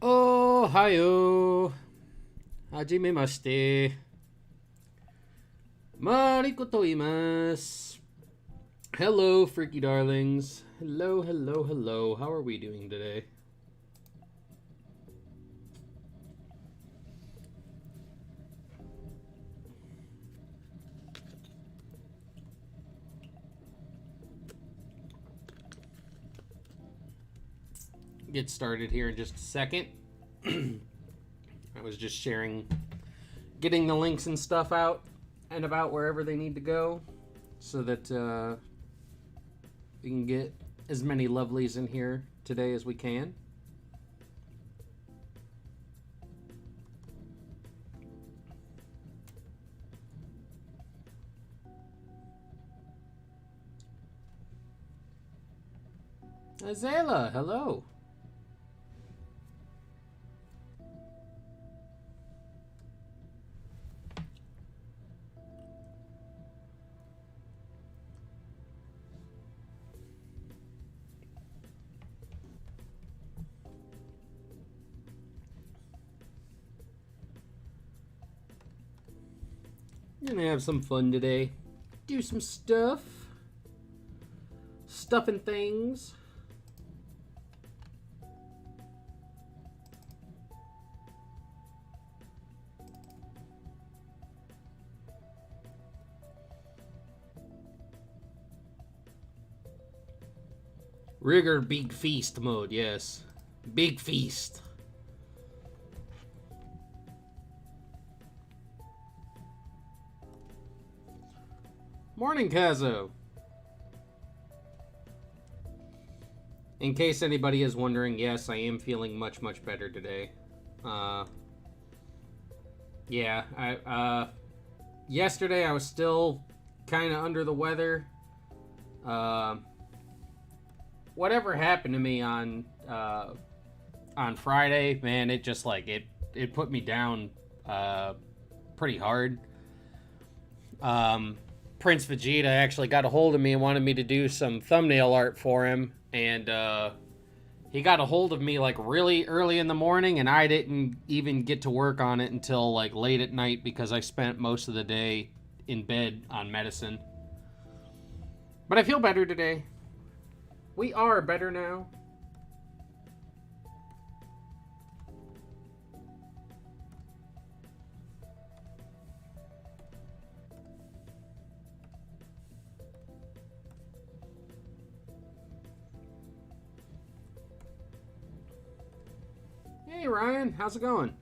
Oh, hayo. Hajimemashite. Malik Torihane. Hello, freaky darlings. Hello, hello, hello. How are we doing today? Get started here in just a second. I was just sharing, getting the links and stuff out and about wherever they need to go so that we can get as many lovelies in here today as we can. Azela, hello. Gonna have some fun today. Do some stuff. Stuffing things. Rigger big feast mode, yes. Big feast. Morning, Kazo. In case anybody is wondering, yes, I am feeling much, much better today. Yesterday I was still kind of under the weather. Whatever happened to me on Friday, man, it just like it put me down pretty hard. Prince Vegeta actually got a hold of me and wanted me to do some thumbnail art for him, and he got a hold of me like really early in the morning, and I didn't even get to work on it until like late at night because I spent most of the day in bed on medicine. But I feel better today. We are better now. Hey Ryan, how's it going?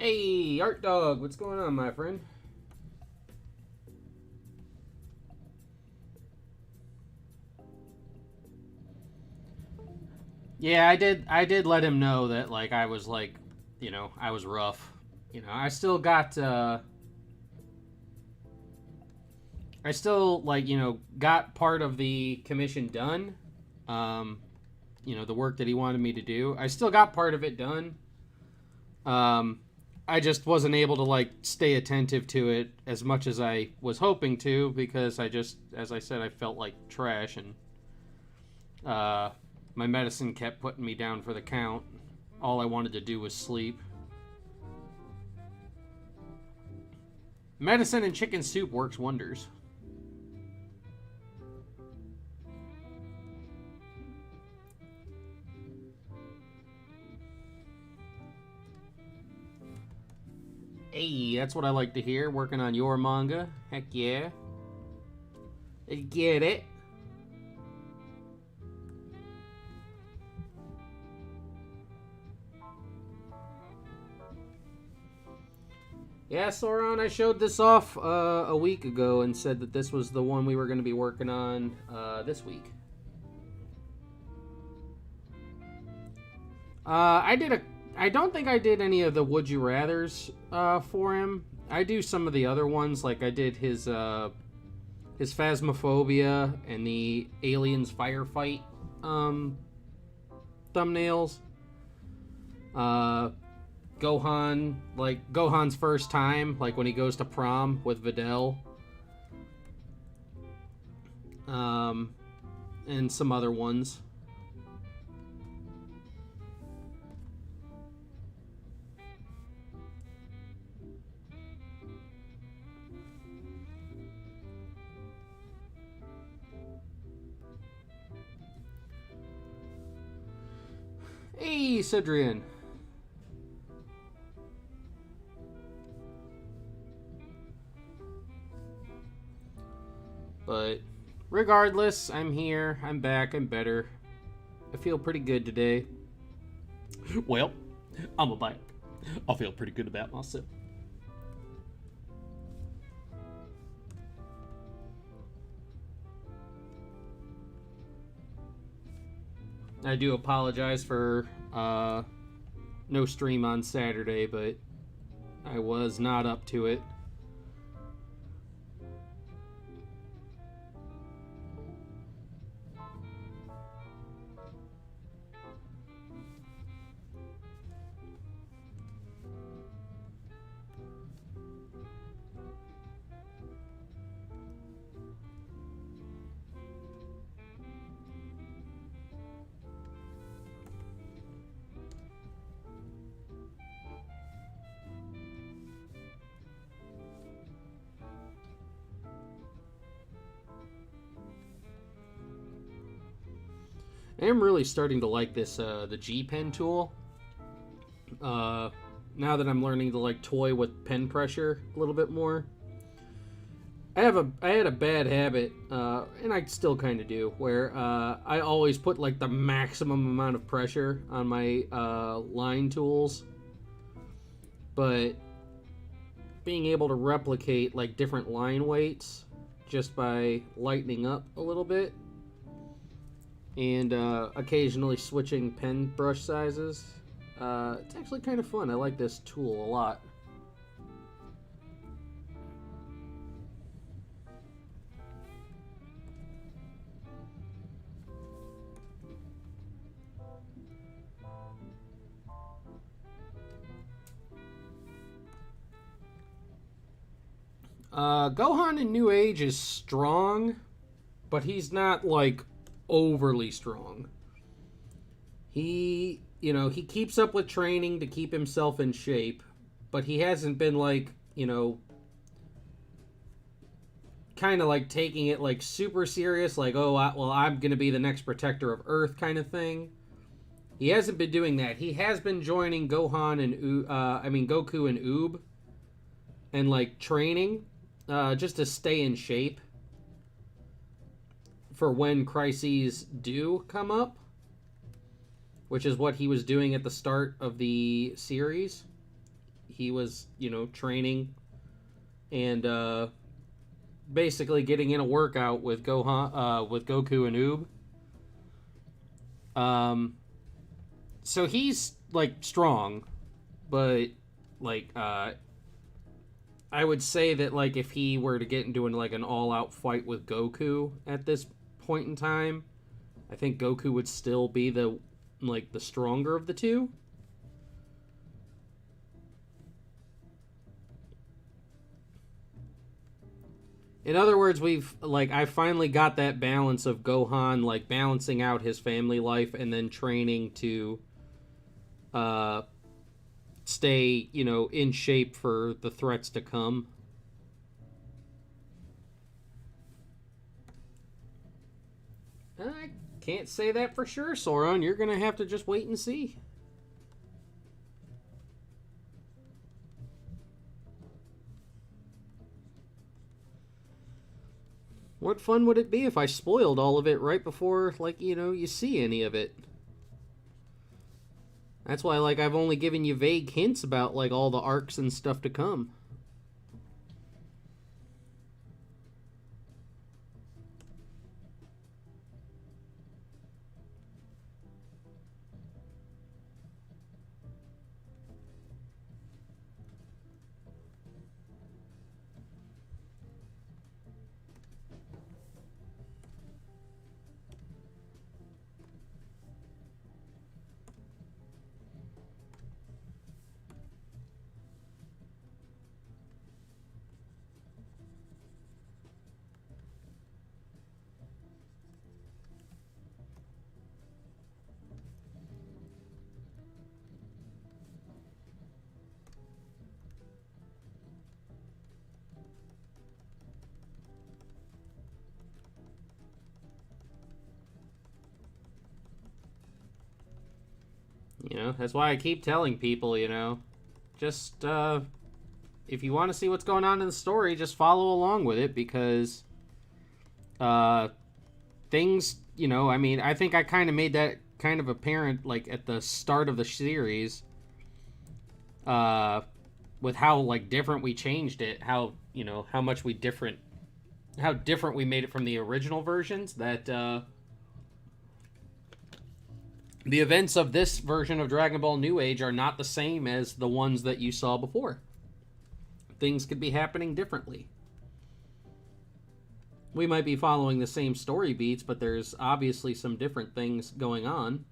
Hey, Art Dog, what's going on, my friend? Yeah, I did let him know that like I was like, you know, I was rough. You know, I still got I still like, you know, got part of the commission done. You know, the work that he wanted me to do. I still got part of it done. I just wasn't able to like stay attentive to it as much as I was hoping to because I just, as I said, I felt like trash, and my medicine kept putting me down for the count. All I wanted to do was sleep. Medicine and chicken soup works wonders. Hey, that's what I like to hear. Working on your manga. Heck yeah. I get it. Yeah, Sauron, I showed this off a week ago and said that this was the one we were going to be working on this week. I don't think I did any of the Would You Rathers for him. I do some of the other ones, like I did his Phasmophobia and the Aliens Firefight thumbnails. Gohan, like Gohan's first time, like when he goes to prom with Videl. And some other ones. Hey, Cedrian. But regardless, I'm here. I'm back. I'm better. I feel pretty good today. Well, I'm back. I feel pretty good about myself. I do apologize for no stream on Saturday, but I was not up to it. I am really starting to like this, the G Pen tool. Now that I'm learning to like toy with pen pressure a little bit more. I had a bad habit, and I still kind of do, where I always put like the maximum amount of pressure on my line tools. But being able to replicate like different line weights just by lightening up a little bit and occasionally switching pen brush sizes, it's actually kind of fun. I like this tool a lot. Gohan in New Age is strong, but he's not like overly strong. He keeps up with training to keep himself in shape, but he hasn't been like, kind of like taking it like super serious, like, oh, I'm gonna be the next protector of Earth kind of thing. He hasn't been doing that. He has been joining Goku and Oob, and like training, just to stay in shape for when crises do come up, which is what he was doing at the start of the series. He was, training and basically getting in a workout with Gohan, with Goku and Oob. So he's like strong, but like I would say that like if he were to get into like an all-out fight with Goku at this point in time, I think Goku would still be the stronger of the two. In other words, I finally got that balance of Gohan like balancing out his family life and then training to stay, in shape for the threats to come. I can't say that for sure, Sauron. You're gonna have to just wait and see. What fun would it be if I spoiled all of it right before, you see any of it? That's why, I've only given you vague hints about, all the arcs and stuff to come. know, that's why I keep telling people, you know, just, if you want to see what's going on in the story, just follow along with it, because, things, you know, I mean, I think I kind of made that kind of apparent, like, at the start of the series, with how, like, different we changed it, how, you know, how different we made it from the original versions, that, the events of this version of Dragon Ball New Age are not the same as the ones that you saw before. Things could be happening differently. We might be following the same story beats, but there's obviously some different things going on.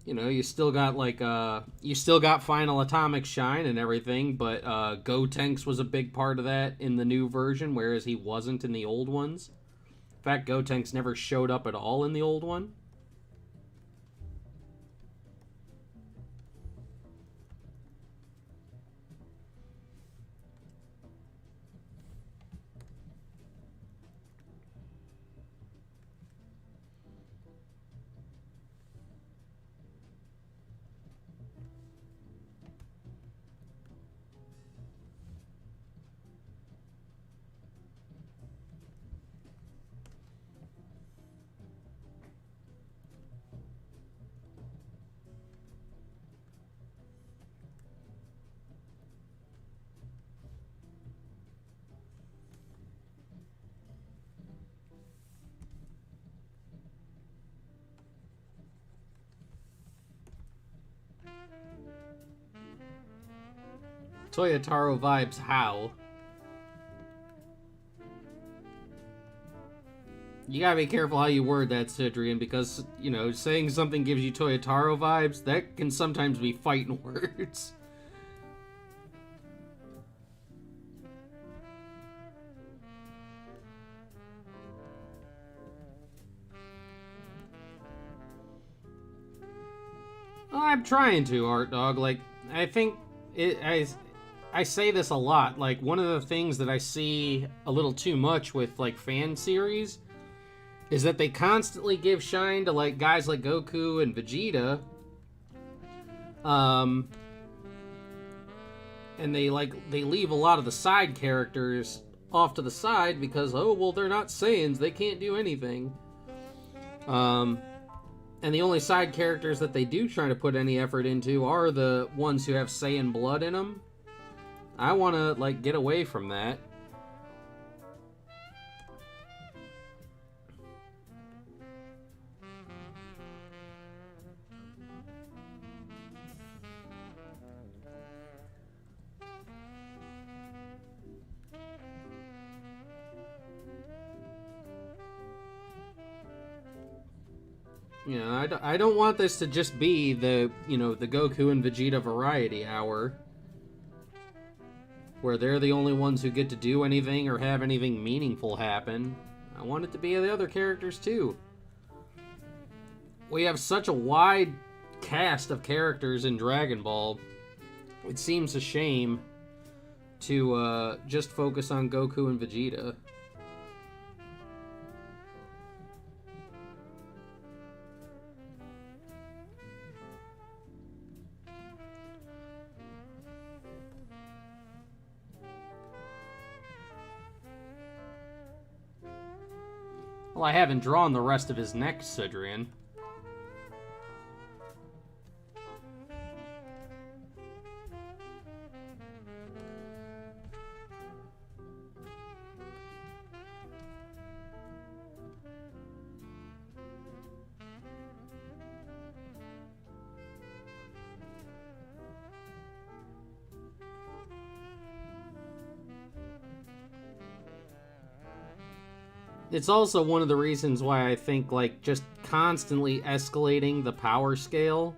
You know, you still got, like, you still got Final Atomic Shine and everything, but, Gotenks was a big part of that in the new version, whereas he wasn't in the old ones. In fact, Gotenks never showed up at all in the old one. Toyotaro vibes how? You gotta be careful how you word that, Sidrian, because, you know, saying something gives you Toyotaro vibes, that can sometimes be fighting words. Well, I'm trying to, Art Dog. Like, I think I say this a lot. Like, one of the things that I see a little too much with, like, fan series is that they constantly give shine to, like, guys like Goku and Vegeta. And they leave a lot of the side characters off to the side because, oh, well, they're not Saiyans. They can't do anything. And the only side characters that they do try to put any effort into are the ones who have Saiyan blood in them. I want to, like, get away from that. You know, I don't want this to just be the, you know, the Goku and Vegeta variety hour, where they're the only ones who get to do anything or have anything meaningful happen. I want it to be the other characters too. We have such a wide cast of characters in Dragon Ball. It seems a shame to just focus on Goku and Vegeta. Well, I haven't drawn the rest of his neck, Sidrian. It's also one of the reasons why I think, like, just constantly escalating the power scale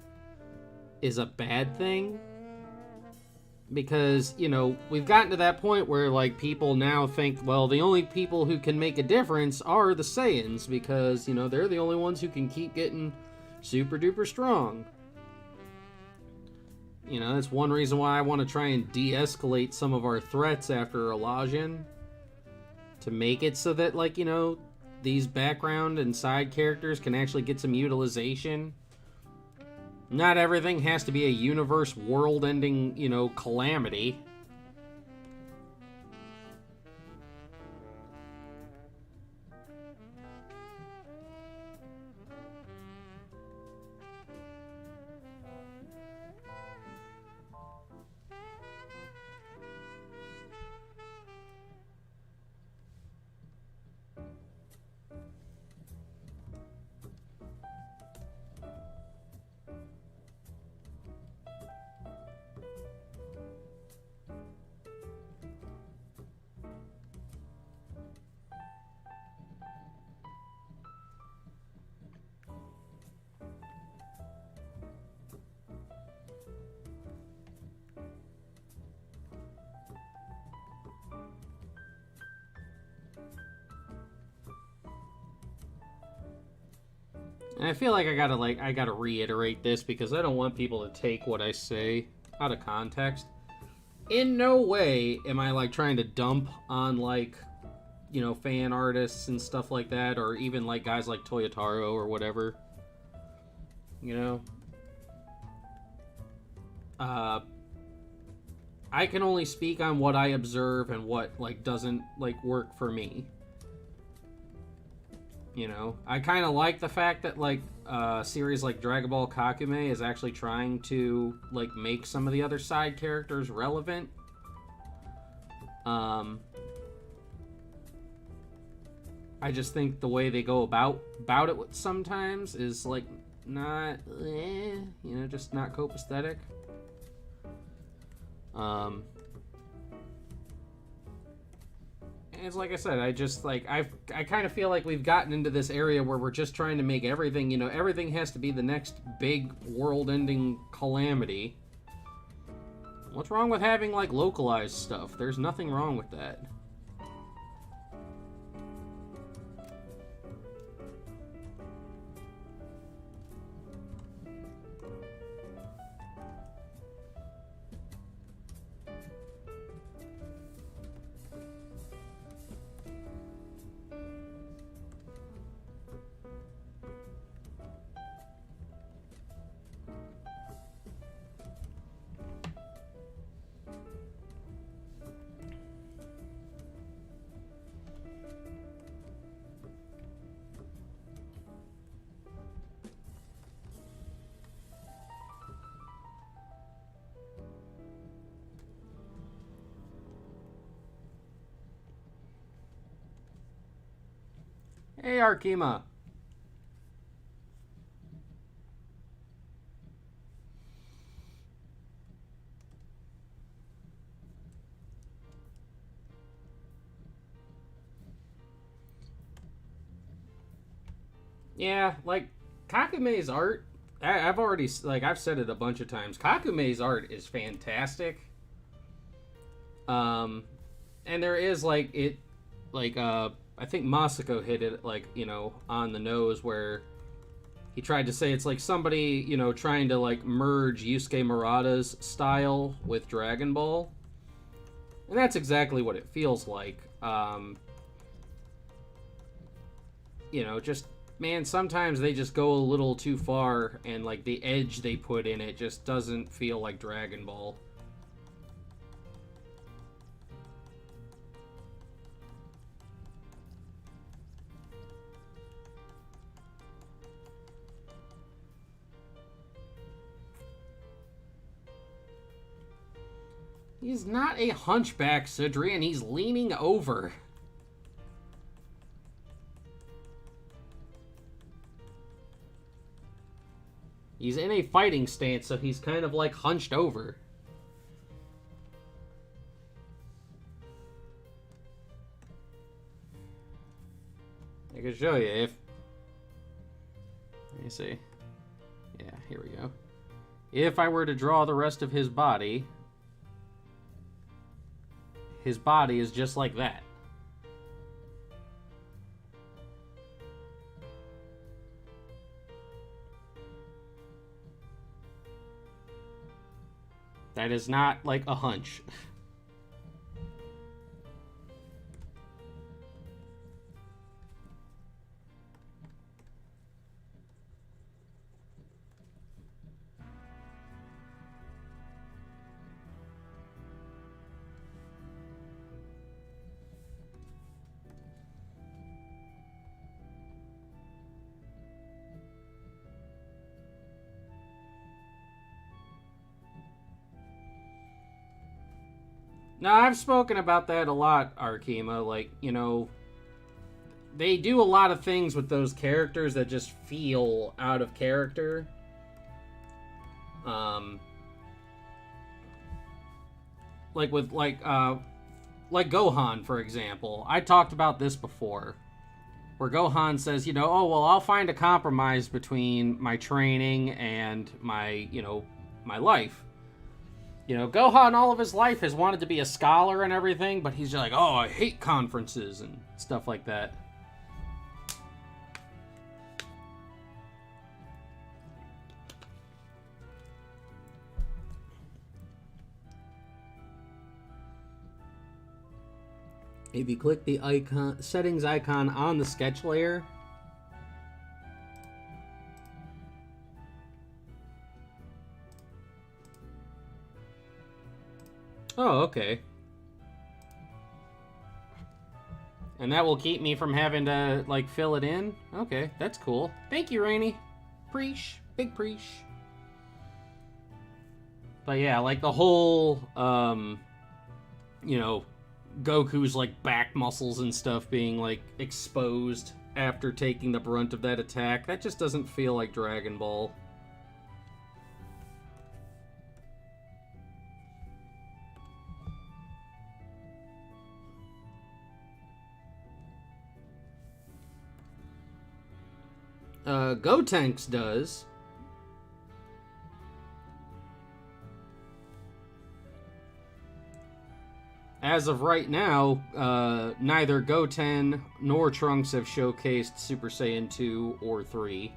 is a bad thing. Because, you know, we've gotten to that point where, like, people now think, well, the only people who can make a difference are the Saiyans, because, you know, they're the only ones who can keep getting super duper strong. You know, that's one reason why I want to try and de-escalate some of our threats after Elijah. To make it so that, like, you know, these background and side characters can actually get some utilization. Not everything has to be a universe world-ending, you know, calamity. And I feel like I gotta reiterate this because I don't want people to take what I say out of context. In no way am I like trying to dump on like, you know, fan artists and stuff like that, or even like guys like Toyotaro or whatever. You know? I can only speak on what I observe and what like doesn't like work for me. You know, I kind of like the fact that like a series like Dragon Ball Kakume is actually trying to like make some of the other side characters relevant. I just think the way they go about it sometimes is like not, you know, just not copacetic. It's like I said, I just like I kind of feel like we've gotten into this area where we're just trying to make everything, you know, everything has to be the next big world-ending calamity. What's wrong with having like localized stuff? There's nothing wrong with that. Hey, Arkema. Yeah, like, Kakume's art, I've already, like, I've said it a bunch of times. Kakume's art is fantastic. And there is, like, I think Masako hit it, like, you know, on the nose where he tried to say it's like somebody, you know, trying to, like, merge Yusuke Murata's style with Dragon Ball. And that's exactly what it feels like. You know, just, man, sometimes they just go a little too far, and, like, the edge they put in it just doesn't feel like Dragon Ball. He's not a hunchback, Sidrian. He's leaning over. He's in a fighting stance, so he's kind of like hunched over. I can show you if... Let me see. Yeah, here we go. If I were to draw the rest of his body is just like that. That is not like a hunch. Now, I've spoken about that a lot, Arkema. Like, you know, they do a lot of things with those characters that just feel out of character. Like with like Gohan, for example. I talked about this before, where Gohan says, you know, oh well, I'll find a compromise between my training and my, you know, my life. You know, Gohan all of his life has wanted to be a scholar and everything, but he's just like, oh, I hate conferences and stuff like that. If you click the icon, settings icon on the sketch layer, oh, okay. And that will keep me from having to, like, fill it in? Okay, that's cool. Thank you, Rainy. Preesh. Big preesh. But yeah, like the whole, you know, Goku's, like, back muscles and stuff being, like, exposed after taking the brunt of that attack, that just doesn't feel like Dragon Ball. Gotenks does. As of right now, neither Goten nor Trunks have showcased Super Saiyan 2 or 3.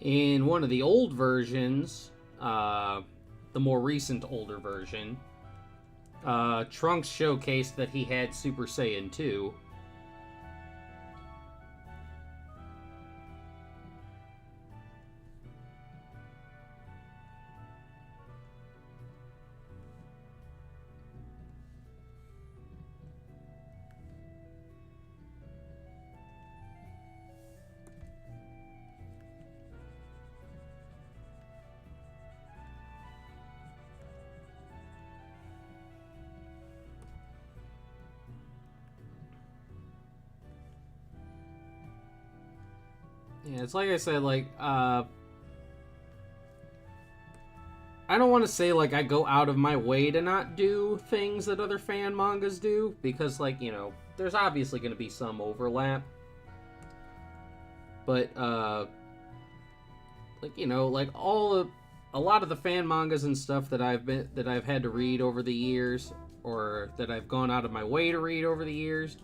In one of the old versions, the more recent older version, Trunks showcased that he had Super Saiyan 2. Yeah, it's like I said, like, I don't want to say, like, I go out of my way to not do things that other fan mangas do, because, like, you know, there's obviously going to be some overlap. But, like, you know, like, a lot of the fan mangas and stuff that I've had to read over the years, or that I've gone out of my way to read over the years,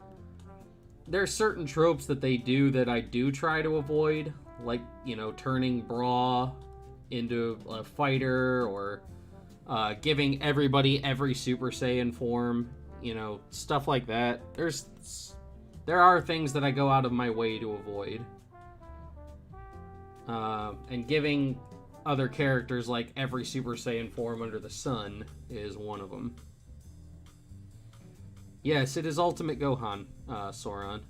there are certain tropes that they do that I do try to avoid, like, you know, turning Bra into a fighter, or giving everybody every Super Saiyan form, you know, stuff like that. There are things that I go out of my way to avoid. And giving other characters, like, every Super Saiyan form under the sun is one of them. Yes, it is Ultimate Gohan, Sauron.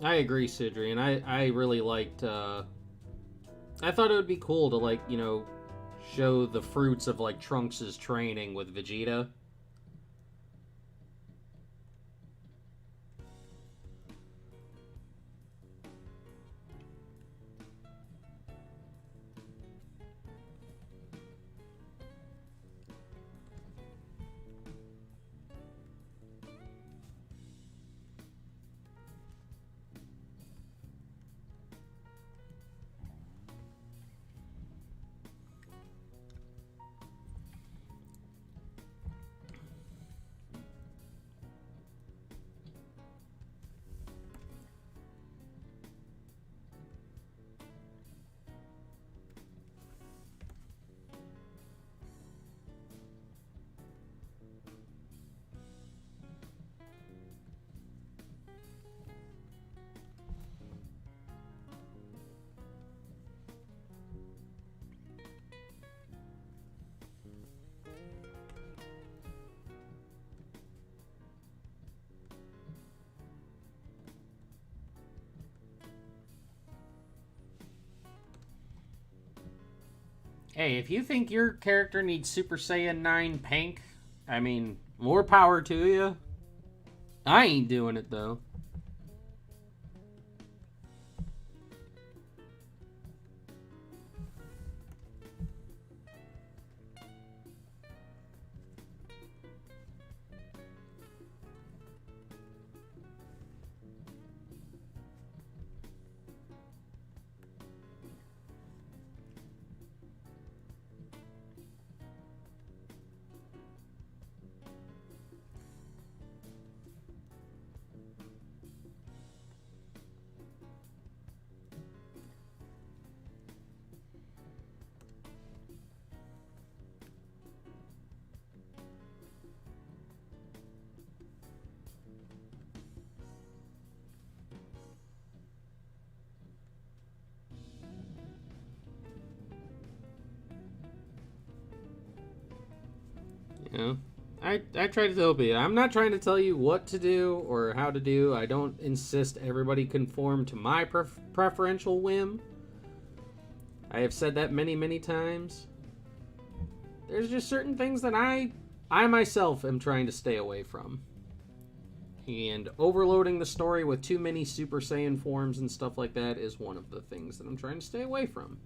I agree, Sidrian. I really liked. I thought it would be cool to, like, you know, show the fruits of, like, Trunks' training with Vegeta. Hey, if you think your character needs Super Saiyan 9 Pink, I mean, more power to you. I ain't doing it, though. You know, I try to tell you. I'm not trying to tell you what to do or how to do. I don't insist everybody conform to my preferential whim. I have said that many, many times. There's just certain things that I myself am trying to stay away from. And overloading the story with too many Super Saiyan forms and stuff like that is one of the things that I'm trying to stay away from.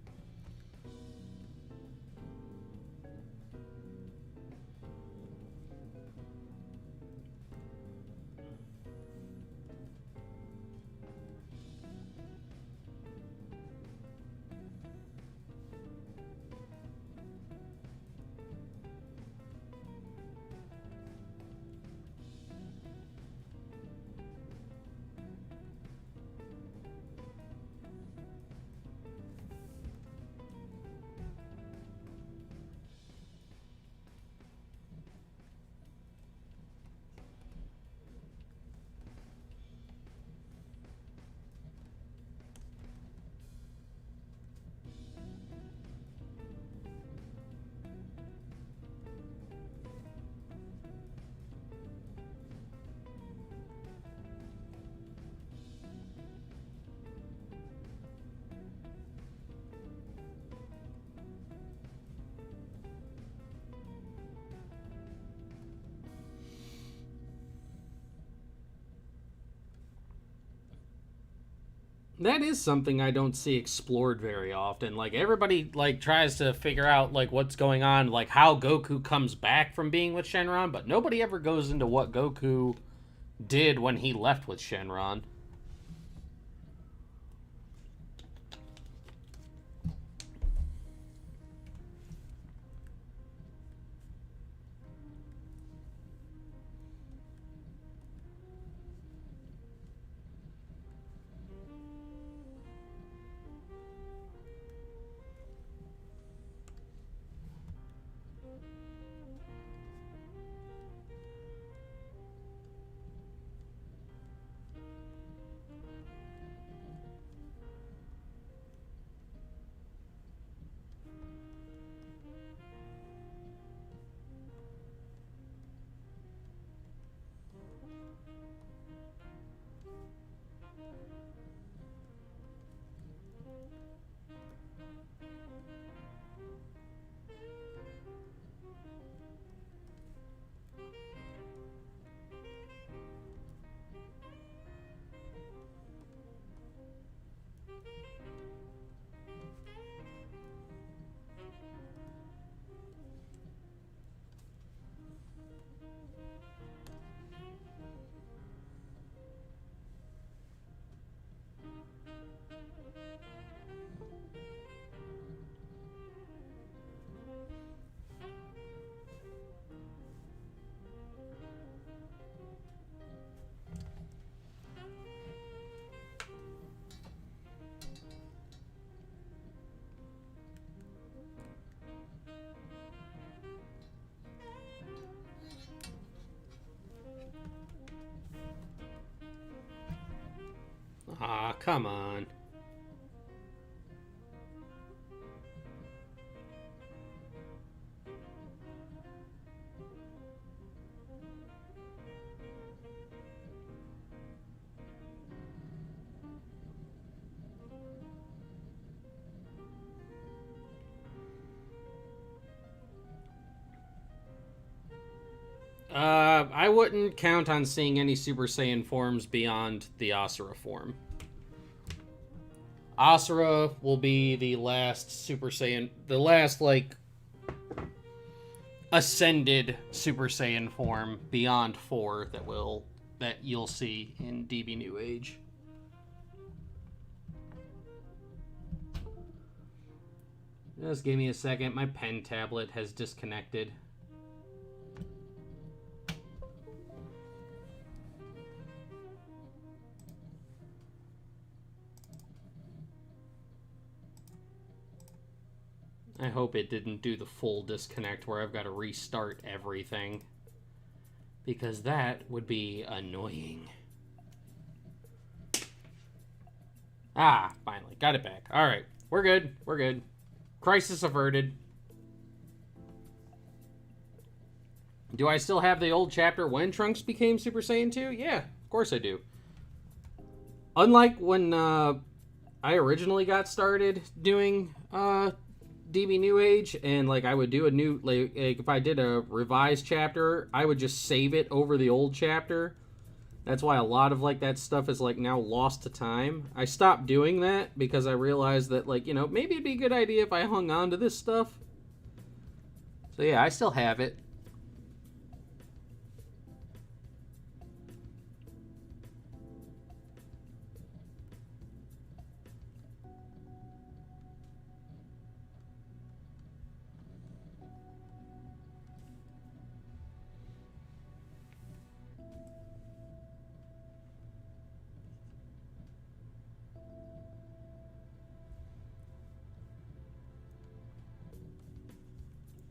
That is something I don't see explored very often. Like, everybody, like, tries to figure out, like, what's going on, like how Goku comes back from being with Shenron, but nobody ever goes into what Goku did when he left with Shenron. Come on. I wouldn't count on seeing any Super Saiyan forms beyond the Asura form. Asura will be the last Super Saiyan, the last, like, ascended Super Saiyan form beyond 4 that you'll see in DB New Age. Just give me a second. My pen tablet has disconnected. I hope it didn't do the full disconnect where I've got to restart everything, because that would be annoying. Ah, finally. Got it back. All right. We're good. We're good. Crisis averted. Do I still have the old chapter when Trunks became Super Saiyan 2? Yeah, of course I do. Unlike when I originally got started doing DB New Age, and like I would do a new, like if I did a revised chapter, I would just save it over the old chapter. That's why a lot of like that stuff is like now lost to time. I stopped doing that because I realized that, like, you know, maybe it'd be a good idea if I hung on to this stuff. So yeah, I still have it.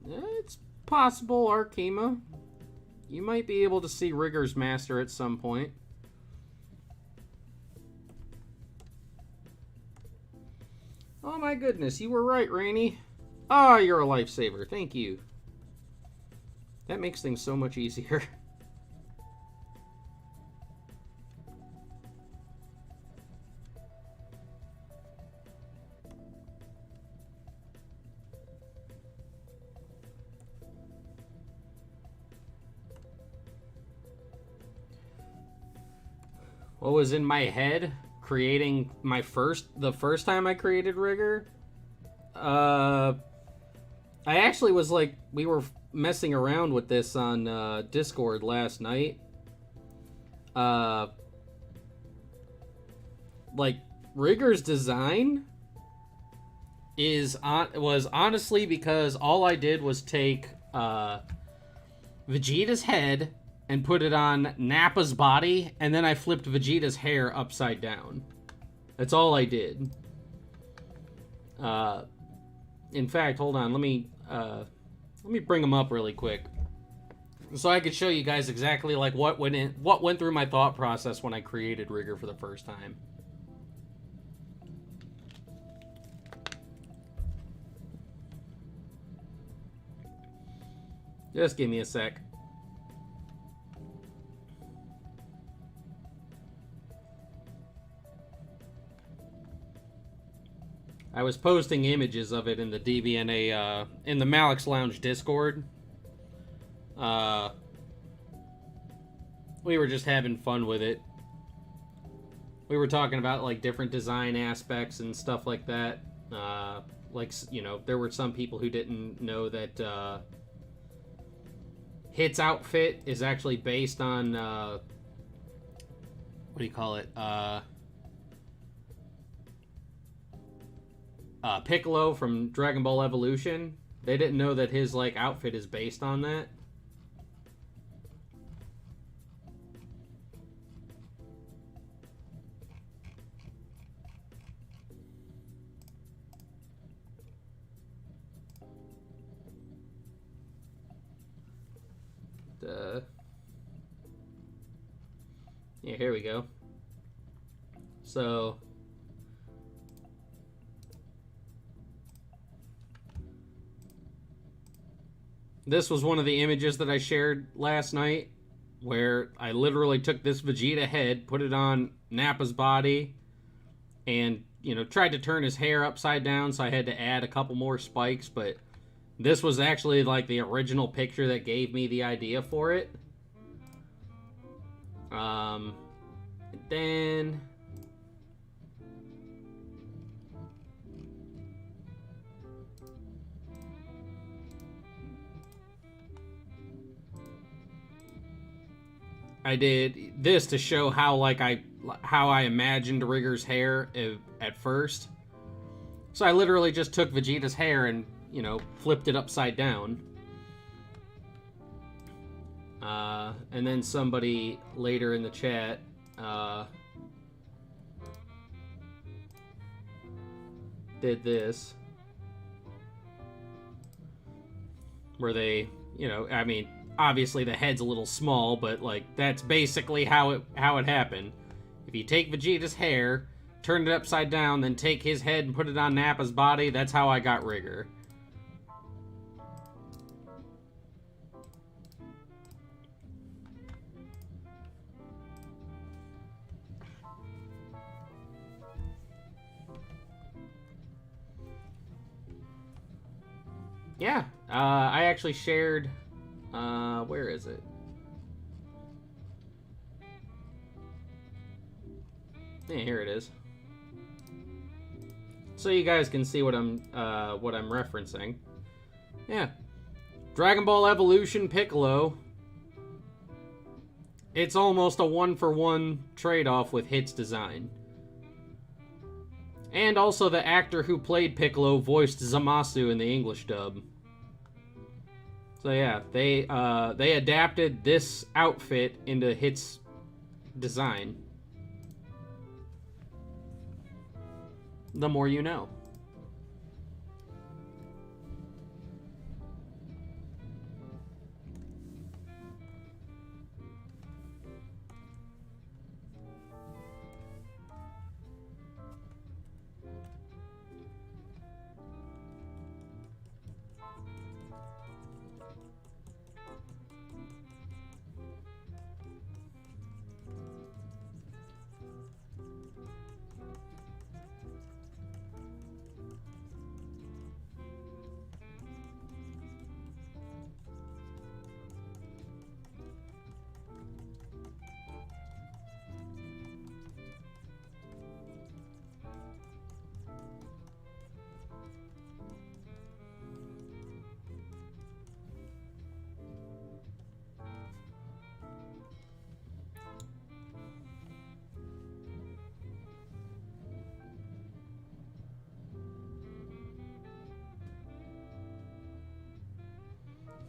It's possible, Arkema. You might be able to see Rigger's Master at some point. Oh my goodness, you were right, Rainy. Ah, you're a lifesaver. Thank you. That makes things so much easier. What was in my head creating the first time I created Rigger? I actually was like, we were messing around with this on Discord last night. Like, Rigger's design was honestly because all I did was take Vegeta's head and put it on Nappa's body, and then I flipped Vegeta's hair upside down. That's all I did. In fact, hold on, let me bring them up really quick, so I could show you guys exactly like what went through my thought process when I created Rigger for the first time. Just give me a sec. I was posting images of it in the DBNA, in the Malik's Lounge Discord. We were just having fun with it. We were talking about, like, different design aspects and stuff like that. Like, you know, there were some people who didn't know that, Hit's outfit is actually based on, what do you call it? Piccolo from Dragon Ball Evolution. They didn't know that his, like, outfit is based on that. Yeah, here we go. So, This was one of the images that I shared last night, where I literally took this Vegeta head, put it on Nappa's body, and, you know, tried to turn his hair upside down, so I had to add a couple more spikes, but this was actually like the original picture that gave me the idea for it. Then I did this to show how I imagined Rigger's hair at first. So I literally just took Vegeta's hair and, you know, flipped it upside down. And then somebody later in the chat did this, where they, you know, I mean, obviously the head's a little small, but like that's basically how it happened. If you take Vegeta's hair, turn it upside down, then take his head and put it on Nappa's body, that's how I got Rigger. Yeah, I actually shared, where is it? Yeah, here it is. So you guys can see what I'm referencing. Yeah. Dragon Ball Evolution Piccolo. It's almost a 1-for-1 trade-off with Hit's design. And also the actor who played Piccolo voiced Zamasu in the English dub. So yeah, they adapted this outfit into Hit's design. The more you know.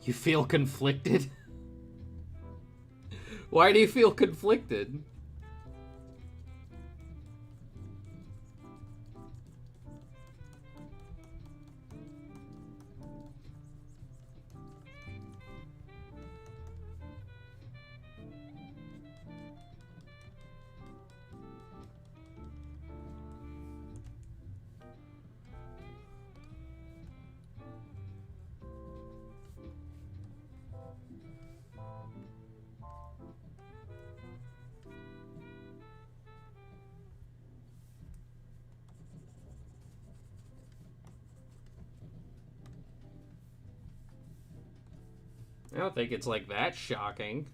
You feel conflicted? Why do you feel conflicted? I don't think it's like that shocking.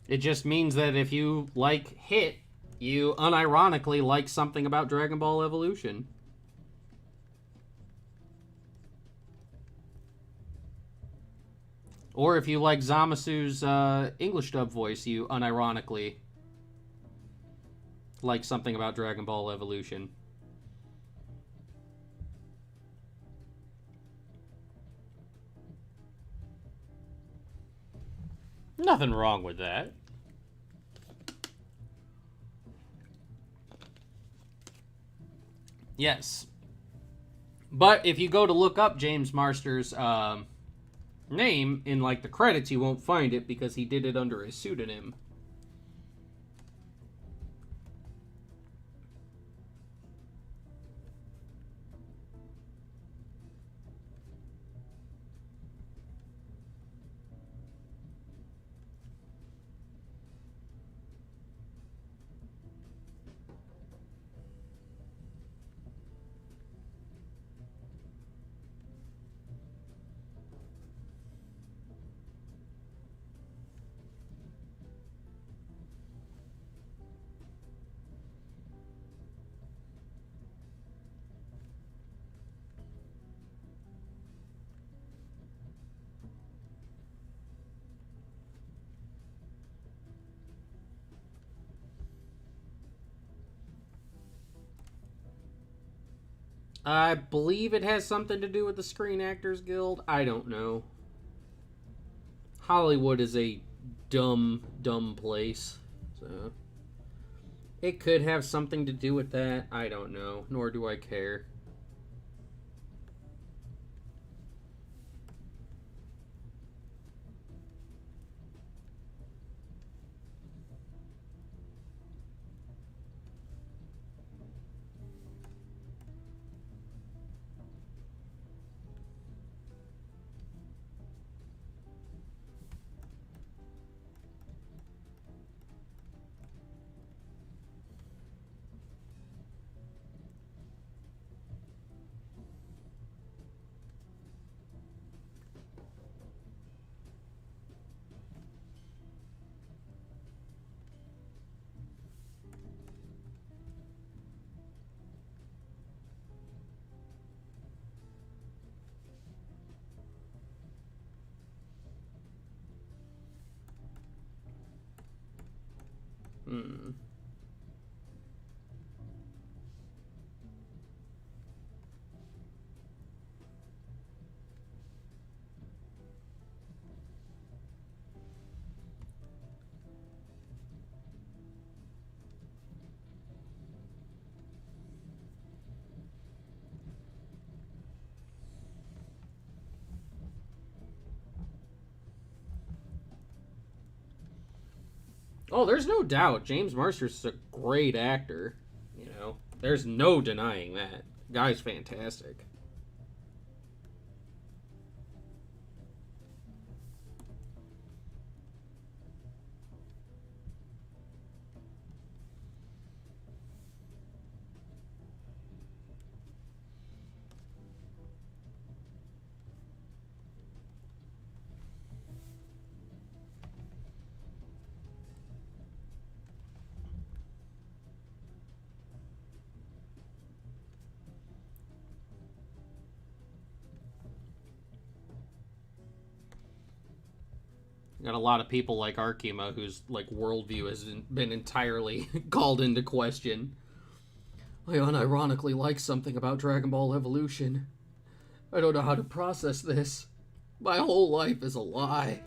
It just means that if you like Hit, you unironically like something about Dragon Ball Evolution. Or if you like Zamasu's English dub voice, you unironically like something about Dragon Ball Evolution. Nothing wrong with that. Yes. But if you go to look up James Marsters' name in like the credits, you won't find it because he did it under a pseudonym. I believe it has something to do with the Screen Actors Guild. I don't know. Hollywood is a dumb, dumb place. So it could have something to do with that. I don't know. Nor do I care. Hmm. Oh, there's no doubt. James Marsters is a great actor. You know, there's no denying that. Guy's fantastic. Got a lot of people like Arkema whose like worldview has been entirely called into question. I unironically like something about Dragon Ball Evolution. I don't know how to process this. My whole life is a lie.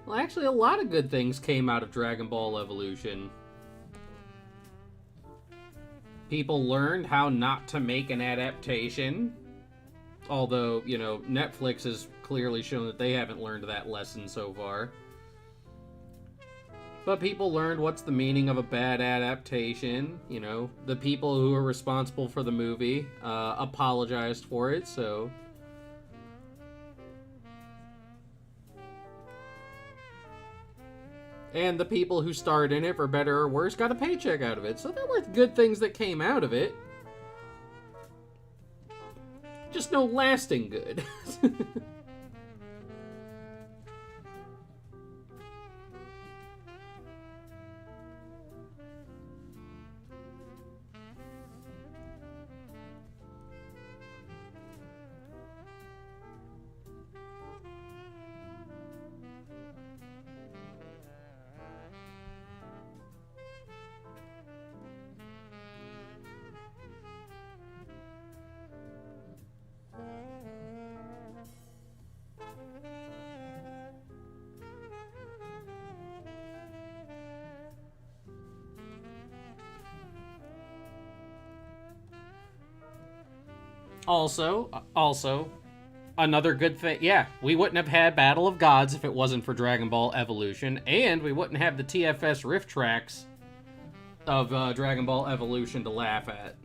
Well, actually, a lot of good things came out of Dragon Ball Evolution. People learned how not to make an adaptation. Although, you know, Netflix has clearly shown that they haven't learned that lesson so far. But people learned what's the meaning of a bad adaptation. You know, the people who are responsible for the movie apologized for it, so... And the people who starred in it, for better or worse, got a paycheck out of it. So there were good things that came out of it. Just no lasting good. Also, another good thing, yeah, we wouldn't have had Battle of Gods if it wasn't for Dragon Ball Evolution, and we wouldn't have the TFS riff tracks of Dragon Ball Evolution to laugh at.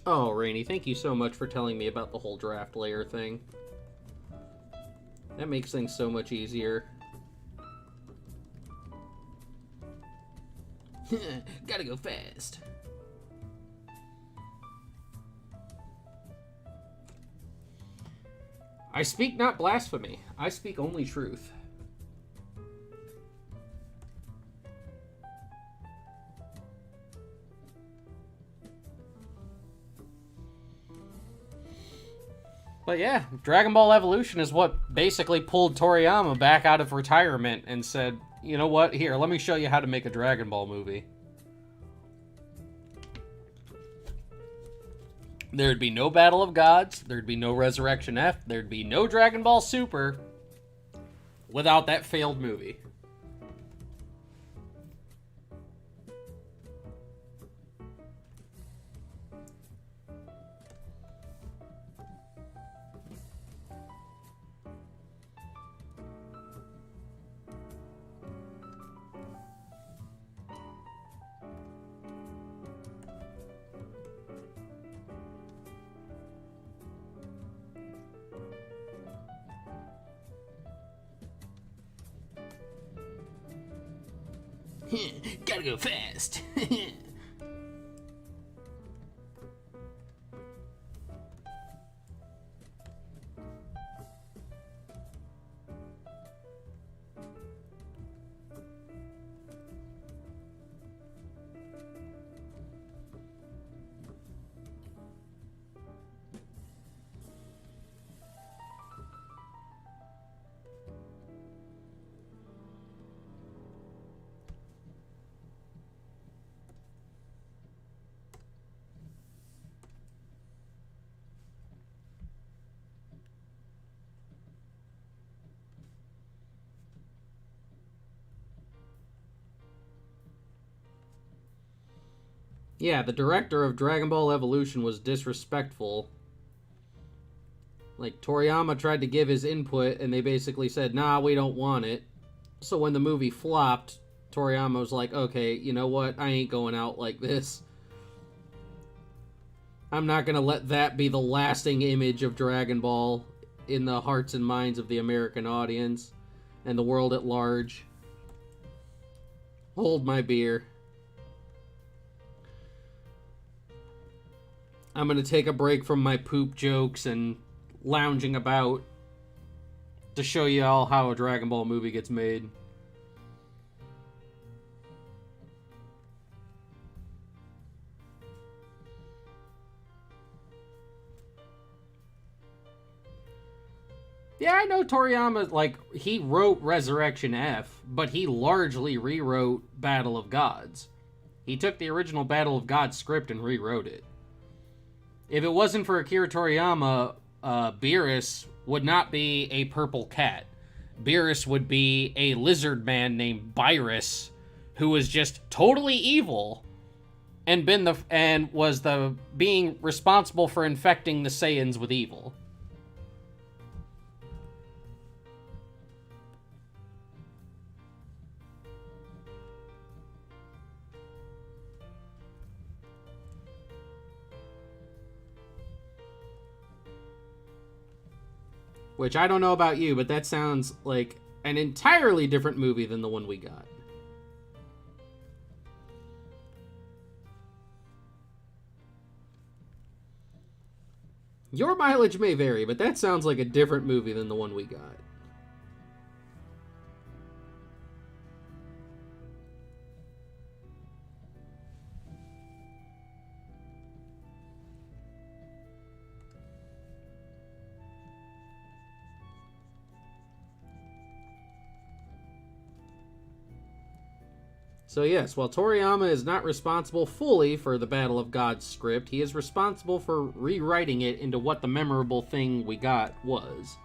Oh, Rainy, thank you so much for telling me about the whole draft layer thing. That makes things so much easier. Gotta go fast. I speak not blasphemy. I speak only truth. But yeah, Dragon Ball Evolution is what basically pulled Toriyama back out of retirement and said, you know what, here, let me show you how to make a Dragon Ball movie. There'd be no Battle of Gods, there'd be no Resurrection F, there'd be no Dragon Ball Super without that failed movie. Gotta go fast. Yeah, the director of Dragon Ball Evolution was disrespectful. Like, Toriyama tried to give his input, and they basically said, nah, we don't want it. So when the movie flopped, Toriyama was like, okay, you know what? I ain't going out like this. I'm not going to let that be the lasting image of Dragon Ball in the hearts and minds of the American audience and the world at large. Hold my beer. I'm going to take a break from my poop jokes and lounging about to show you all how a Dragon Ball movie gets made. Yeah, I know Toriyama, like, he wrote Resurrection F, but he largely rewrote Battle of Gods. He took the original Battle of Gods script and rewrote it. If it wasn't for Akira Toriyama, Beerus would not be a purple cat. Beerus would be a lizard man named Beerus, who was just totally evil and was the being responsible for infecting the Saiyans with evil. Which, I don't know about you, but that sounds like an entirely different movie than the one we got. Your mileage may vary, but that sounds like a different movie than the one we got. So yes, while Toriyama is not responsible fully for the Battle of Gods script, he is responsible for rewriting it into what the memorable thing we got was.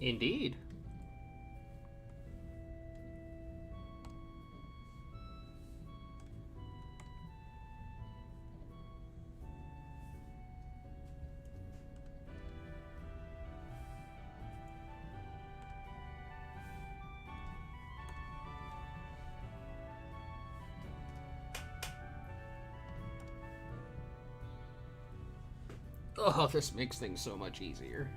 Indeed. Oh, this makes things so much easier.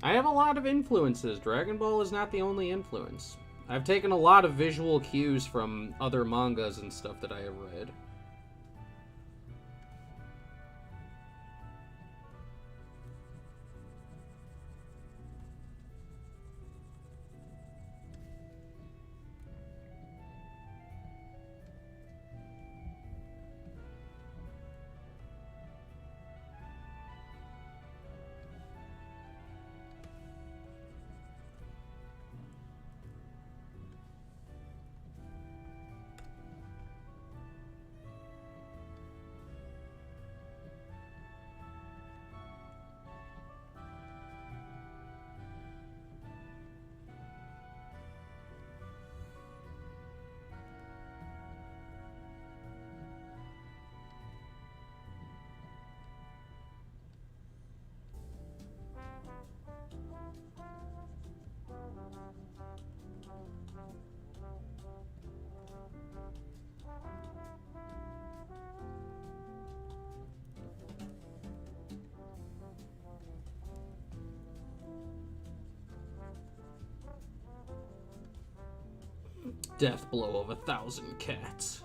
I have a lot of influences. Dragon Ball is not the only influence. I've taken a lot of visual cues from other mangas and stuff that I have read. death blow of 1,000 cats.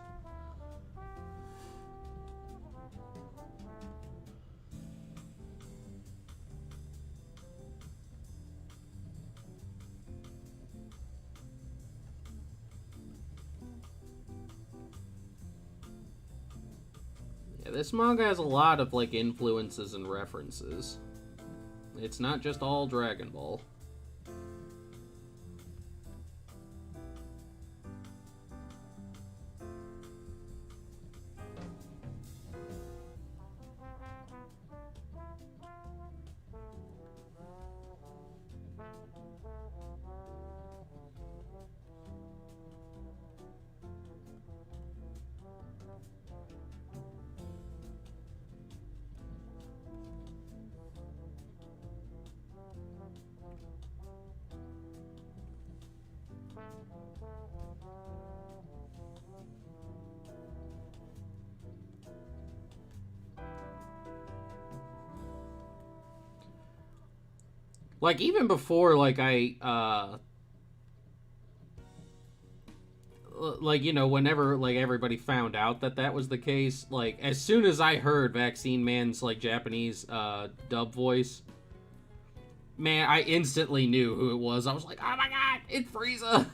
Yeah, this manga has a lot of, like, influences and references. It's not just all Dragon Ball. Like, even before, like, like, you know, whenever, like, everybody found out that that was the case, like, as soon as I heard Vaccine Man's, like, Japanese, dub voice, man, I instantly knew who it was. I was like, oh my god, it's Frieza!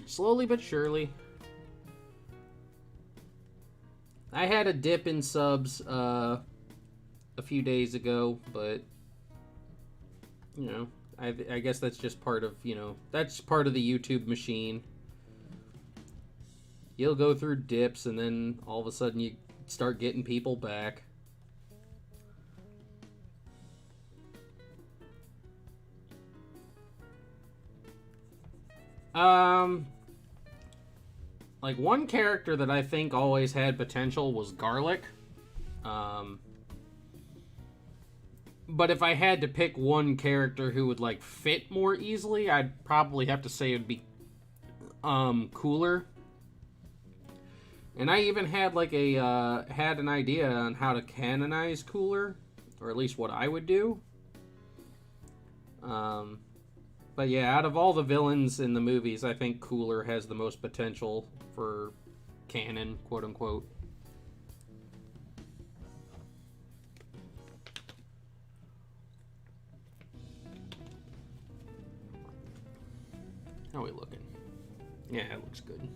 Slowly but surely. I had a dip in subs a few days ago, but you know, I guess that's just part of, you know, that's part of the YouTube machine. You'll go through dips and then all of a sudden you start getting people back. Like, one character that I think always had potential was Garlic. But if I had to pick one character who would, like, fit more easily, I'd probably have to say it would be, Cooler. And I even had, like, had an idea on how to canonize Cooler, or at least what I would do. But yeah, out of all the villains in the movies, I think Cooler has the most potential for canon, quote unquote. How are we looking? Yeah, it looks good.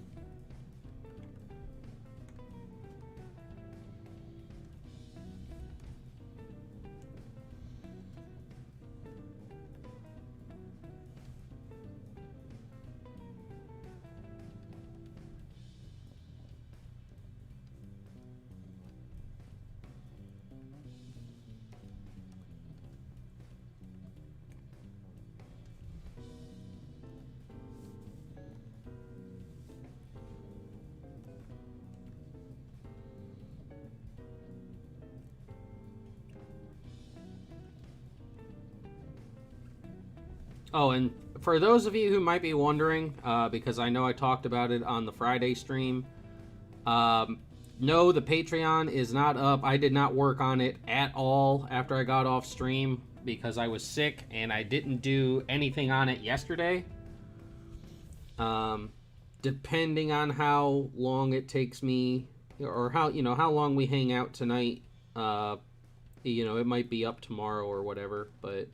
Oh, and for those of you who might be wondering, because I know I talked about it on the Friday stream, no, the Patreon is not up. I did not work on it at all after I got off stream because I was sick and I didn't do anything on it yesterday. Depending on how long it takes me, or how long we hang out tonight, it might be up tomorrow or whatever, but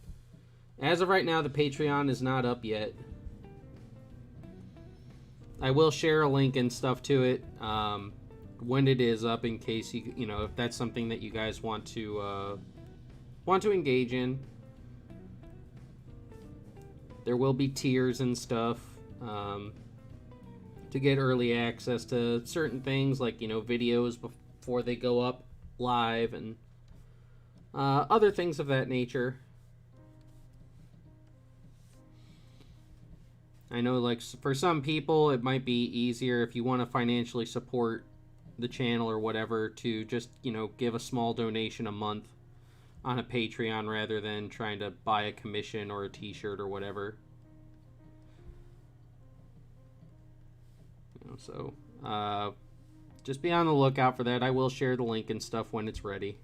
as of right now, the Patreon is not up yet. I will share a link and stuff to it when it is up, in case if that's something that you guys want to engage in. There will be tiers and stuff to get early access to certain things, like videos before they go up live and Other things of that nature. I know, like, for some people, it might be easier if you want to financially support the channel or whatever to just, give a small donation a month on a Patreon rather than trying to buy a commission or a t-shirt or whatever. So, just be on the lookout for that. I will share the link and stuff when it's ready.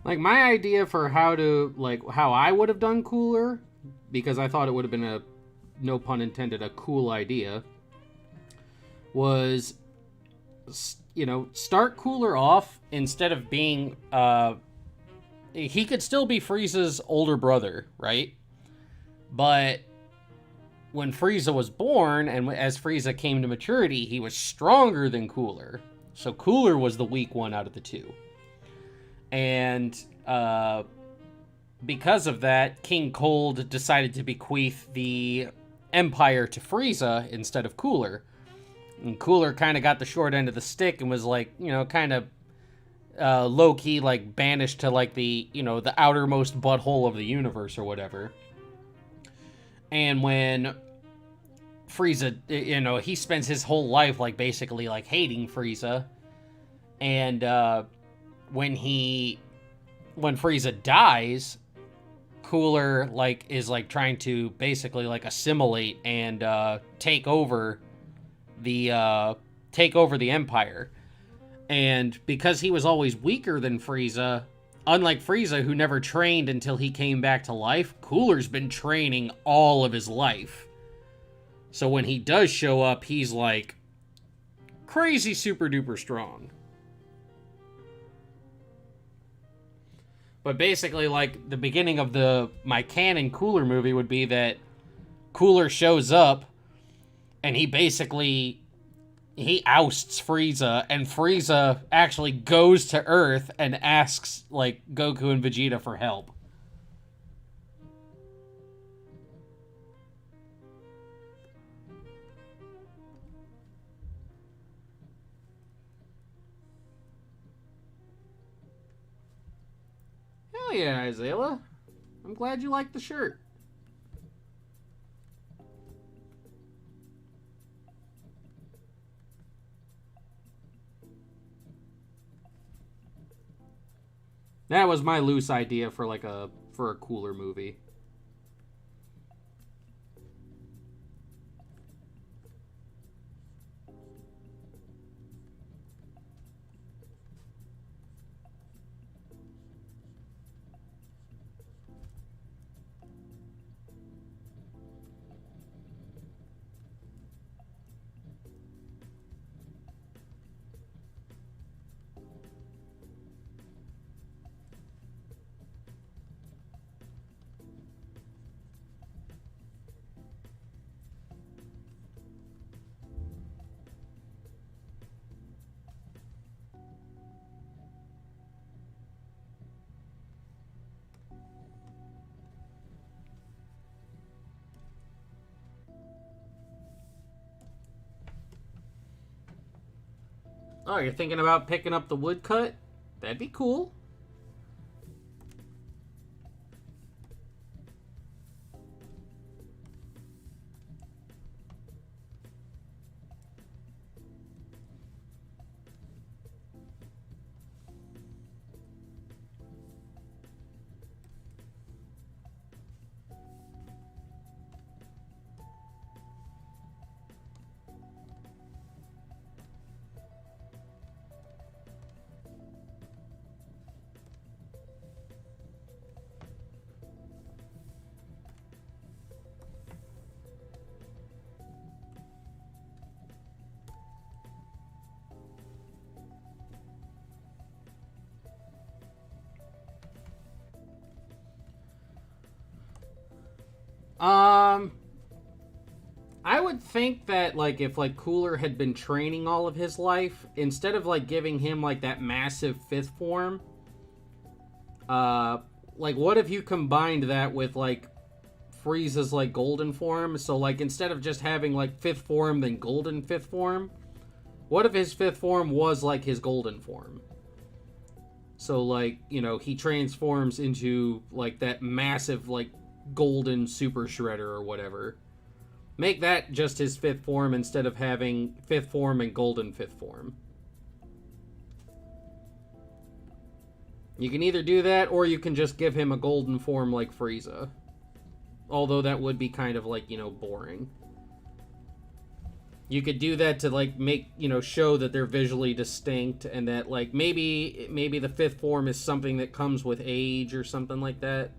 Like, my idea for how I would have done Cooler, because I thought it would have been no pun intended, a cool idea, was, start Cooler off instead of being, he could still be Frieza's older brother, right? But when Frieza was born, and as Frieza came to maturity, he was stronger than Cooler. So Cooler was the weak one out of the two. And because of that, King Cold decided to bequeath the Empire to Frieza instead of Cooler. And Cooler kind of got the short end of the stick and was like, kind of low-key, like, banished to, like, the outermost butthole of the universe or whatever. And when Frieza, he spends his whole life, like, basically, like, hating Frieza. And when Frieza dies, Cooler, like, is, like, trying to basically, like, assimilate and take over the Empire. And because he was always weaker than Frieza, unlike Frieza, who never trained until he came back to life, Cooler's been training all of his life. So when he does show up, he's, like, crazy super duper strong. But basically, like, the beginning of my canon Cooler movie would be that Cooler shows up, and he ousts Frieza, and Frieza actually goes to Earth and asks, like, Goku and Vegeta for help. Hell yeah, Isaiah. I'm glad you like the shirt. That was my loose idea for a Cooler movie. Oh, you're thinking about picking up the woodcut? That'd be cool. Um, I would think that, like, if, like, Cooler had been training all of his life, instead of, like, giving him, like, that massive fifth form, like, what if you combined that with, like, Frieza's, like, golden form? So, like, instead of just having, like, fifth form, then golden fifth form, what if his fifth form was, like, his golden form? So, like, you know, he transforms into, like, that massive, like, golden super shredder or whatever. Make that just his fifth form instead of having fifth form and golden fifth form. You can either do that, or you can just give him a golden form like Frieza. Although that would be kind of, like, you know, boring. You could do that to, like, make, you know, show that they're visually distinct, and that, like, maybe the fifth form is something that comes with age or something like that.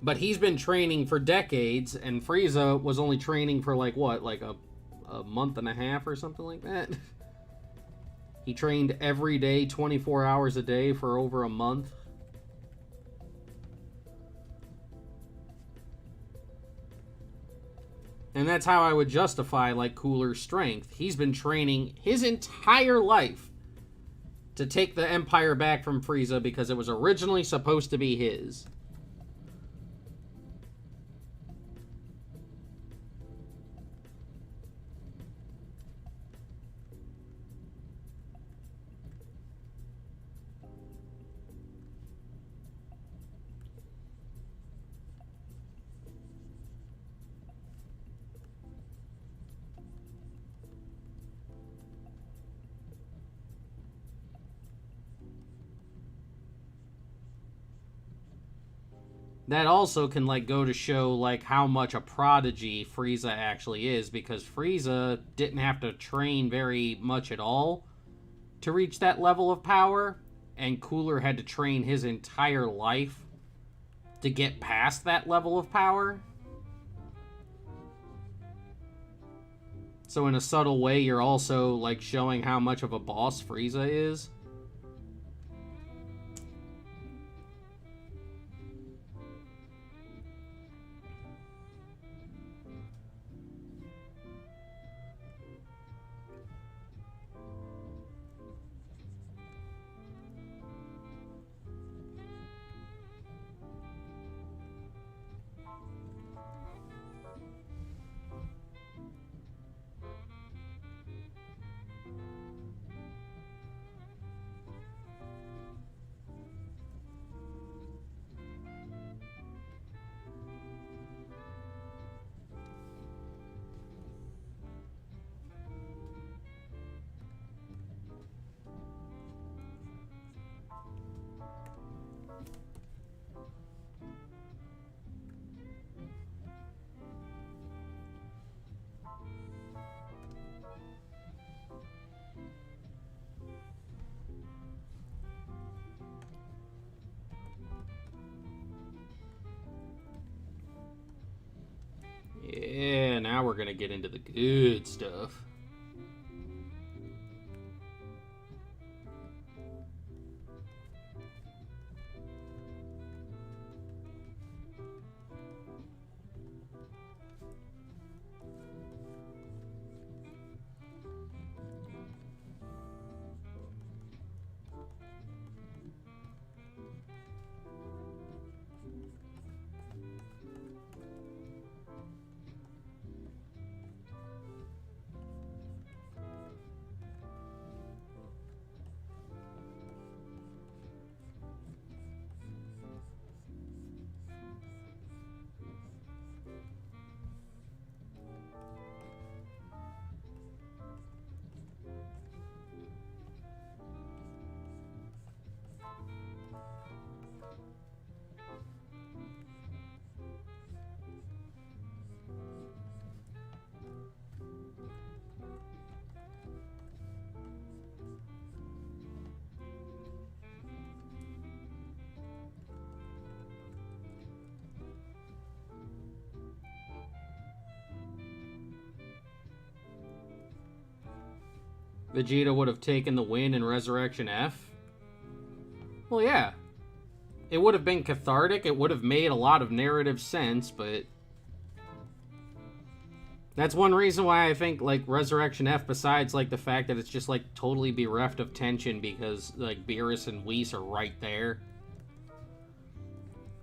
But he's been training for decades, and Frieza was only training for, like, what? Like a month and a half or something like that? He trained every day, 24 hours a day for over a month. And that's how I would justify, like, Cooler's strength. He's been training his entire life to take the Empire back from Frieza because it was originally supposed to be his. That also can, like, go to show, like, how much a prodigy Frieza actually is, because Frieza didn't have to train very much at all to reach that level of power, and Cooler had to train his entire life to get past that level of power. So in a subtle way, you're also, like, showing how much of a boss Frieza is. Yeah, now we're gonna get into the good stuff. Vegeta would have taken the win in Resurrection F? Well, yeah. It would have been cathartic. It would have made a lot of narrative sense, but that's one reason why I think, like, Resurrection F, besides, like, the fact that it's just, like, totally bereft of tension because, like, Beerus and Whis are right there.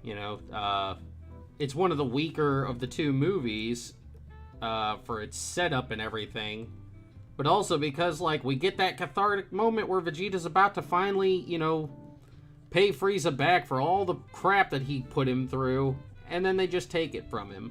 You know, it's one of the weaker of the two movies for its setup and everything. But also because, like, we get that cathartic moment where Vegeta's about to finally, you know, pay Frieza back for all the crap that he put him through, and then they just take it from him.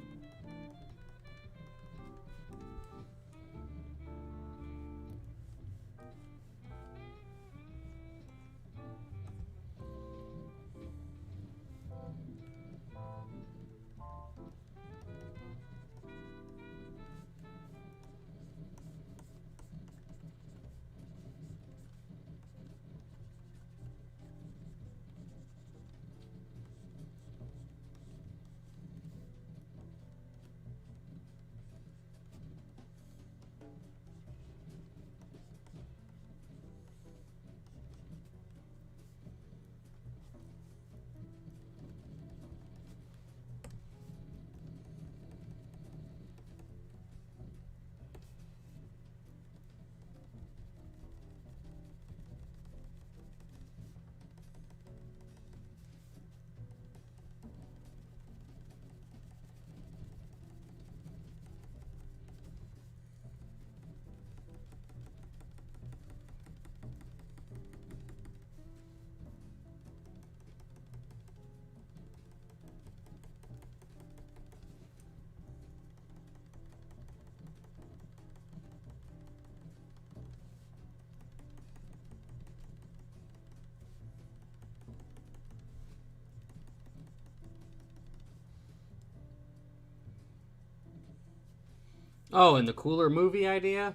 Oh, and the cooler movie idea?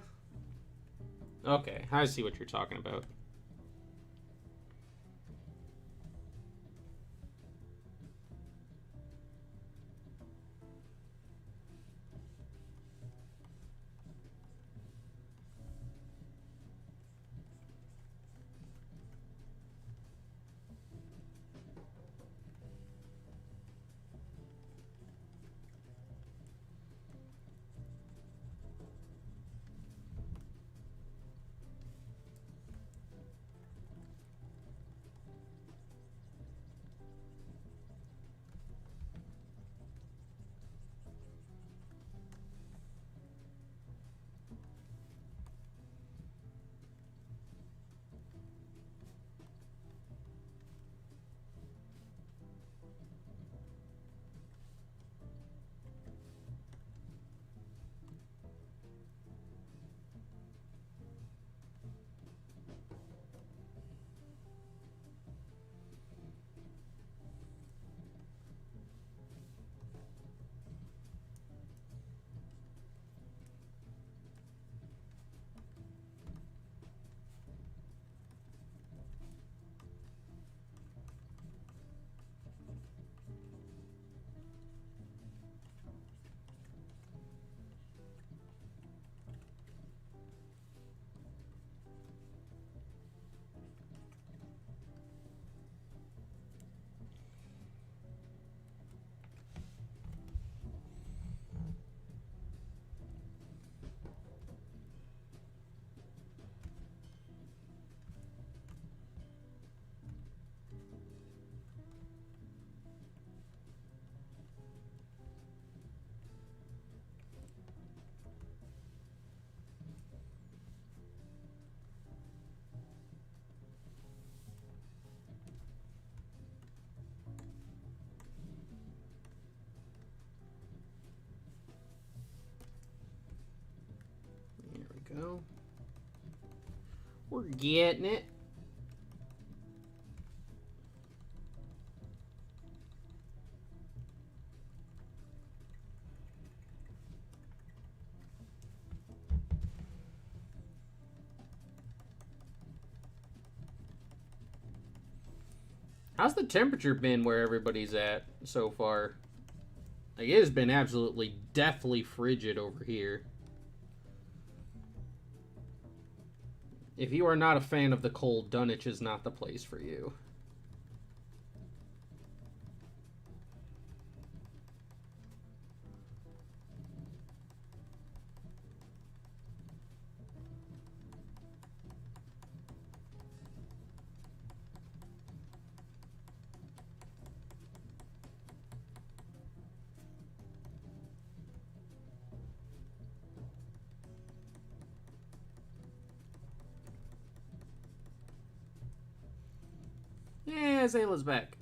Okay, I see what you're talking about. There we go. We're getting it. How's the temperature been where everybody's at so far? Like, it has been absolutely deathly frigid over here. If you are not a fan of the cold, Dunwich is not the place for you. Yeah, Zayla's back.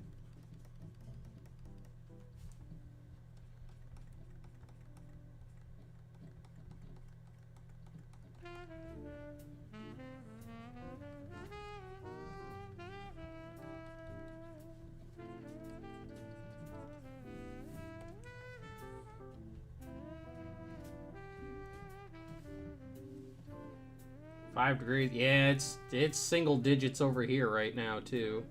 $5 degrees. Yeah, it's single digits over here right now too.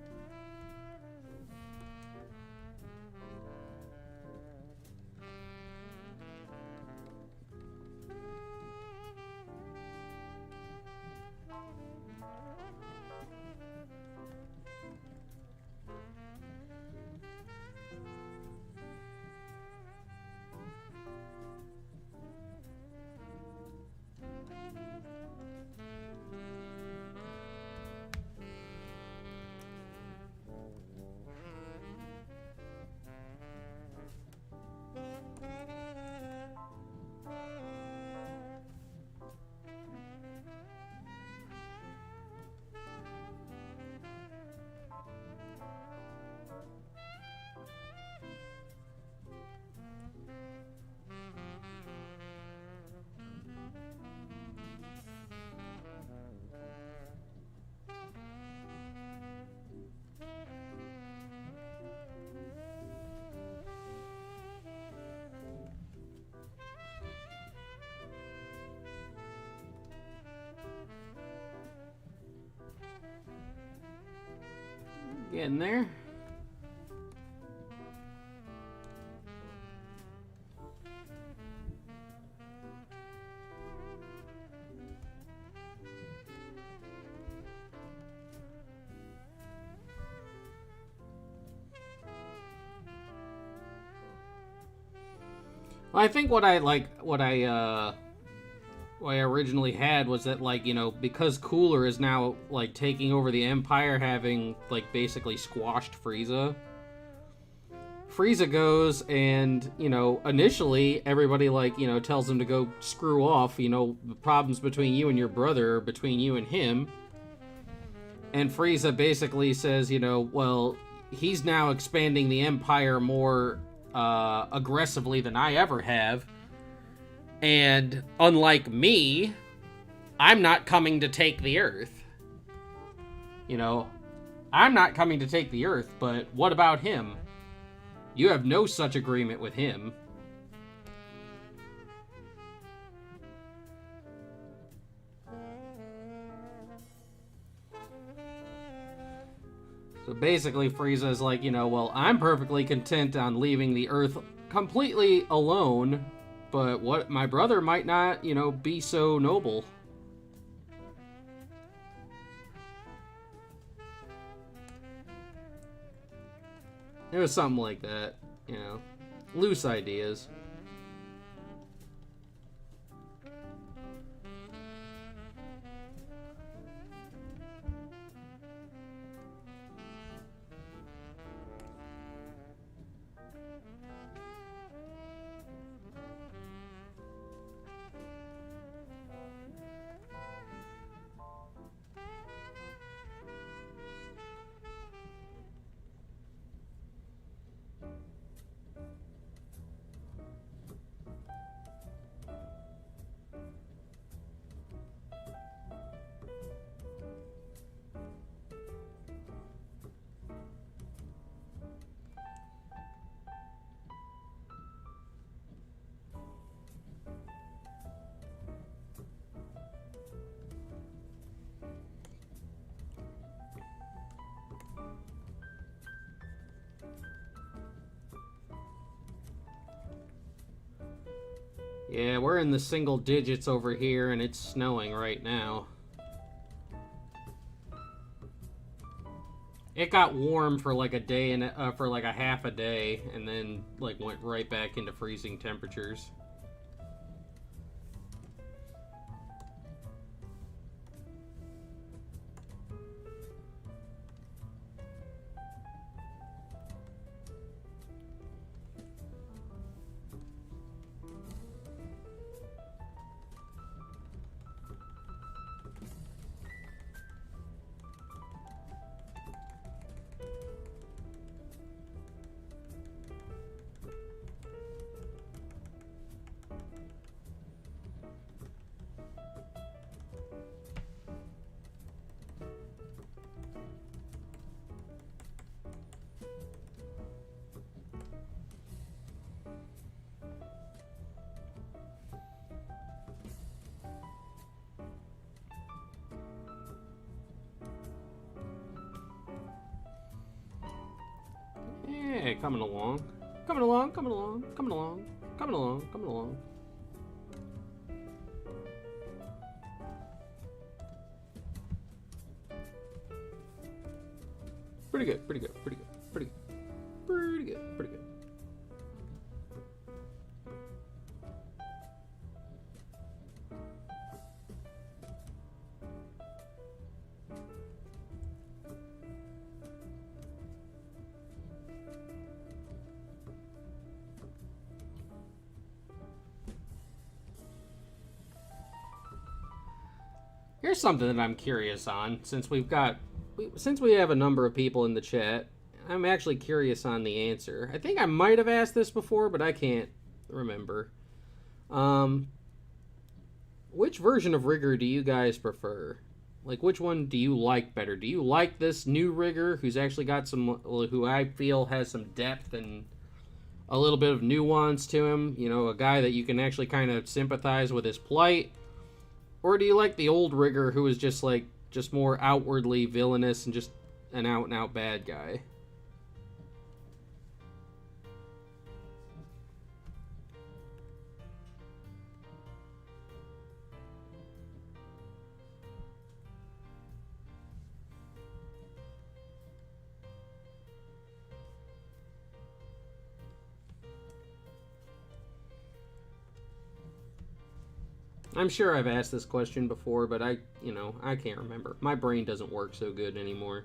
Getting there. Well, I think what I originally had was that, like, you know, because Cooler is now, like, taking over the Empire, having, like, basically squashed Frieza. Frieza goes and, you know, initially everybody, like, you know, tells him to go screw off, you know, the problems between you and your brother, between you and him. And Frieza basically says, you know, well, he's now expanding the Empire more aggressively than I ever have. And unlike me, I'm not coming to take the Earth. You know, I'm not coming to take the Earth, but what about him? You have no such agreement with him. So basically, Frieza is like, you know, well, I'm perfectly content on leaving the Earth completely alone, but what, my brother might not, you know, be so noble. It was something like that, you know, loose ideas. Yeah, we're in the single digits over here, and it's snowing right now. It got warm for like a day and for like a half a day, and then like went right back into freezing temperatures. coming along. Coming along, coming along, coming along, coming along, coming along. Pretty good, pretty good, pretty good, pretty good, pretty good, pretty good. Here's something that I'm curious on, since we have a number of people in the chat. I'm actually curious on the answer. I think I might have asked this before, but I can't remember. Which version of rigger do you guys prefer? Like, which one do you like better? Do you like this new rigger who's actually got who I feel has some depth and a little bit of nuance to him? You know, a guy that you can actually kind of sympathize with his plight? Or do you like the old rigger who is just more outwardly villainous and just an out-and-out bad guy? I'm sure I've asked this question before, but I can't remember. My brain doesn't work so good anymore.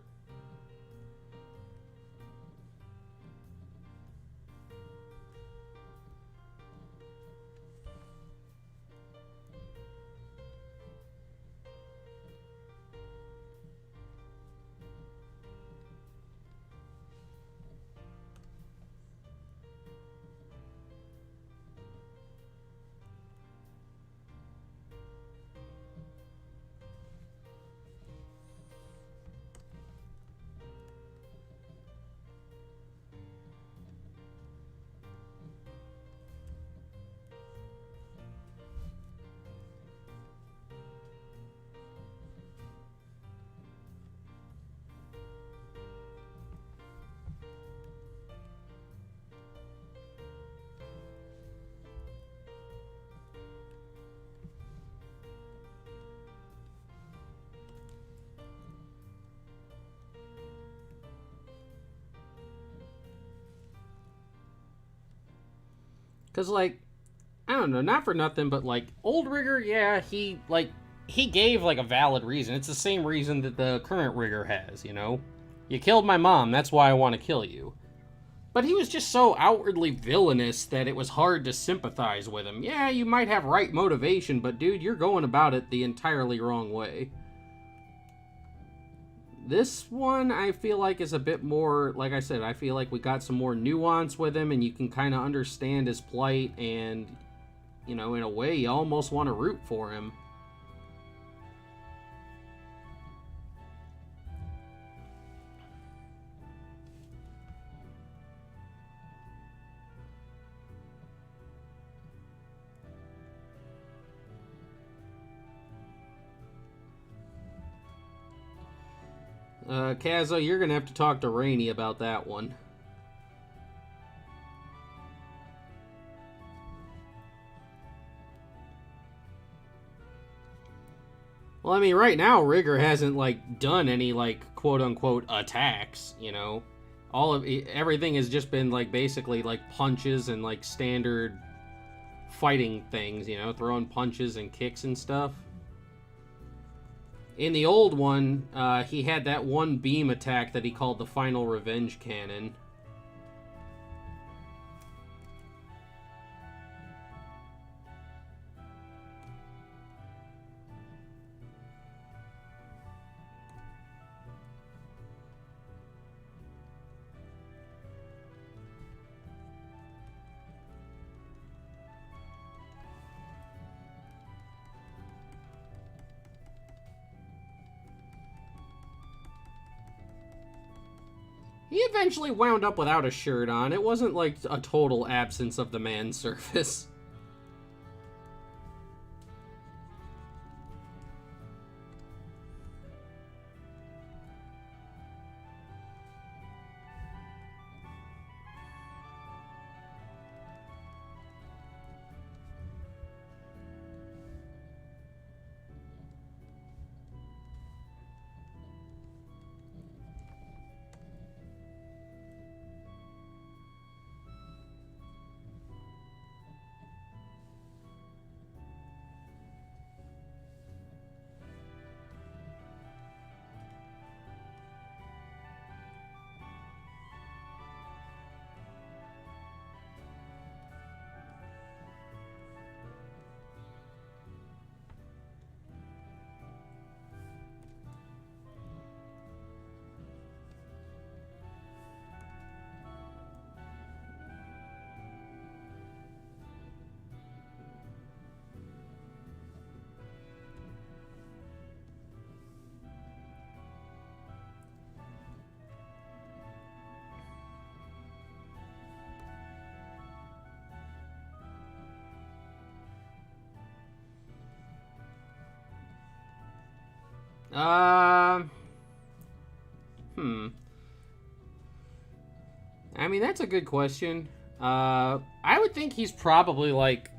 Because, like, I don't know, not for nothing, but, like, old rigger, yeah, he gave, like, a valid reason. It's the same reason that the current rigger has, you know? You killed my mom, that's why I want to kill you. But he was just so outwardly villainous that it was hard to sympathize with him. Yeah, you might have right motivation, but dude, you're going about it the entirely wrong way. This one, I feel like, is a bit more, like I said, I feel like we got some more nuance with him, and you can kind of understand his plight, and, you know, in a way, you almost want to root for him. Kazo, you're gonna have to talk to Rainey about that one. Well, I mean, right now, Rigger hasn't, like, done any, like, quote-unquote attacks, you know? Everything has just been, like, basically, like, punches and, like, standard fighting things, you know? Throwing punches and kicks and stuff. In the old one, he had that one beam attack that he called the Final Revenge Cannon. He eventually wound up without a shirt on. It wasn't like a total absence of the man's surface. Uh, hmm. I mean, that's a good question. I would think he's probably like.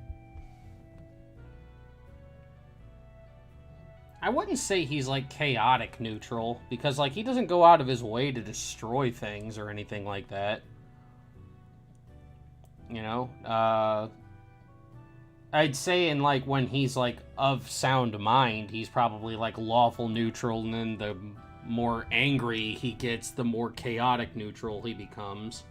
I wouldn't say he's like chaotic neutral because like he doesn't go out of his way to destroy things or anything like that. You know, I'd say in like when he's like of sound mind, he's probably like lawful neutral, and then the more angry he gets, the more chaotic neutral he becomes.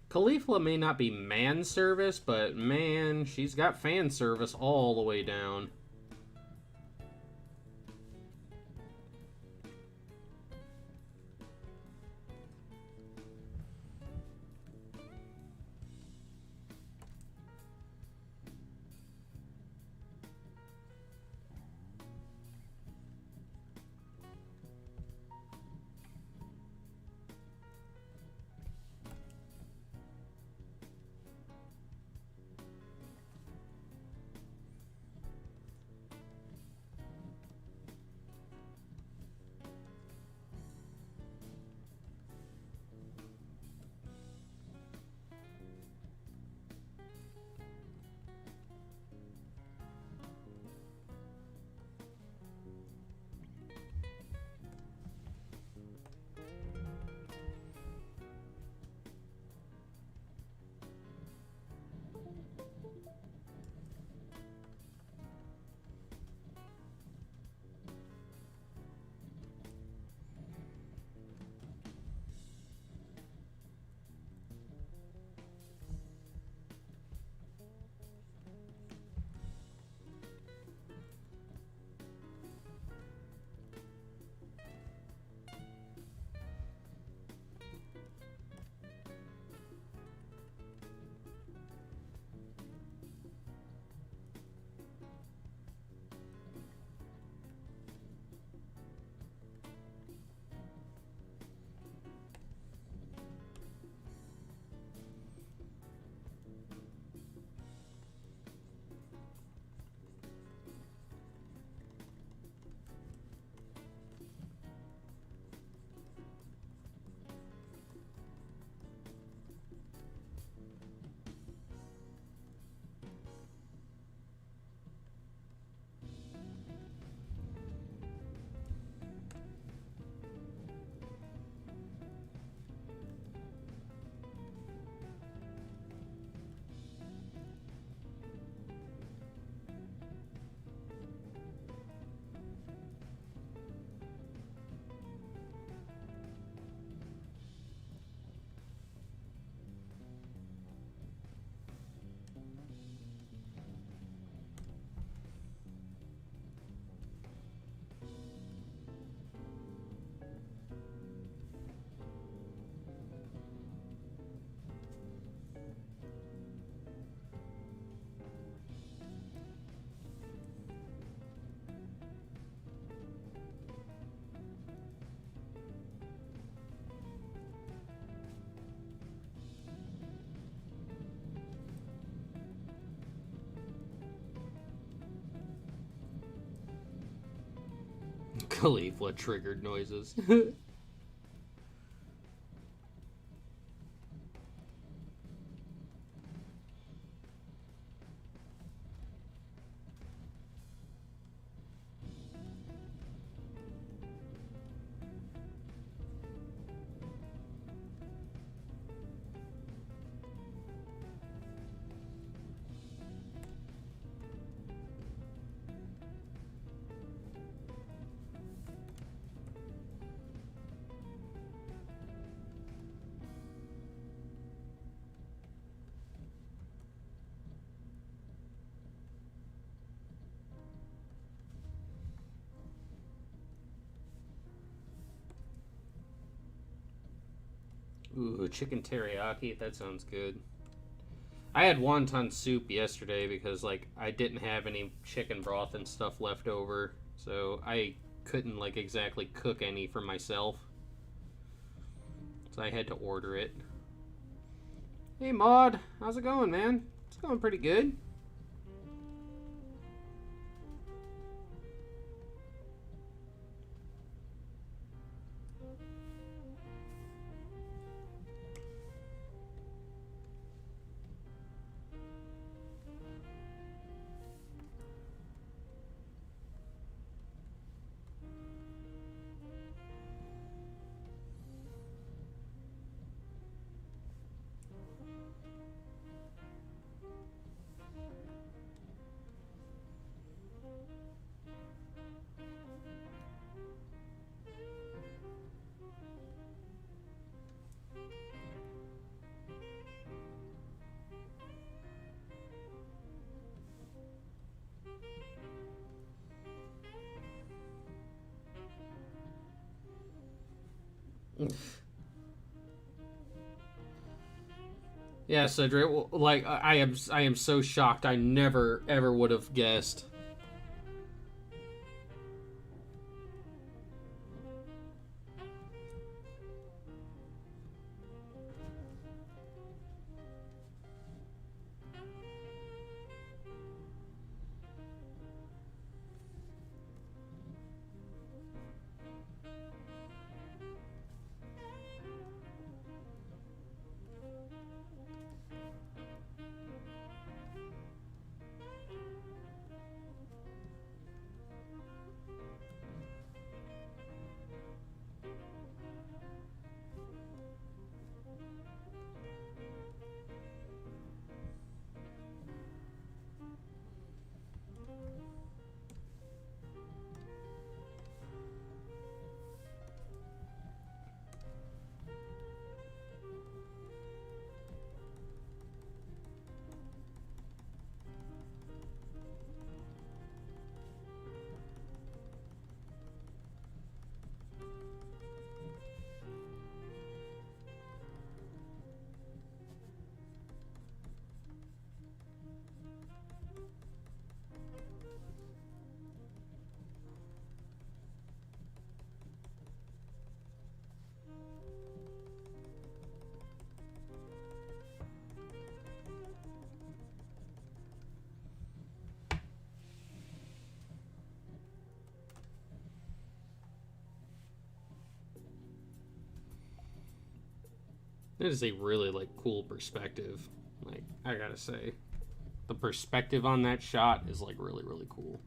Caulifla may not be man service, but man, she's got fan service all the way down. Caulifla triggered noises. Ooh, chicken teriyaki. That sounds good. I had wonton soup yesterday because, like, I didn't have any chicken broth and stuff left over. So I couldn't, like, exactly cook any for myself. So I had to order it. Hey, Maud. How's it going, man? It's going pretty good. Yeah, Cedric. Like, I am so shocked. I never ever would have guessed. It is a really, like, cool perspective. Like, I gotta say, the perspective on that shot is, like, really, really cool.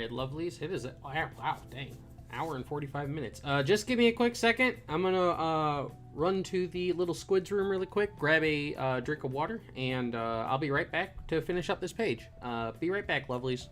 right, lovelies. It is wow, dang, hour and 45 minutes. Just give me a quick second. I'm gonna run to the little squid's room really quick, grab a drink of water, and I'll be right back to finish up this page. Be right back, lovelies.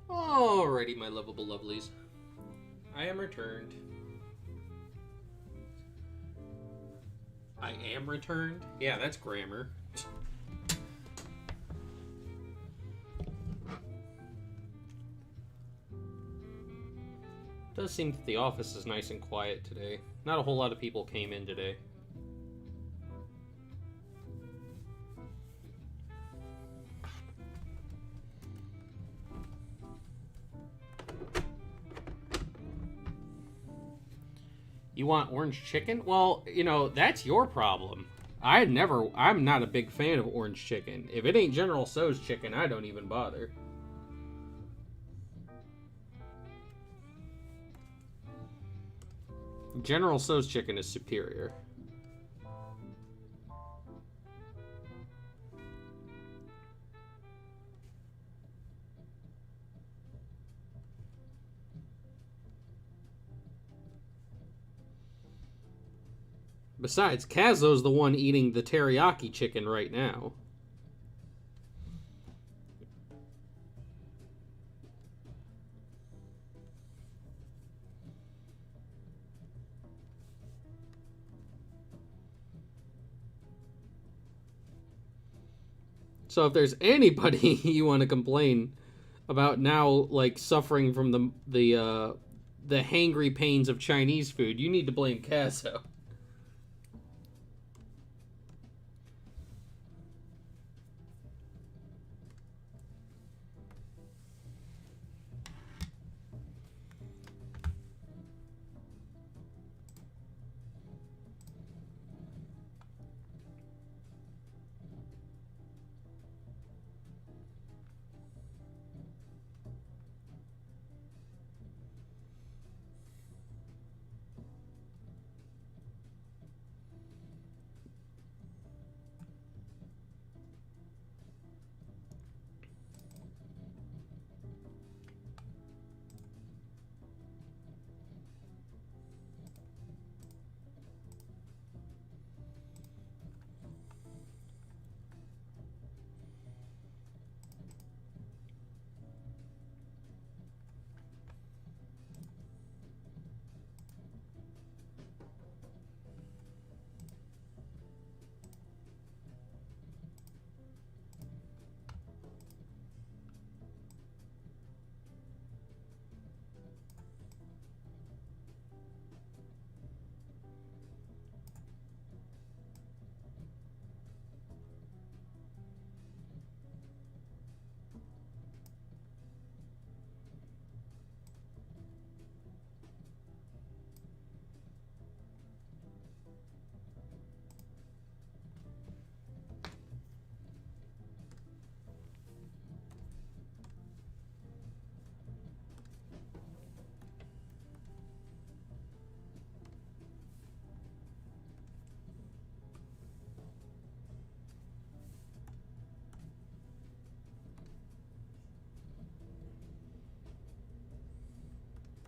Alrighty, my lovable lovelies. I am returned. I am returned? Yeah, that's grammar. It does seem that the office is nice and quiet today. Not a whole lot of people came in today. You want orange chicken? Well, you know, that's your problem. I'm not a big fan of orange chicken. If it ain't General Tso's chicken, I don't even bother. General Tso's chicken is superior. Besides, Kazo's the one eating the teriyaki chicken right now. So if there's anybody you want to complain about now, like suffering from the hangry pains of Chinese food, you need to blame Kazo.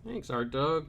Thanks, Art Dog.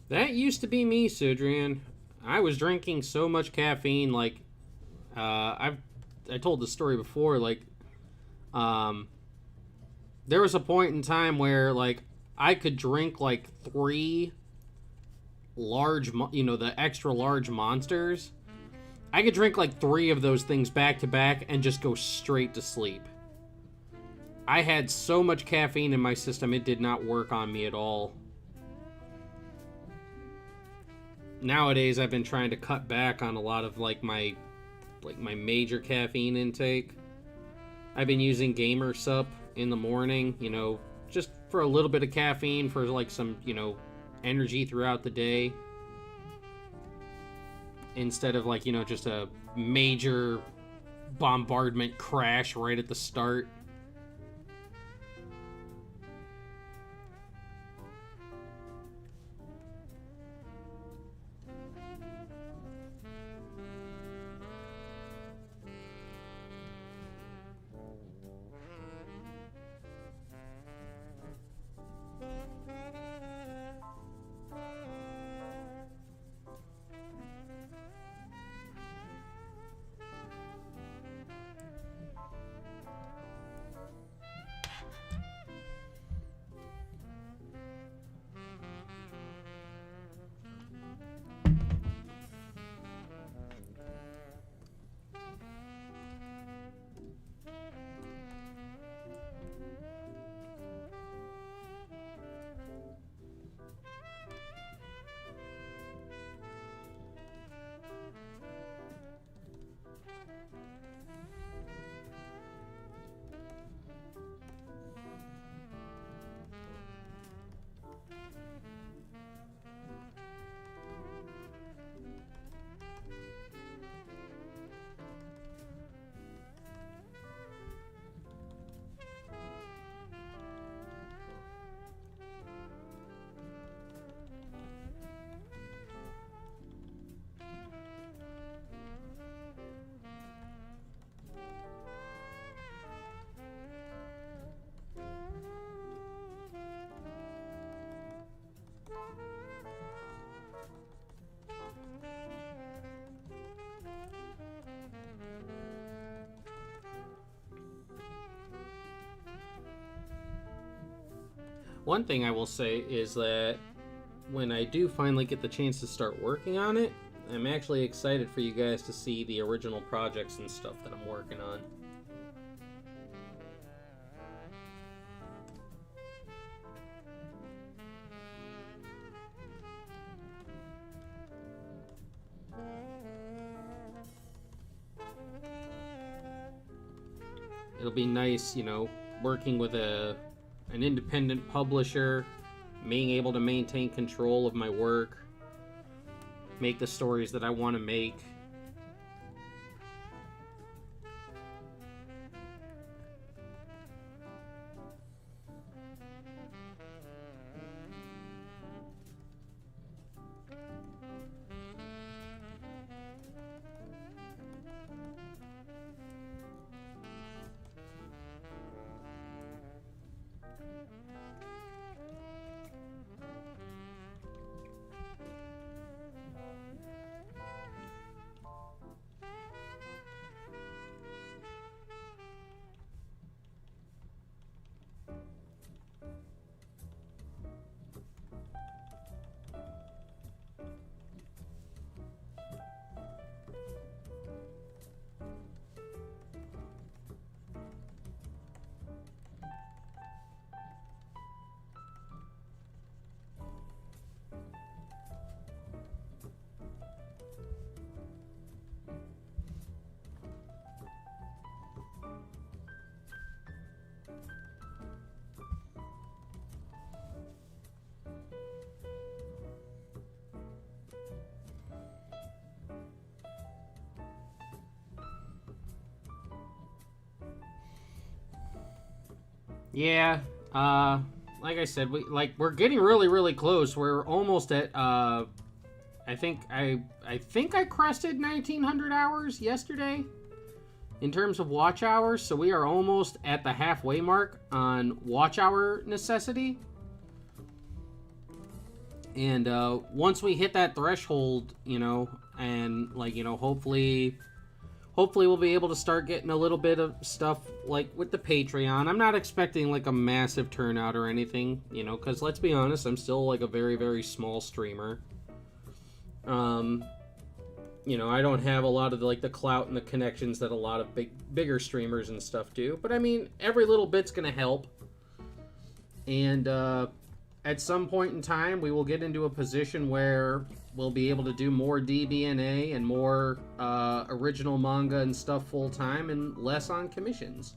That used to be me, Sudrian. I was drinking so much caffeine, like, I told the story before, like, there was a point in time where, like, I could drink, like, 3 large, the extra large monsters. I could drink, like, 3 of those things back to back and just go straight to sleep. I had so much caffeine in my system, it did not work on me at all. Nowadays, I've been trying to cut back on a lot of, like, my major caffeine intake. I've been using Gamer Sup in the morning, you know, just for a little bit of caffeine for like some, you know, energy throughout the day. Instead of like, you know, just a major bombardment crash right at the start. One thing I will say is that when I do finally get the chance to start working on it, I'm actually excited for you guys to see the original projects and stuff that I'm working on. It'll be nice, you know, working with an independent publisher, being able to maintain control of my work, make the stories that I want to make. Yeah, like I said, we're getting really close. We're almost at I think I crested 1900 hours yesterday in terms of watch hours, so we are almost at the halfway mark on watch hour necessity. And once we hit that threshold, you know, and like, you know, hopefully we'll be able to start getting a little bit of stuff like with the Patreon. I'm not expecting like a massive turnout or anything, you know, because let's be honest, I'm still like a very small streamer. You know, I don't have a lot of like the clout and the connections that a lot of bigger streamers and stuff do. But I mean, every little bit's gonna help. And at some point in time, we will get into a position where we'll be able to do more DBNA and more original manga and stuff full time and less on commissions.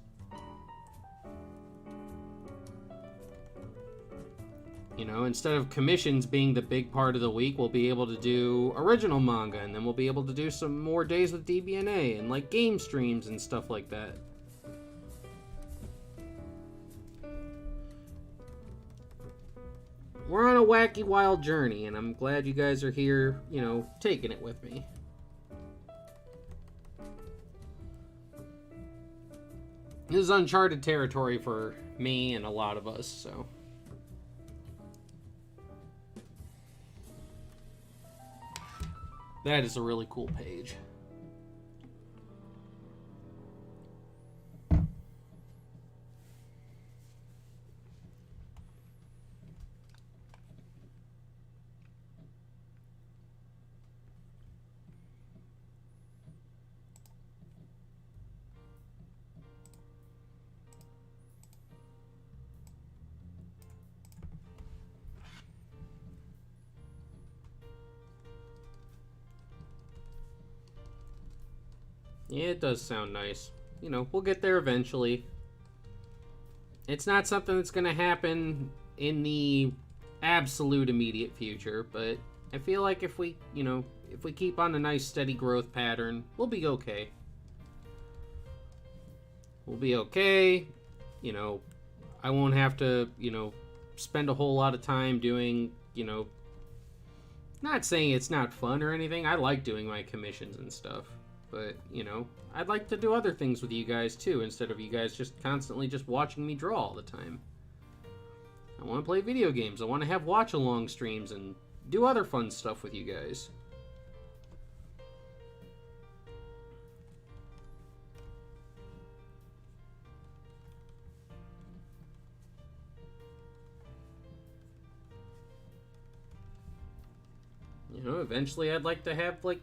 You know, instead of commissions being the big part of the week, we'll be able to do original manga, and then we'll be able to do some more days with DBNA and like game streams and stuff like that. We're on a wacky, wild journey, and I'm glad you guys are here, you know, taking it with me. This is uncharted territory for me and a lot of us, so. That is a really cool page. Yeah, it does sound nice. You know, we'll get there eventually. It's not something that's going to happen in the absolute immediate future, but I feel like if we, you know, if we keep on a nice steady growth pattern, we'll be okay. We'll be okay. You know, I won't have to, you know, spend a whole lot of time doing, you know, not saying it's not fun or anything. I like doing my commissions and stuff. But, you know, I'd like to do other things with you guys, too, instead of you guys just constantly just watching me draw all the time. I want to play video games. I want to have watch-along streams and do other fun stuff with you guys. You know, eventually I'd like to have, like,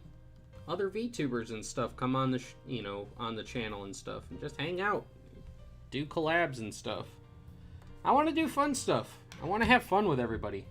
other VTubers and stuff come on the, you know, on the channel and stuff, and just hang out, do collabs and stuff. I want to do fun stuff. I want to have fun with everybody.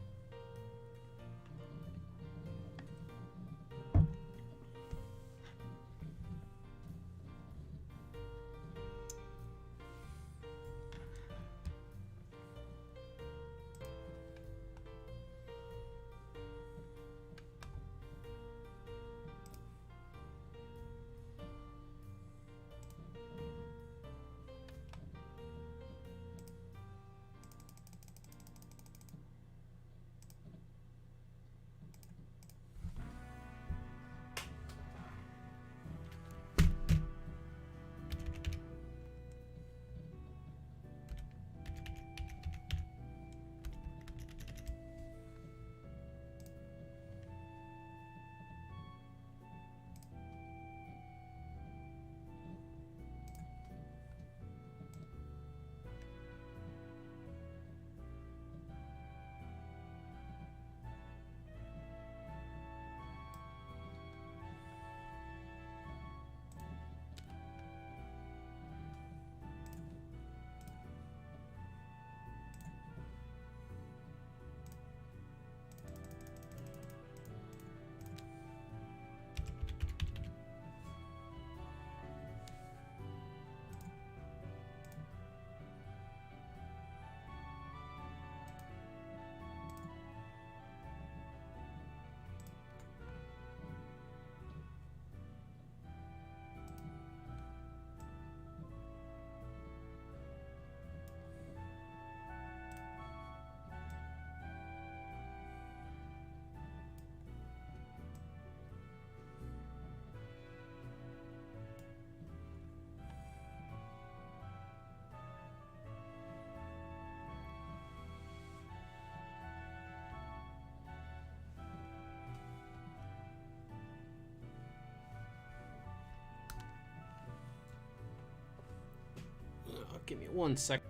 Give me 1 sec.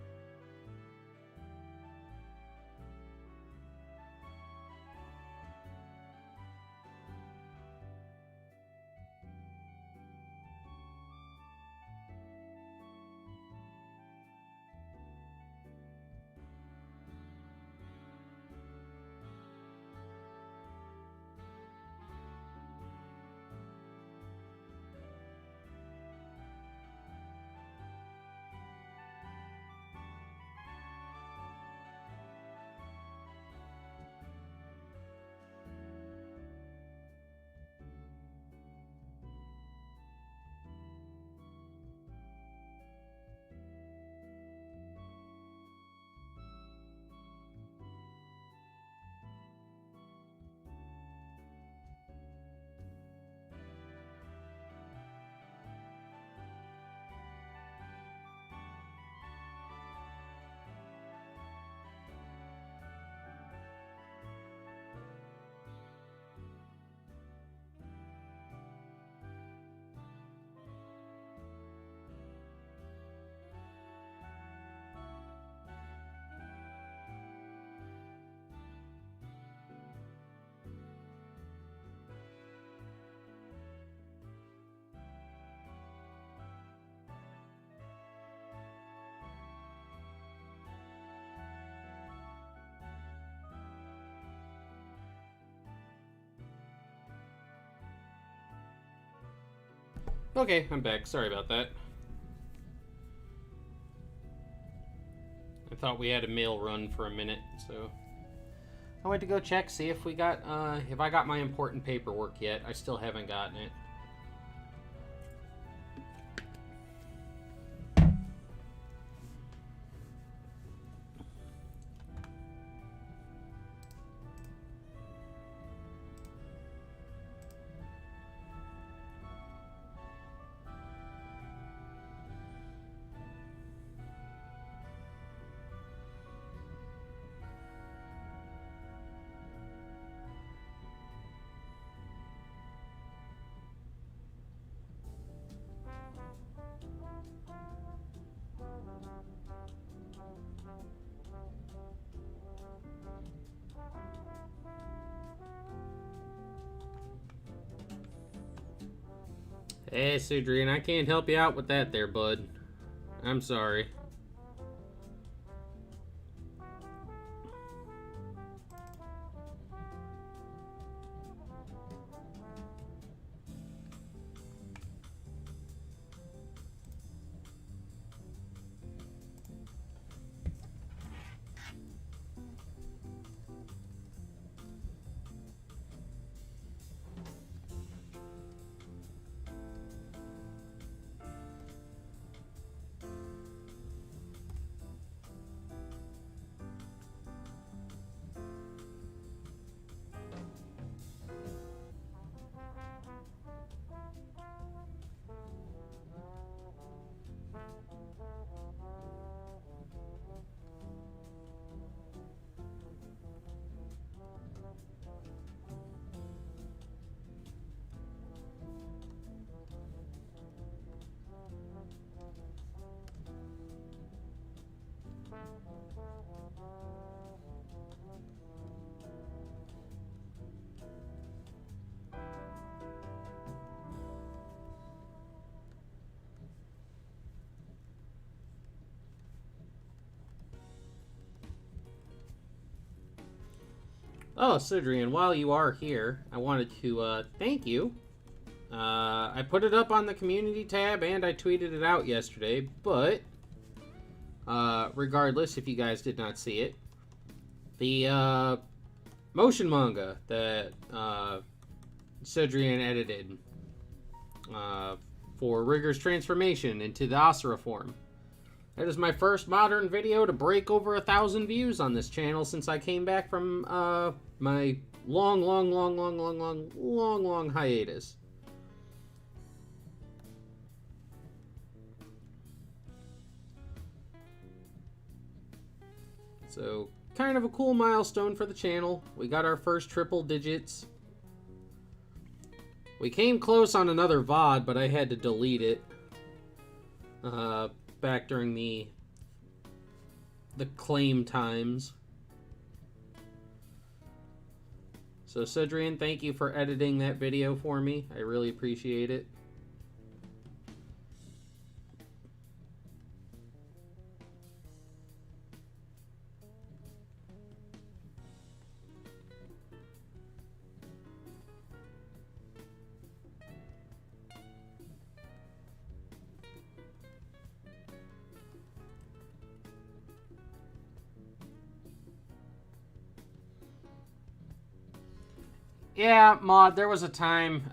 Okay, I'm back. Sorry about that. I thought we had a mail run for a minute, so I went to go check, see if we got, if I got my important paperwork yet. I still haven't gotten it. Hey, Sudrian, I can't help you out with that there, bud. I'm sorry. Oh, Sudrian, while you are here, I wanted to thank you. I put it up on the community tab and I tweeted it out yesterday, but regardless, if you guys did not see it, the motion manga that Sudrian edited for Rigger's transformation into the Asura form. That is my first modern video to break over 1,000 views on this channel since I came back from my long hiatus. So, kind of a cool milestone for the channel. We got our first triple digits. We came close on another VOD, but I had to delete it. Back during the claim times. So Cedrian, thank you for editing that video for me. I really appreciate it. Yeah, Maud, there was a time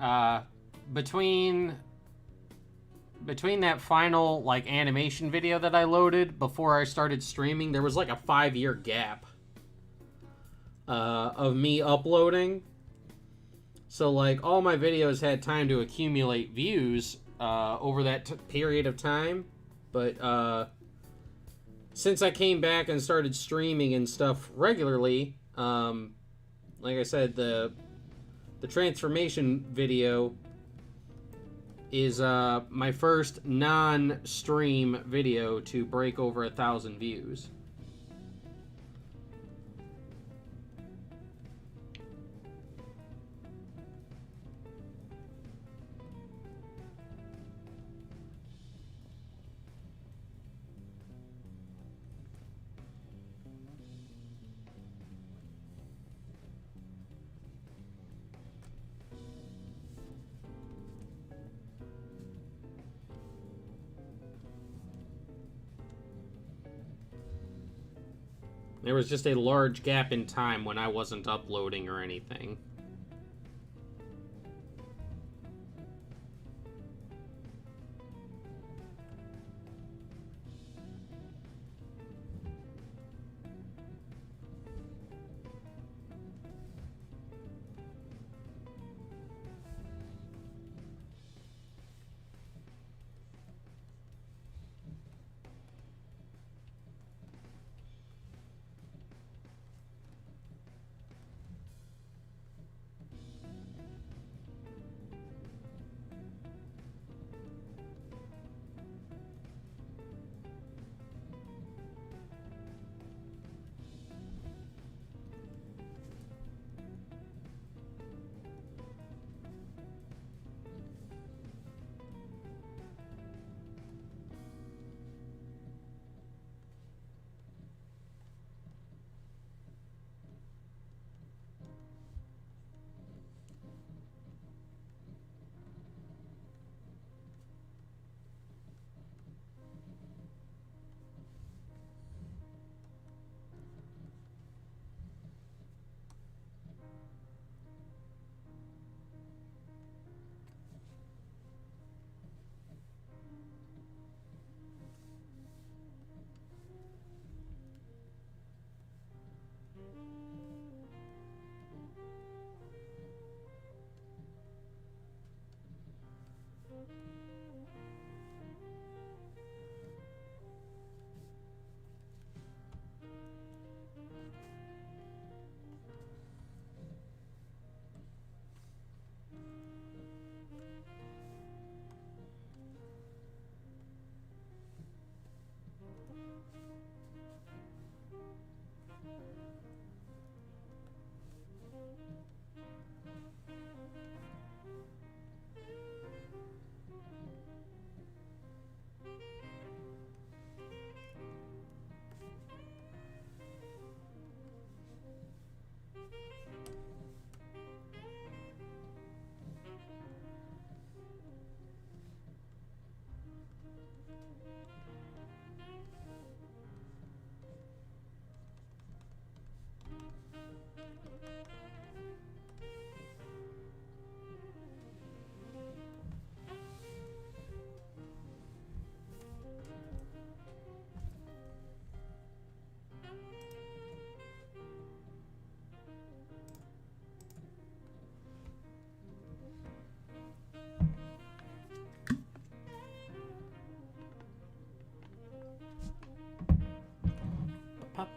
between that final like animation video that I loaded before I started streaming, there was like a 5-year gap of me uploading. So like all my videos had time to accumulate views over that period of time, but since I came back and started streaming and stuff regularly, like I said, the transformation video is my first non-stream video to break over 1,000 views. There was just a large gap in time when I wasn't uploading or anything.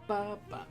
Ba-ba-ba.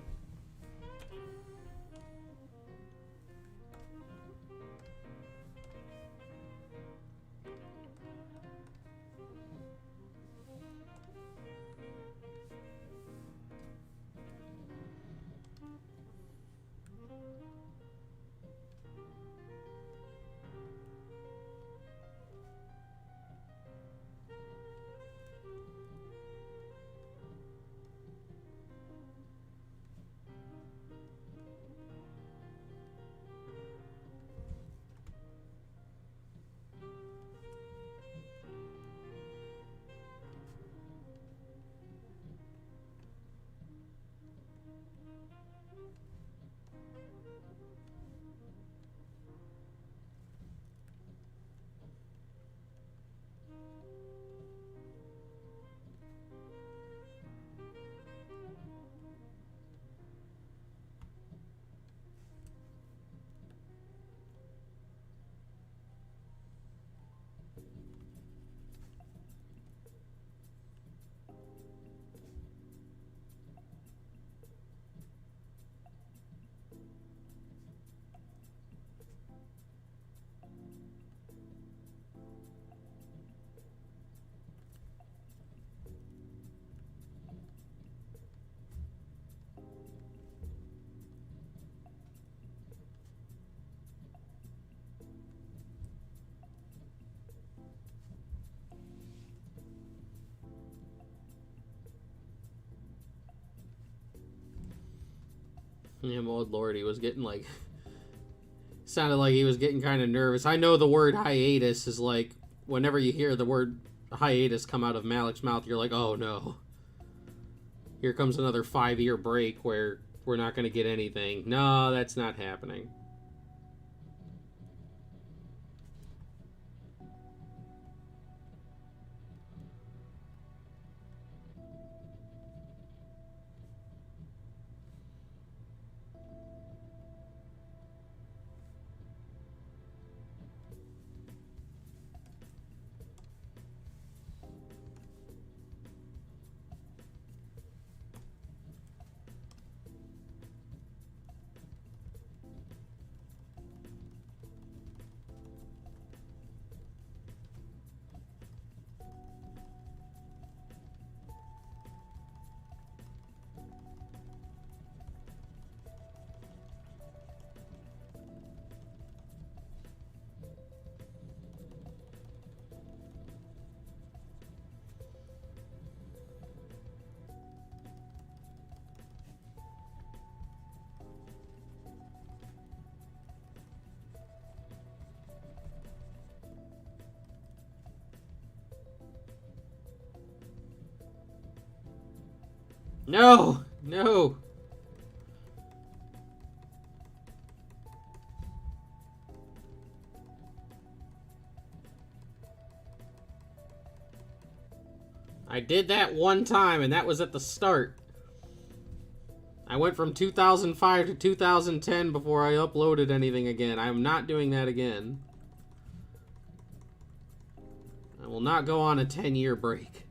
Yeah, oh Lord, he was getting like... Sounded like he was getting kind of nervous. I know the word hiatus is like... Whenever you hear the word hiatus come out of Malik's mouth, you're like, oh no. here comes another 5-year break where we're not going to get anything. No, that's not happening. No! No! I did that one time, and that was at the start. I went from 2005 to 2010 before I uploaded anything again. I am not doing that again. I will not go on a 10-year break.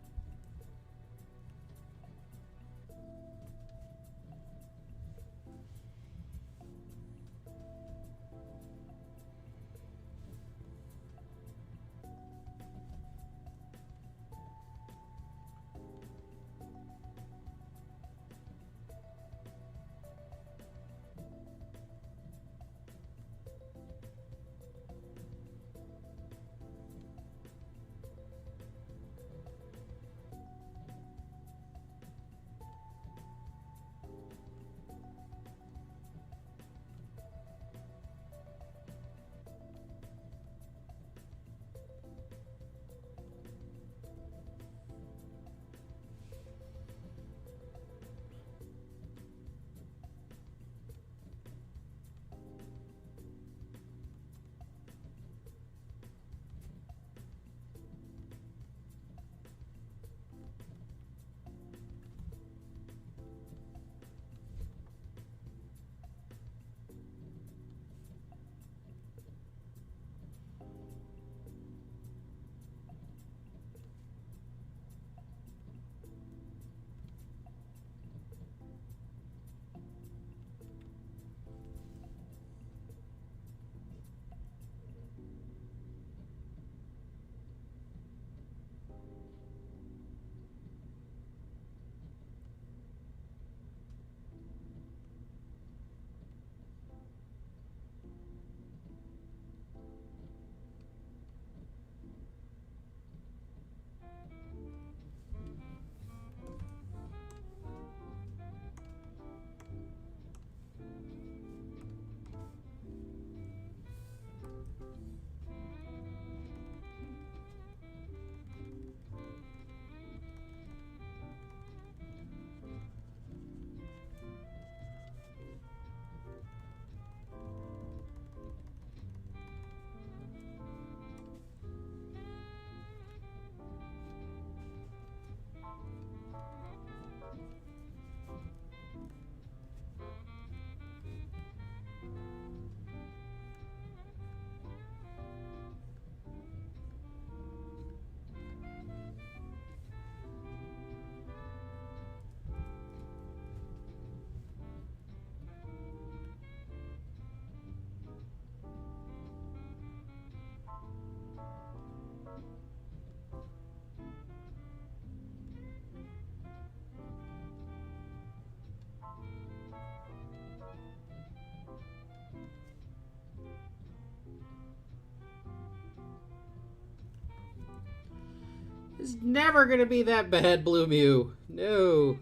It's never gonna be that bad, Blue Mew. No.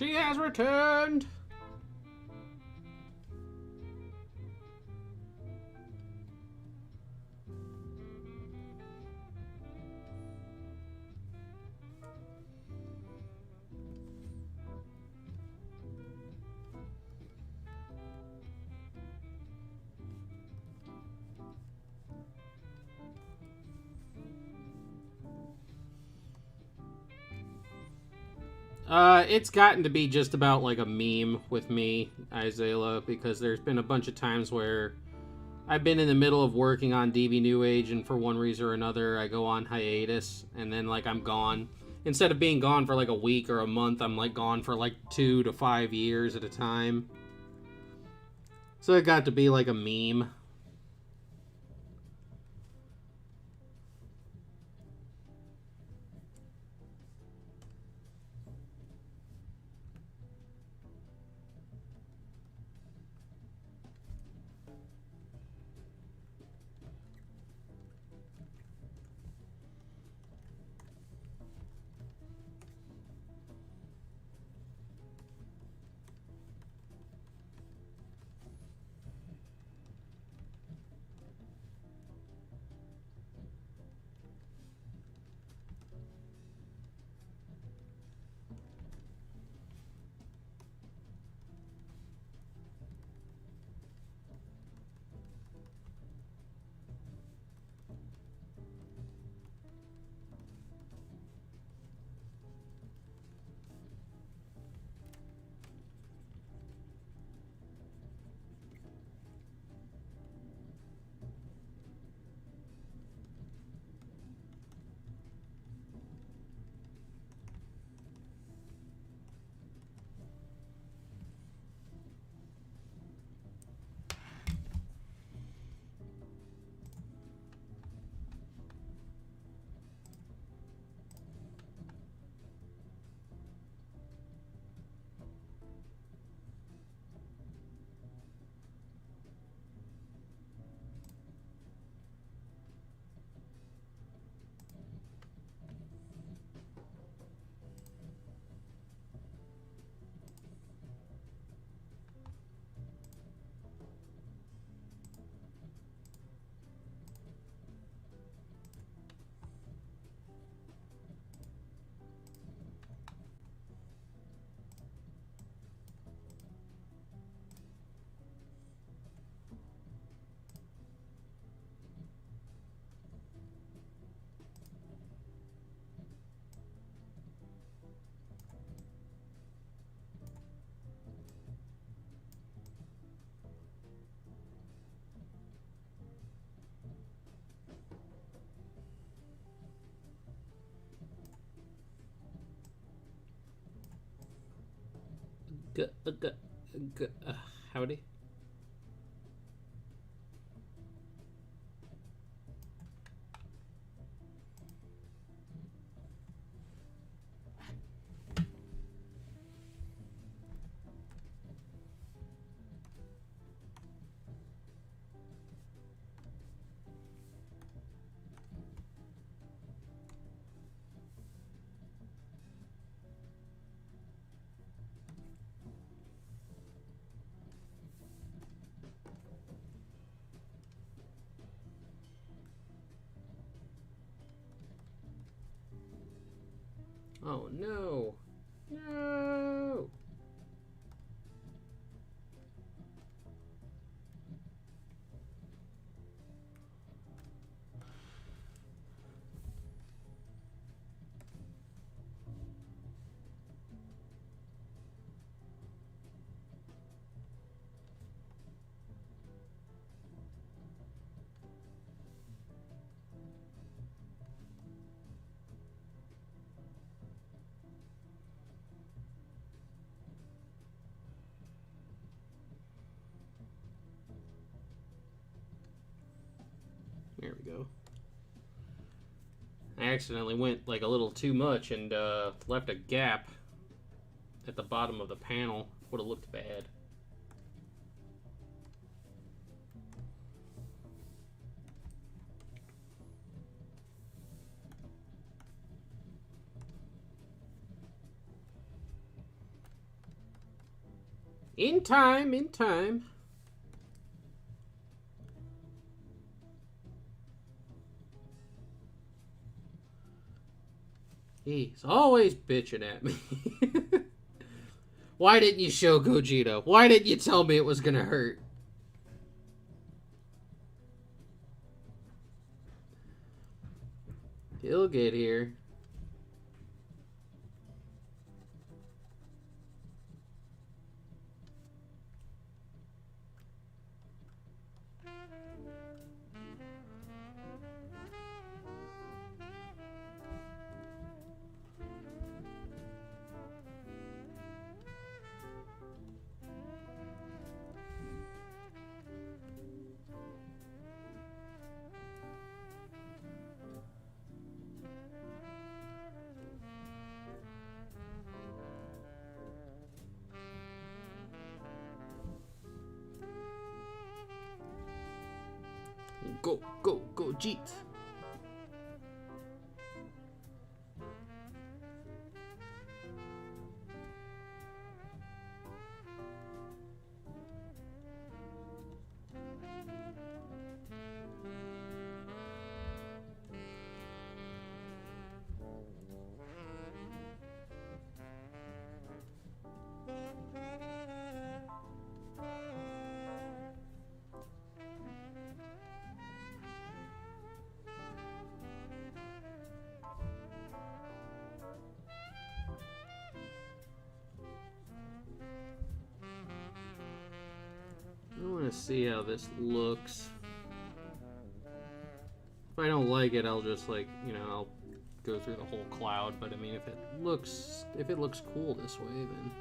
She has returned! It's gotten to be just about like a meme with me, Isaiah, because there's been a bunch of times where I've been in the middle of working on DB New Age, and for one reason or another, I go on hiatus, and then like I'm gone. Instead of being gone for like a week or a month, I'm like gone for like 2 to 5 years at a time. So it got to be like a meme. Howdy. Oh no. No. There we go. I accidentally went like a little too much and left a gap at the bottom of the panel. Would have looked bad. In time, in time. He's always bitching at me. Why didn't you show Gogeta? Why didn't you tell me it was gonna hurt? He'll get here. Go, go, Gogeta. I want to see how this looks. If I don't like it, I'll just I'll go through the whole cloud. But I mean, if it looks cool this way, then.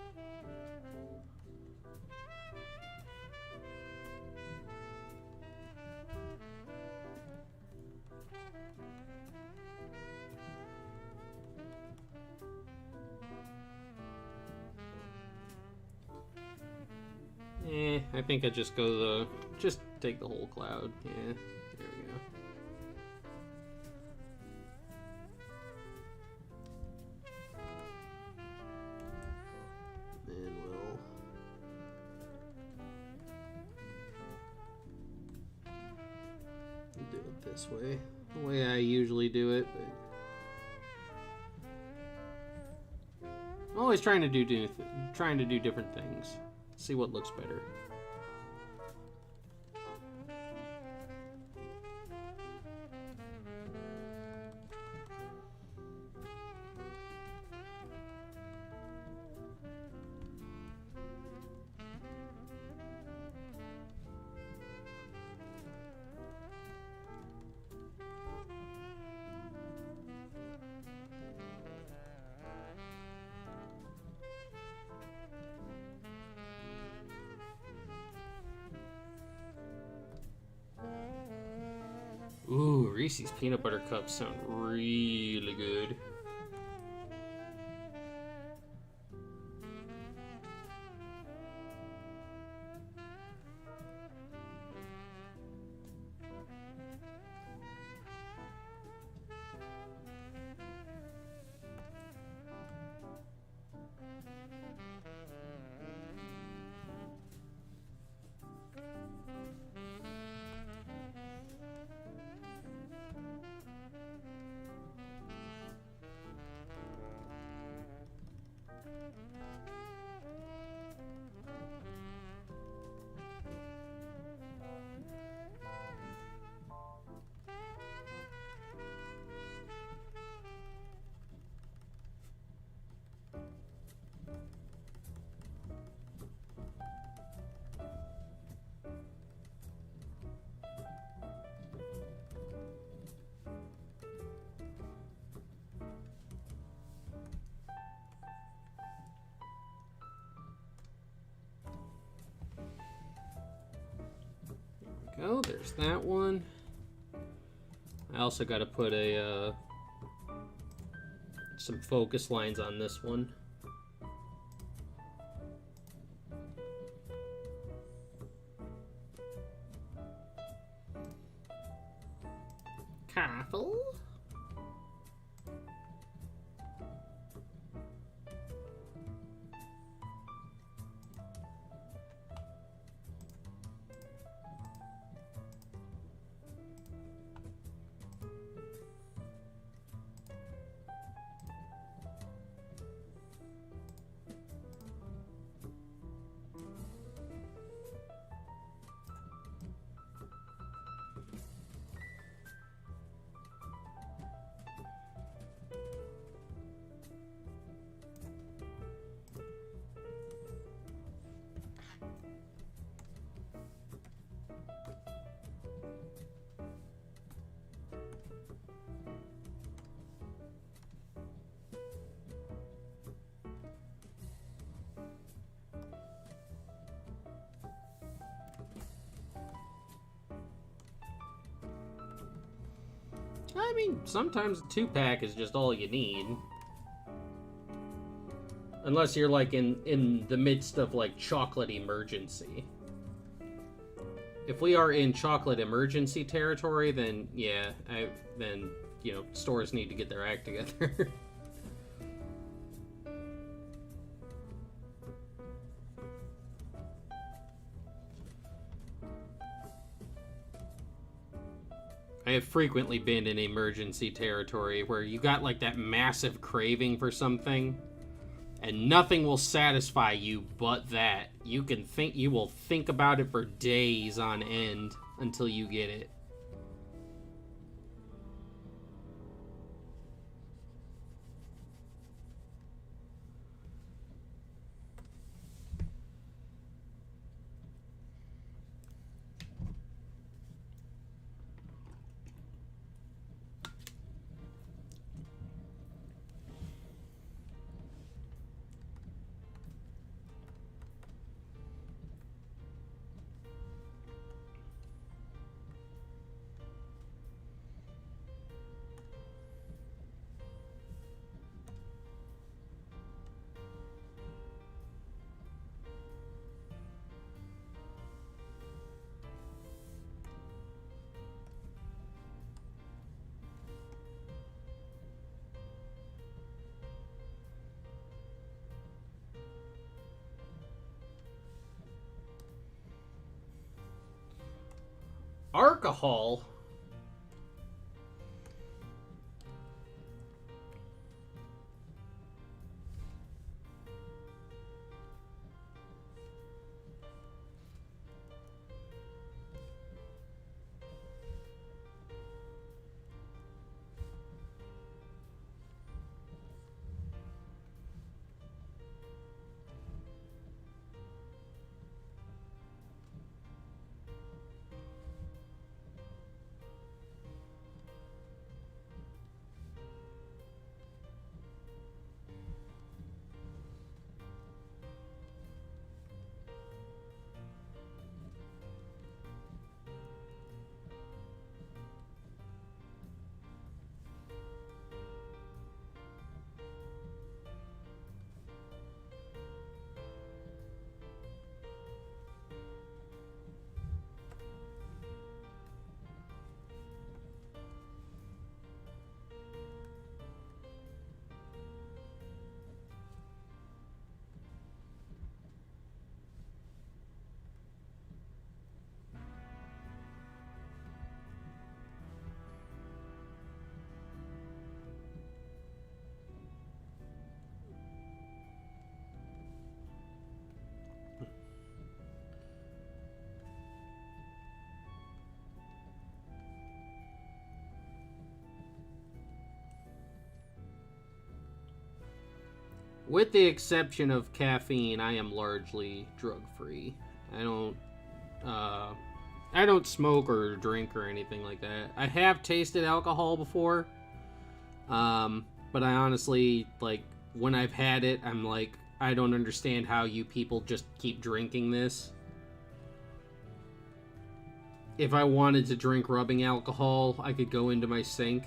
I think I just take the whole cloud. Yeah, there we go. Then we'll do it this way, the way I usually do it, but I'm always trying to do different things. See what looks better. Ooh, Reese's peanut butter cups sound really good. Oh, there's that one. I also got to put some focus lines on this one. Careful. I mean, sometimes a 2-pack is just all you need. Unless you're, like, in the midst of, like, chocolate emergency. If we are in chocolate emergency territory, then, yeah, then, you know, stores need to get their act together. I have frequently been in emergency territory where you got, like, that massive craving for something, and nothing will satisfy you but that. You will think about it for days on end until you get it. Alcohol? With the exception of caffeine, I am largely drug-free. I don't smoke or drink or anything like that. I have tasted alcohol before, but I honestly, like, when I've had it, I'm like, I don't understand how you people just keep drinking this. If I wanted to drink rubbing alcohol, I could go into my sink.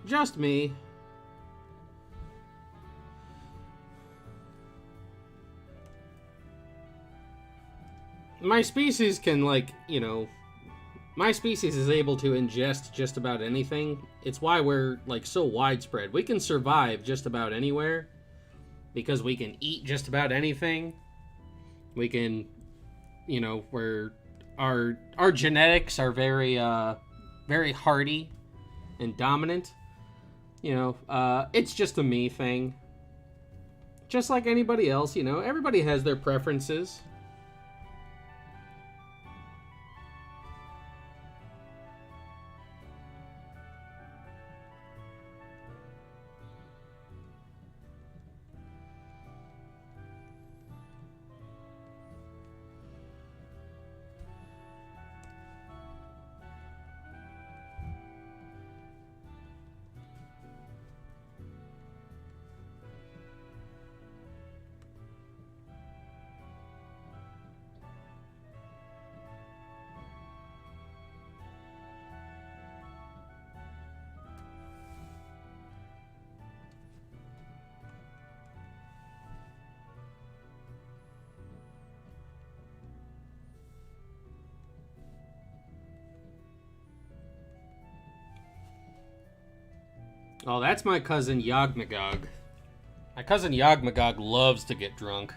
Just me. my species can, like, you know, my species is able to ingest just about anything. It's why we're, like, so widespread. We can survive just about anywhere because we can eat just about anything. We can, you know, our genetics are very very hardy and dominant. You know, it's just a me thing. Just like anybody else, you know, everybody has their preferences. Oh, that's my cousin Yogmagog. My cousin Yogmagog loves to get drunk.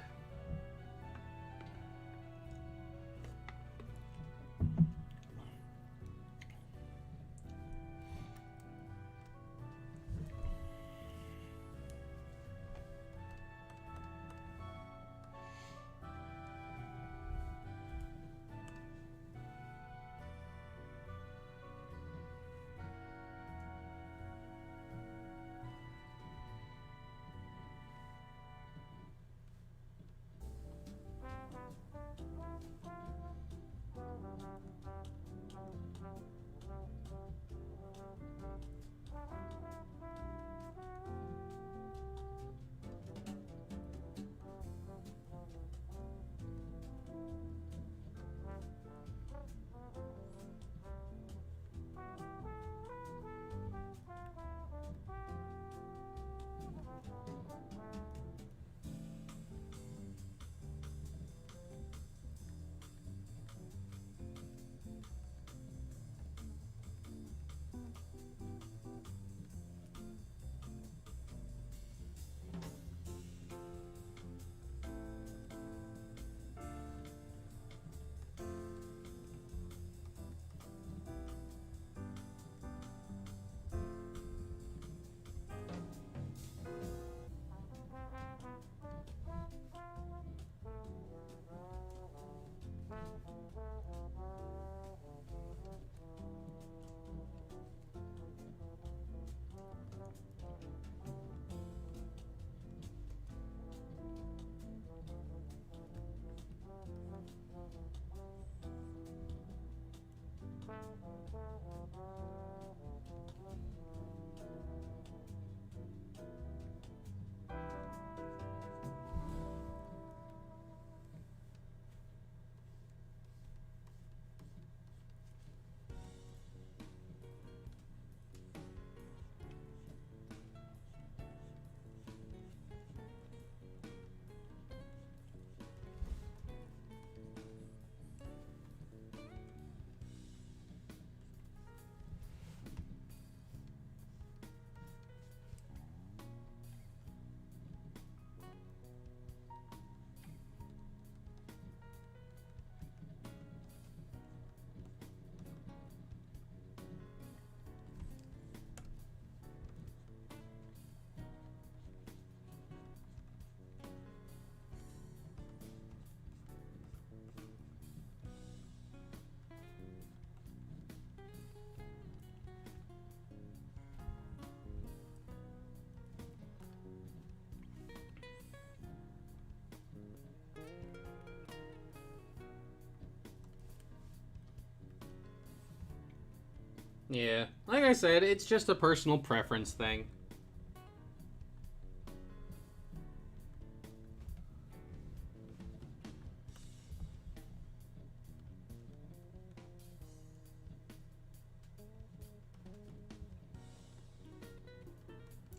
Yeah, like I said, it's just a personal preference thing.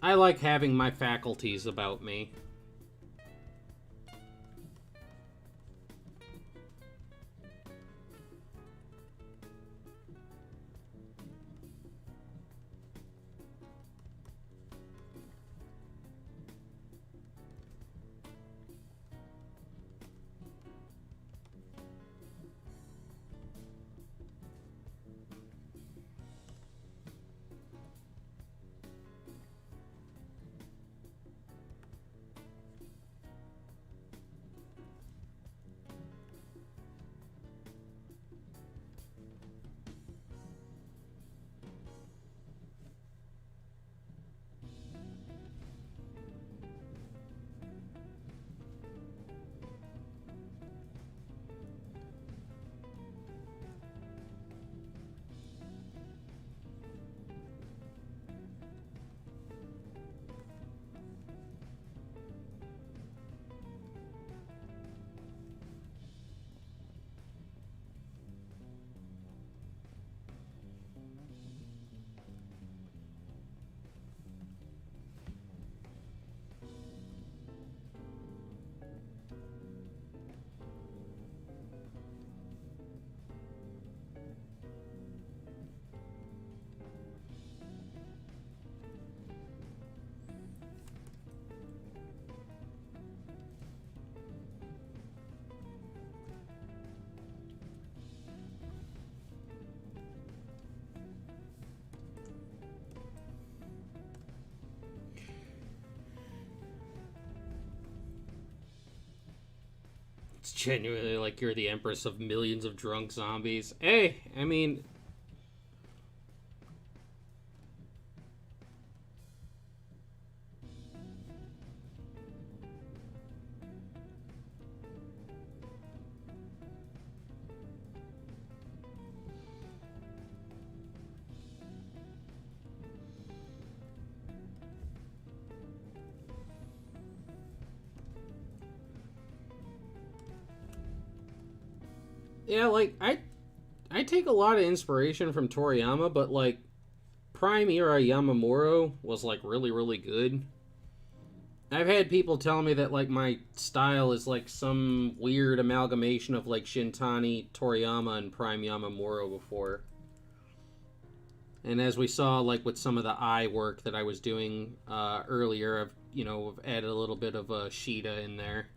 I like having my faculties about me. genuinely like you're the empress of millions of drunk zombies. Hey, I mean, yeah, like I take a lot of inspiration from Toriyama, but like Prime Era Yamamuro was like really really good. I've had people tell me that like my style is like some weird amalgamation of like Shintani, Toriyama, and Prime Yamamuro before. And as we saw, like with some of the eye work that I was doing earlier, I've added a little bit of a Sheeta in there.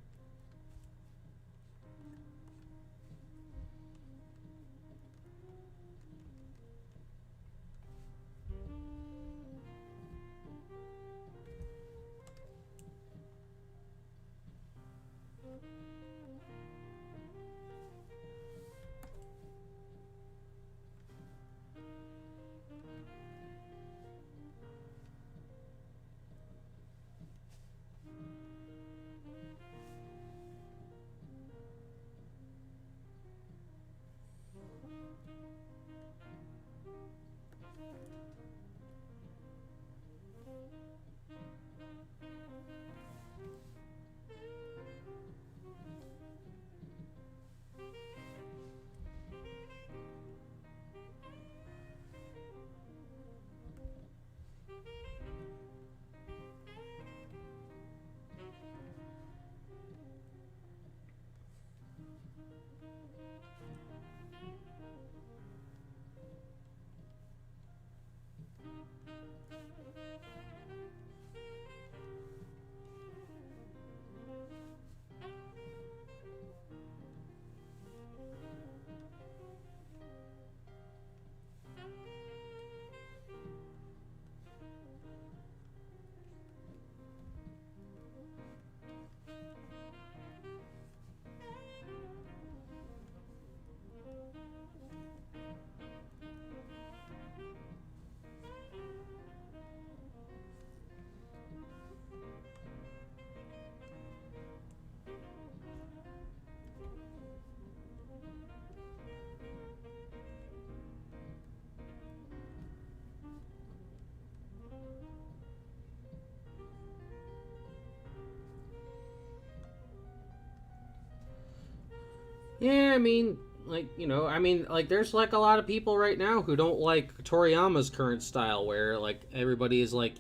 Yeah, I mean, like there's like a lot of people right now who don't like Toriyama's current style, where like everybody is like,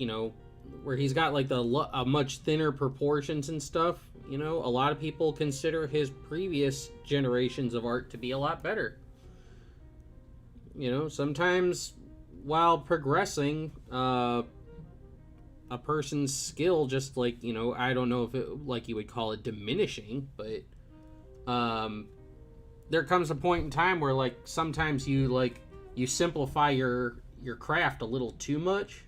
where he's got like a much thinner proportions and stuff. A lot of people consider his previous generations of art to be a lot better. Sometimes while progressing, a person's skill just like I don't know if it like you would call it diminishing, but there comes a point in time where like sometimes you simplify your craft a little too much.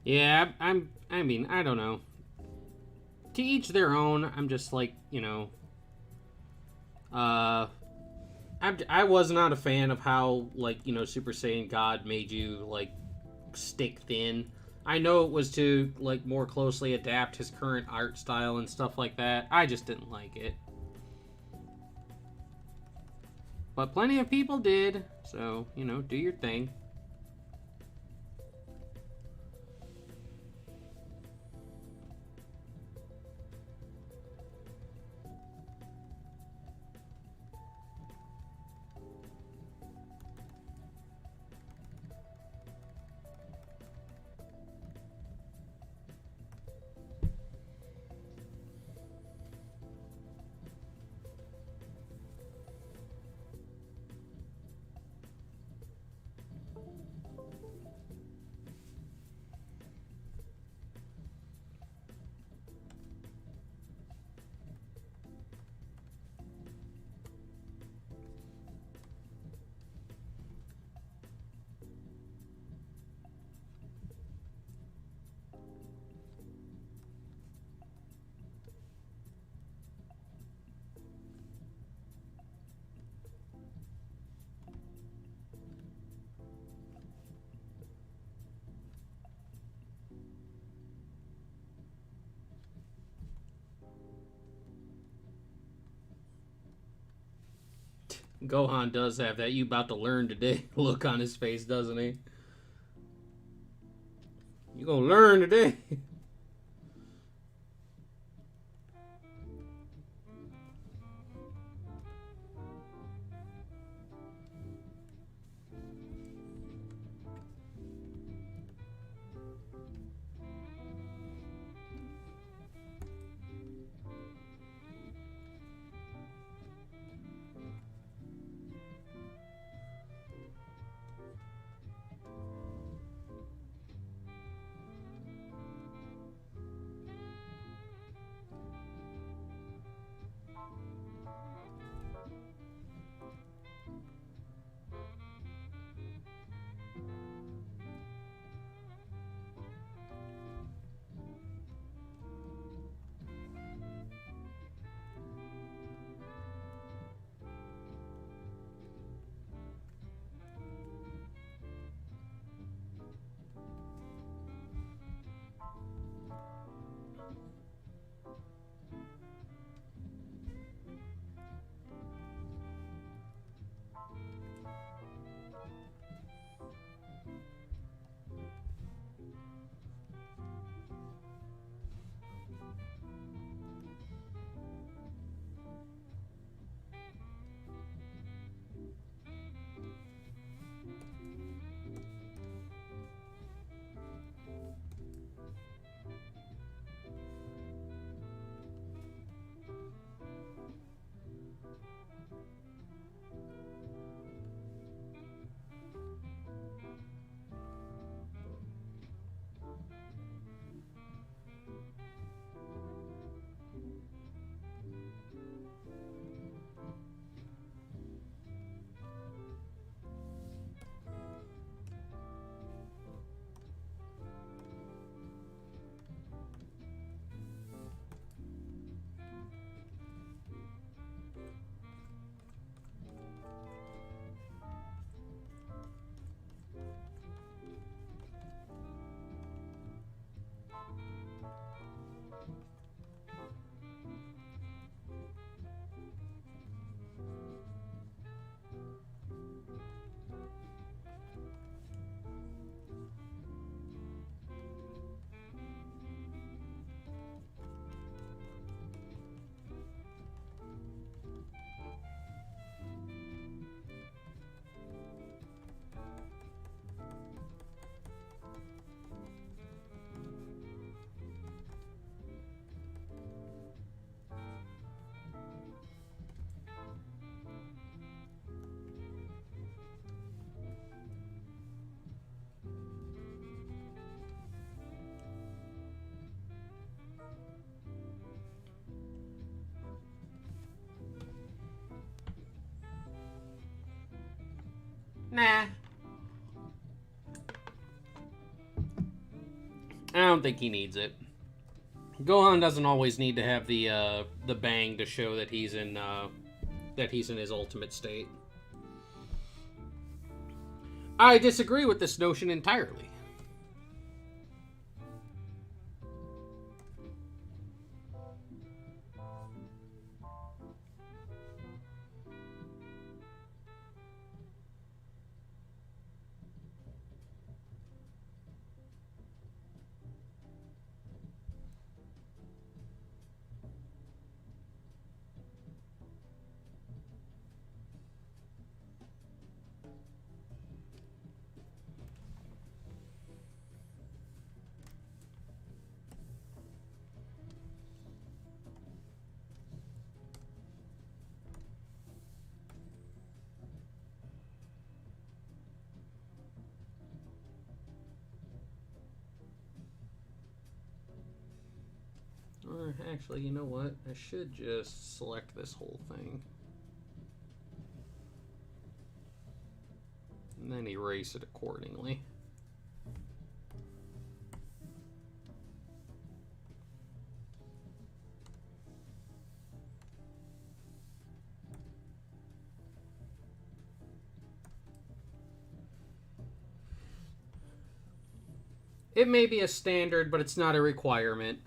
Yeah, I mean, I don't know. To each their own. I'm just like, you know, uh, I was not a fan of how, like, you know, Super Saiyan God made you, like, stick thin. I know it was to, like, more closely adapt his current art style and stuff like that. I just didn't like it. But plenty of people did, so, you know, do your thing. Gohan does have that you about to learn today look on his face, doesn't he? You gonna learn today. Nah. I don't think he needs it. Gohan doesn't always need to have the bang to show that he's in his ultimate state. I disagree with this notion entirely. Or actually, you know what? I should just select this whole thing. And then erase it accordingly. It may be a standard, but it's not a requirement.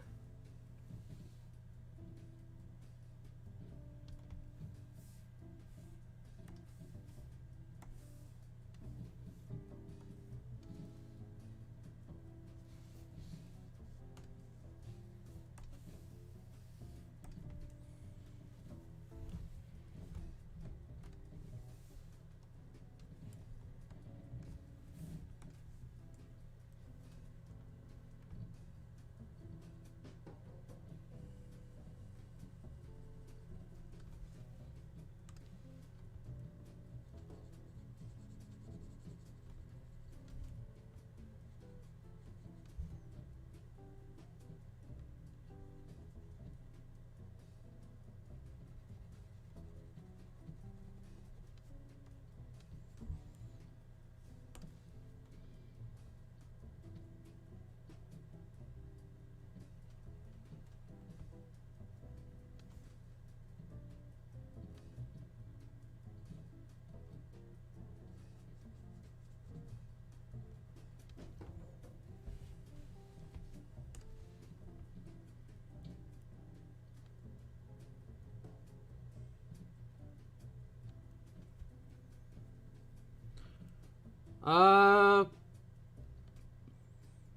Uh,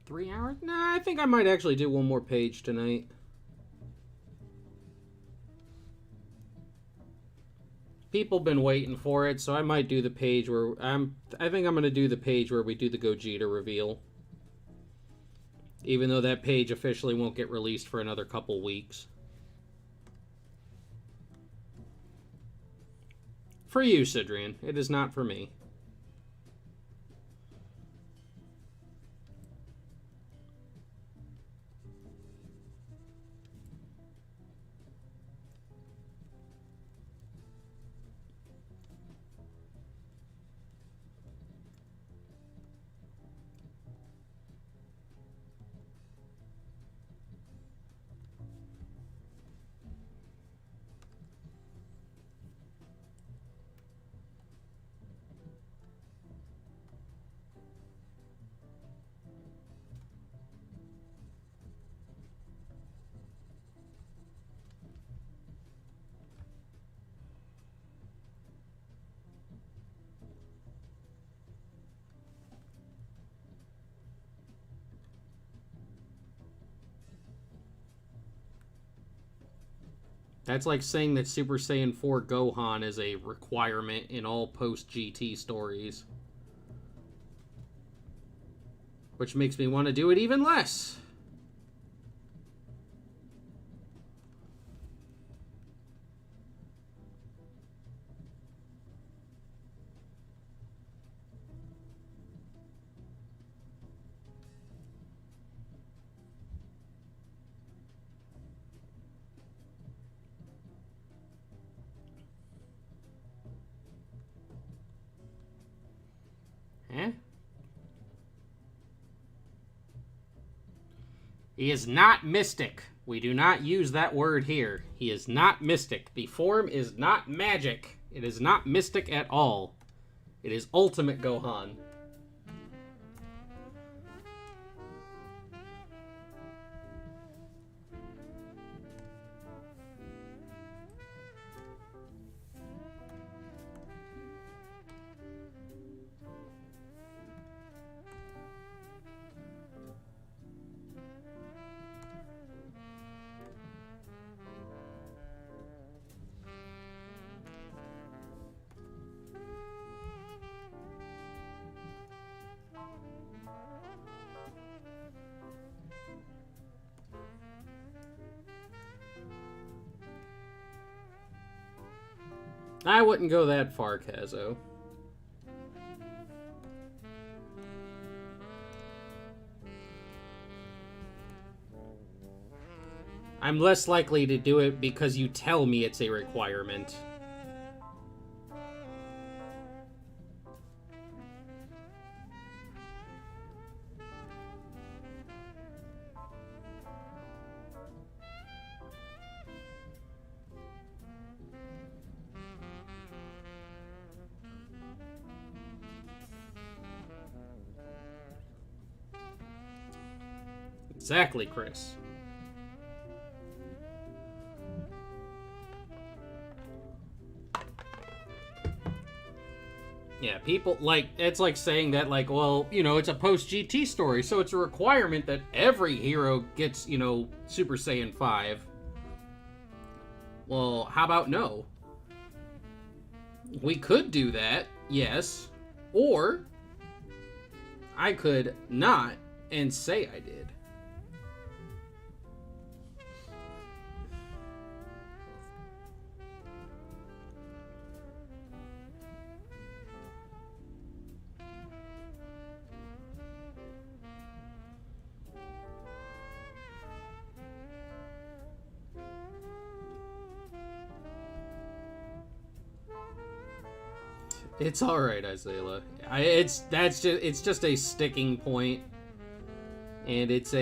3 hours? Nah, I think I might actually do one more page tonight. People been waiting for it, so I might do the page where I think I'm gonna do the page where we do the Gogeta reveal. Even though that page officially won't get released for another couple weeks. For you, Sidrian. It is not for me. That's like saying that Super Saiyan 4 Gohan is a requirement in all post-GT stories. Which makes me want to do it even less. Eh? He is not mystic. We do not use that word here. He is not mystic. The form is not magic. It is not mystic at all. It is ultimate Gohan. I wouldn't go that far, Kazo. I'm less likely to do it because you tell me it's a requirement. Exactly, Chris. Yeah, people, like, it's like saying that, like, well, you know, it's a post-GT story, so it's a requirement that every hero gets, you know, Super Saiyan 5. Well, how about no? We could do that, yes. Or, I could not and say I did. It's all right, Isaiah. It's just a sticking point, and it's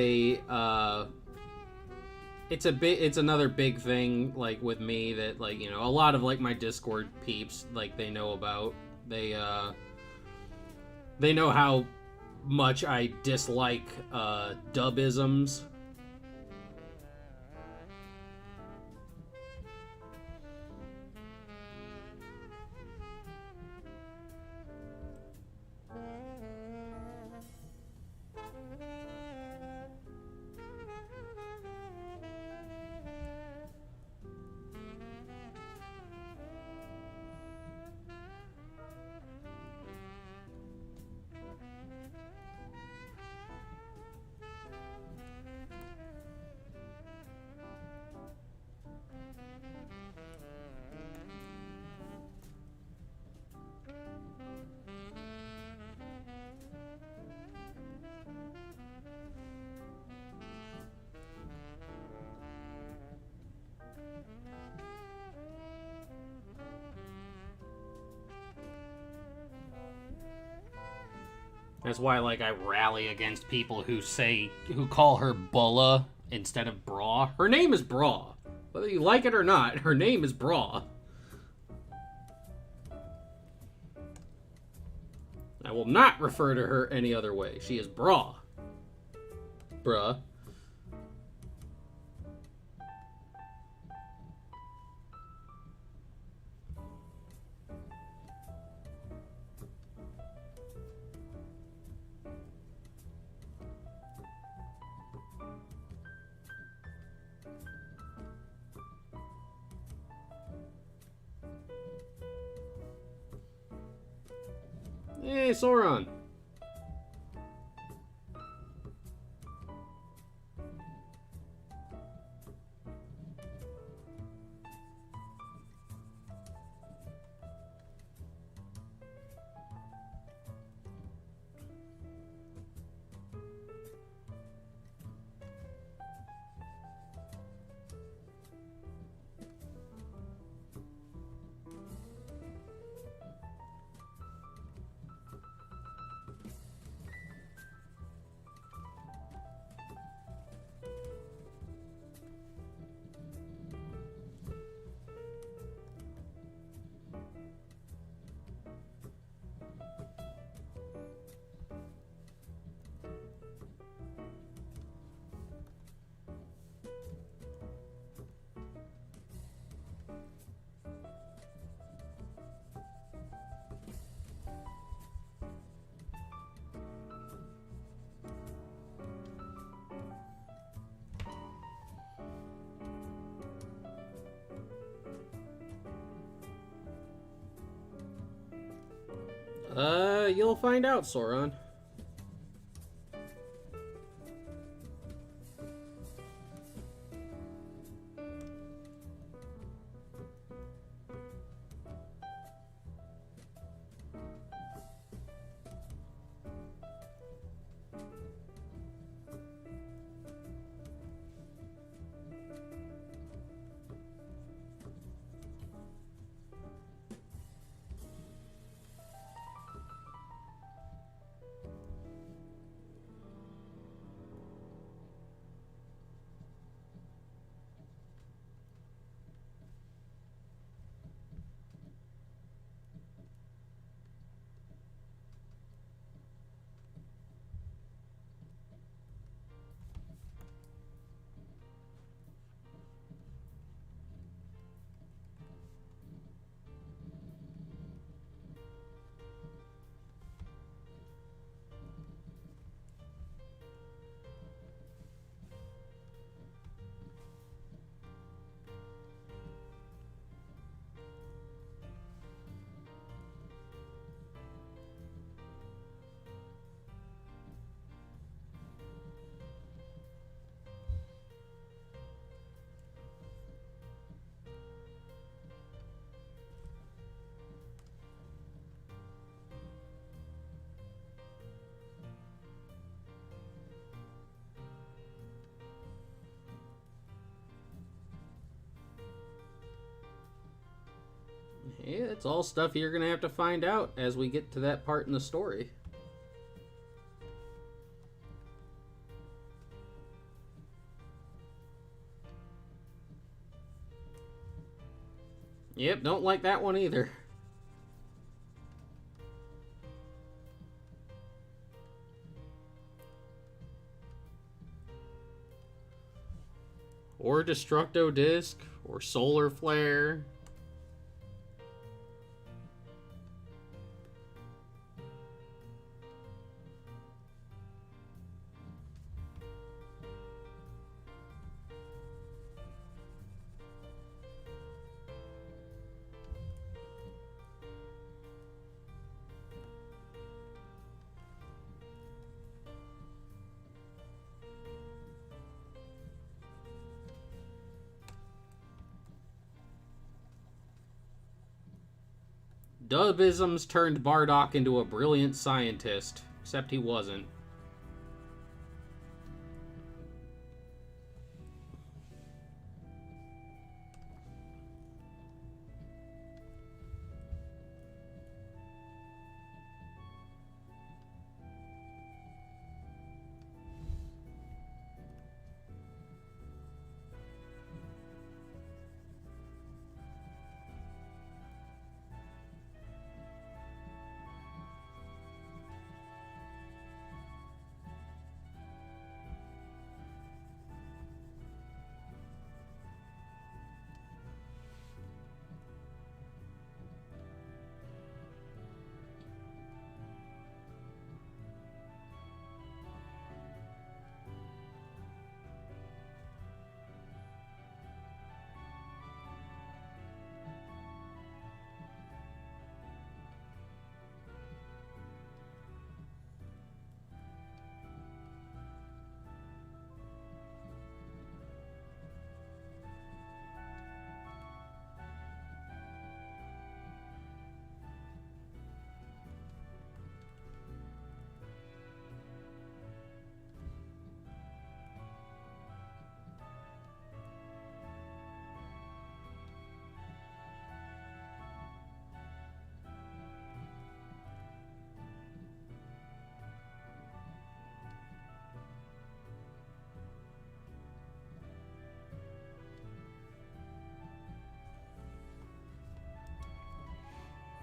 another big thing, like, with me that, like, you know, a lot of, like, my Discord peeps, like, they know about. They know how much I dislike dubisms. That's why, like, I rally against people who call her Bulla instead of Bra. Her name is Bra. Whether you like it or not, her name is Bra. I will not refer to her any other way. She is Bra. Bruh. Hey, Sauron. You'll find out, Sauron. Hey, it's all stuff you're gonna have to find out as we get to that part in the story. Yep, don't like that one either. Or Destructo Disc, or Solar Flare. Dubisms turned Bardock into a brilliant scientist, except he wasn't.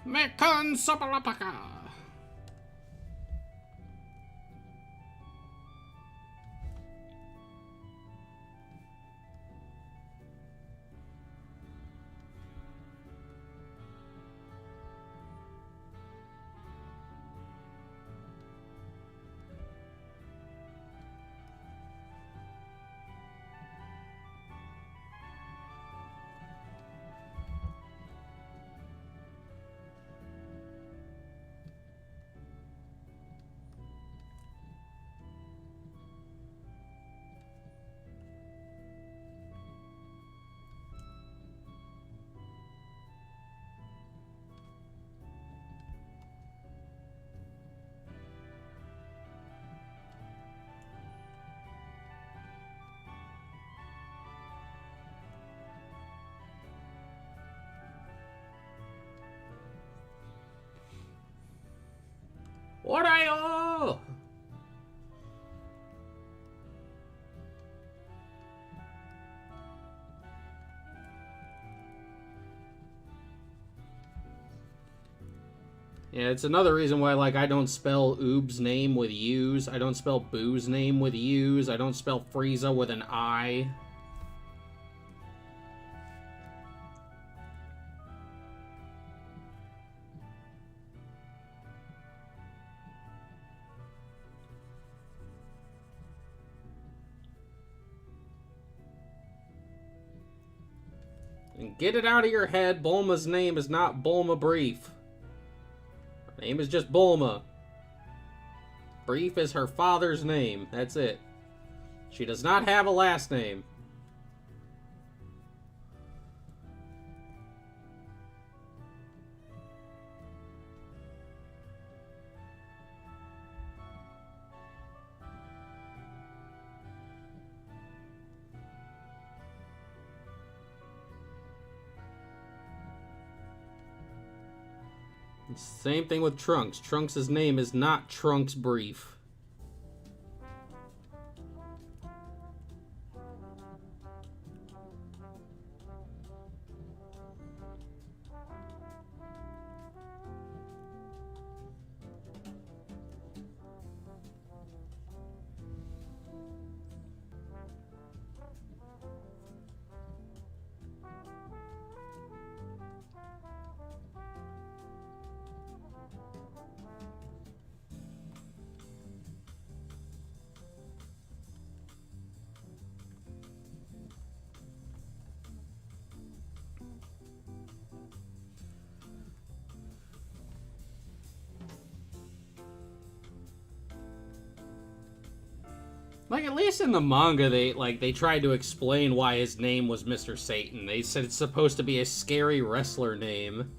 Mekon Sapalapaka! What are you? Yeah, it's another reason why, like, I don't spell Oob's name with U's. I don't spell Boo's name with U's. I don't spell Frieza with an I. And get it out of your head, Bulma's name is not Bulma Brief. Her name is just Bulma. Brief is her father's name. That's it. She does not have a last name. Same thing with Trunks. Trunks' name is not Trunks Brief. Like, at least in the manga, they tried to explain why his name was Mr. Satan. They said it's supposed to be a scary wrestler name.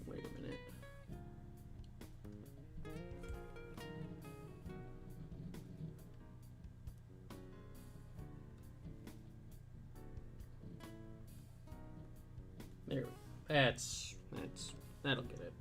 Wait a minute. There. That'll get it.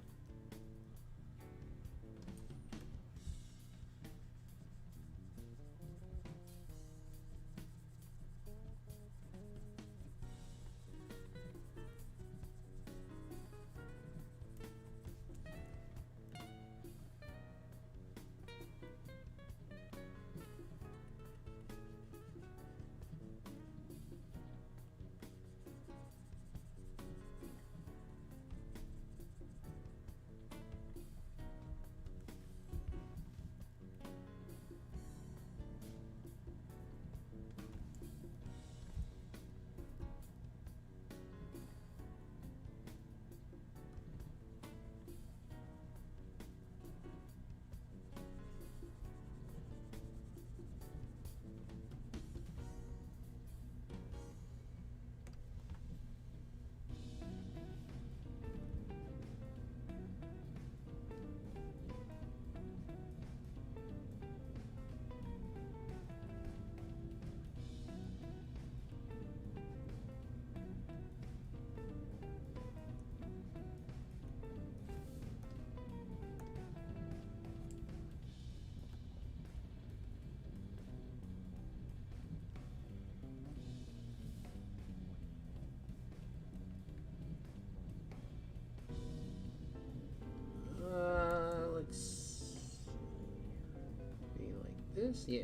is? Yeah.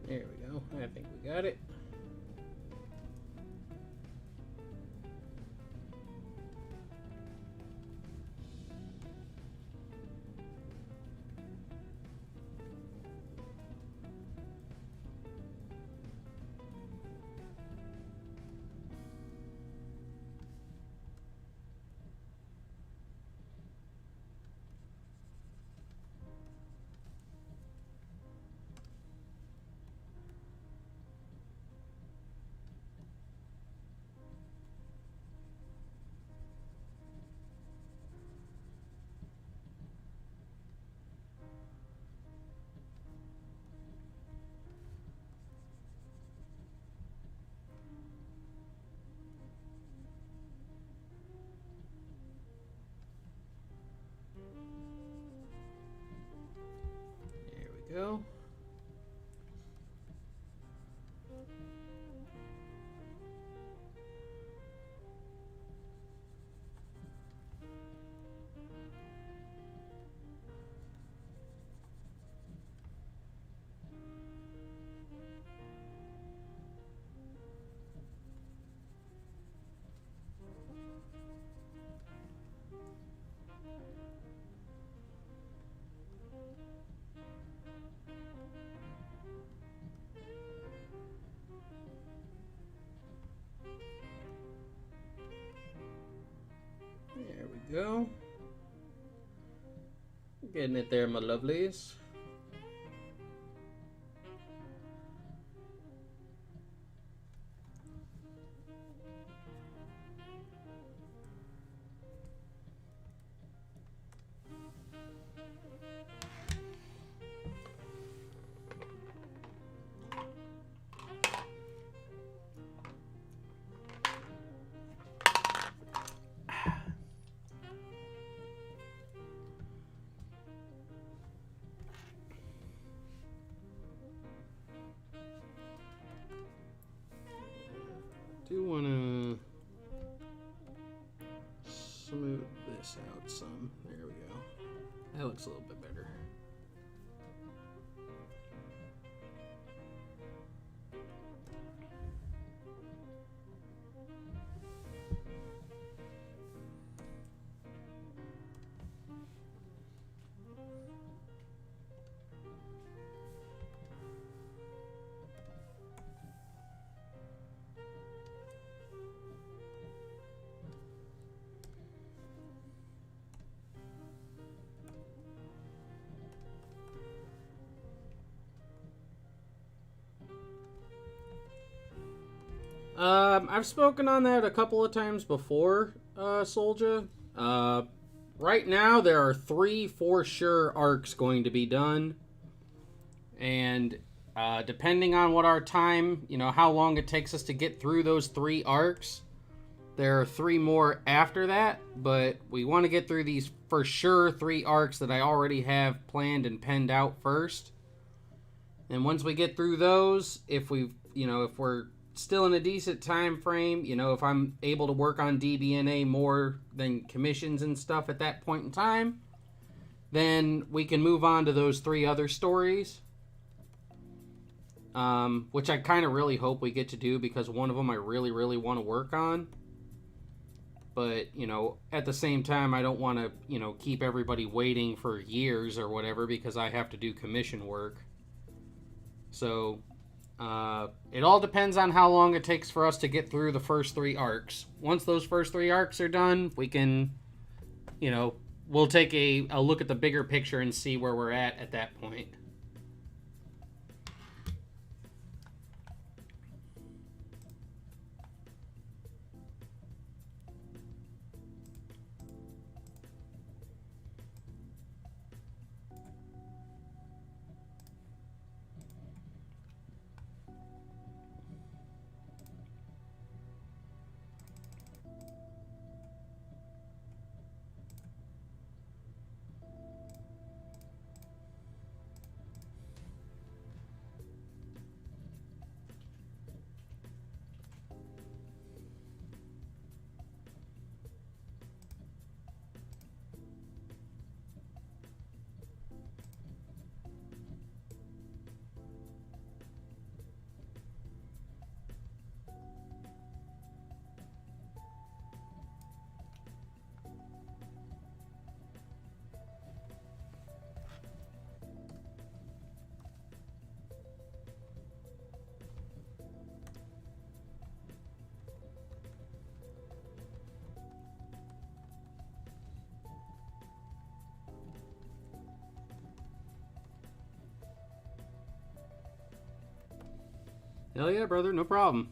There we go. I think we got it. There we go. There we go. Getting it there, my lovelies. Do want to smooth this out some. There we go. That looks a little bit better. I've spoken on that a couple of times before, Soldier. Right now, there are 3 for sure arcs going to be done. And depending on what our time, how long it takes us to get through those 3 arcs, there are 3 more after that. But we want to get through these for sure 3 arcs that I already have planned and penned out first. And once we get through those, if we're still in a decent time frame, if I'm able to work on DBNA more than commissions and stuff at that point in time, then we can move on to those 3 other stories, which I kind of really hope we get to do, because one of them I really, really want to work on. But, at the same time, I don't want to, keep everybody waiting for years or whatever, because I have to do commission work. So it all depends on how long it takes for us to get through the first 3 arcs. Once those first 3 arcs are done, we can, we'll take a look at the bigger picture and see where we're at that point. Hell yeah, brother, no problem.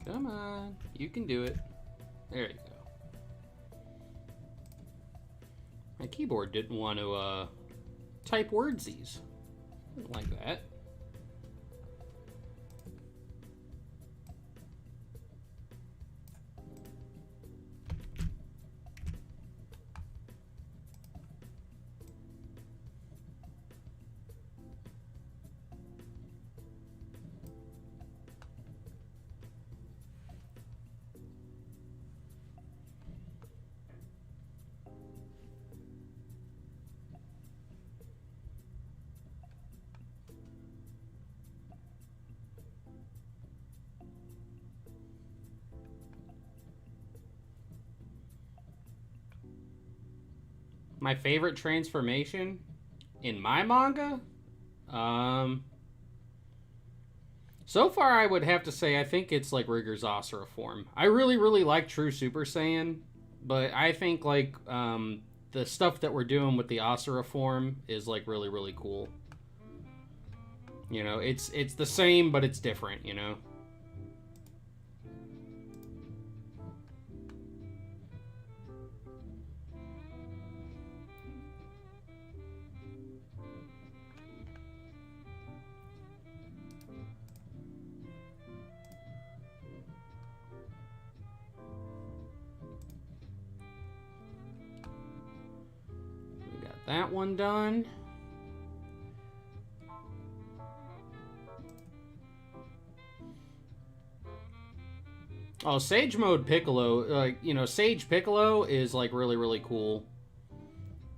Come on, you can do it. There you go. My keyboard didn't want to type wordsies. Didn't like that. My favorite transformation in my manga? So far I would have to say I think it's like Rigger's Asura form. I really, really like True Super Saiyan, but I think like the stuff that we're doing with the Asura form is like really, really cool. You know, it's the same, but it's different, you know? That one done. Oh, Sage Mode Piccolo, you know, Sage Piccolo is like really, really cool.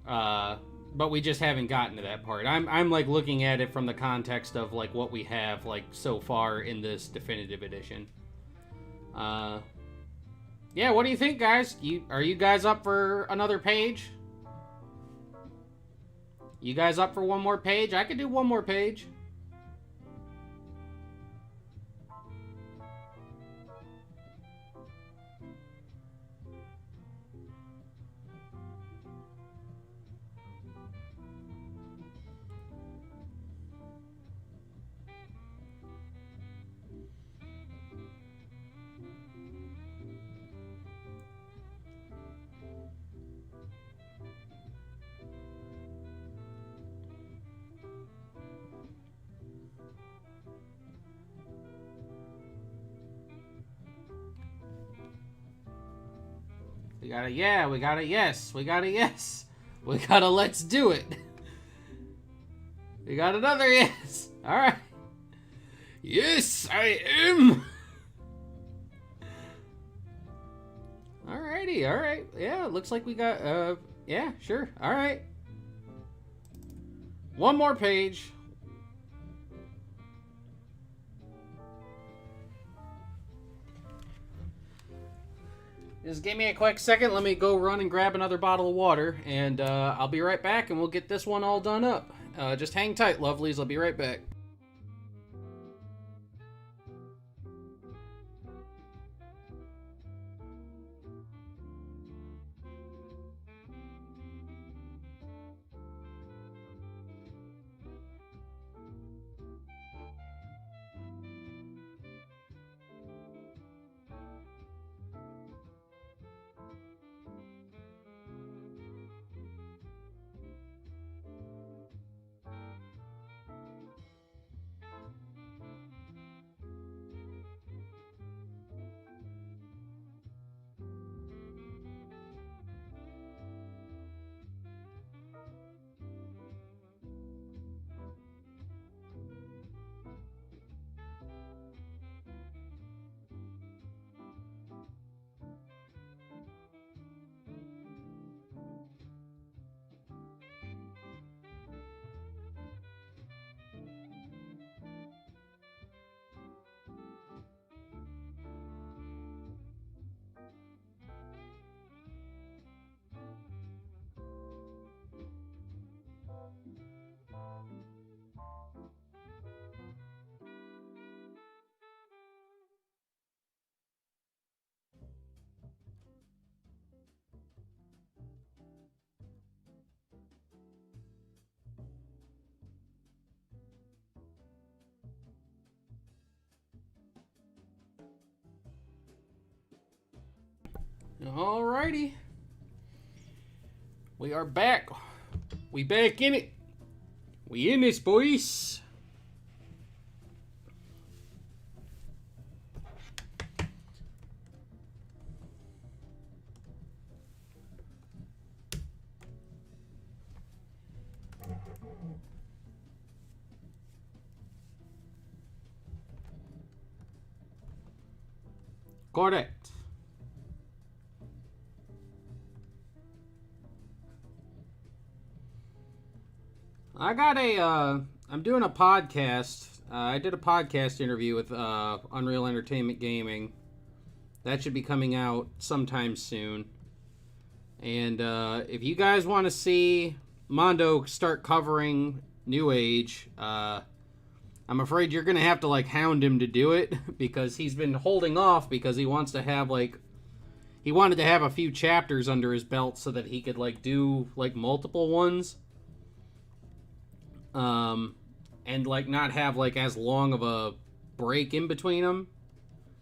But we just haven't gotten to that part. I'm like looking at it from the context of like what we have like so far in this definitive edition. Yeah, what do you think, guys? Are you guys up for another page? You guys up for one more page? I could do one more page. We got a yeah, we got a yes, we got a yes. We got a let's do it. We got another yes. Alright. Yes, I am. Alrighty, alright. Yeah, looks like we got, yeah, sure. Alright. One more page. Just give me a quick second. Let me go run and grab another bottle of water, and I'll be right back, and we'll get this one all done up. Just hang tight, lovelies. I'll be right back. Alrighty. We are back. We back in it. We in this, boys. Correct. I got I'm doing a podcast. I did a podcast interview with Unreal Entertainment Gaming. That should be coming out sometime soon. And if you guys want to see Mondo start covering New Age, I'm afraid you're going to have to, like, hound him to do it, because he's been holding off because he wants to have, like, he wanted to have a few chapters under his belt so that he could, like, do, like, multiple ones. And, like, not have, like, as long of a break in between them.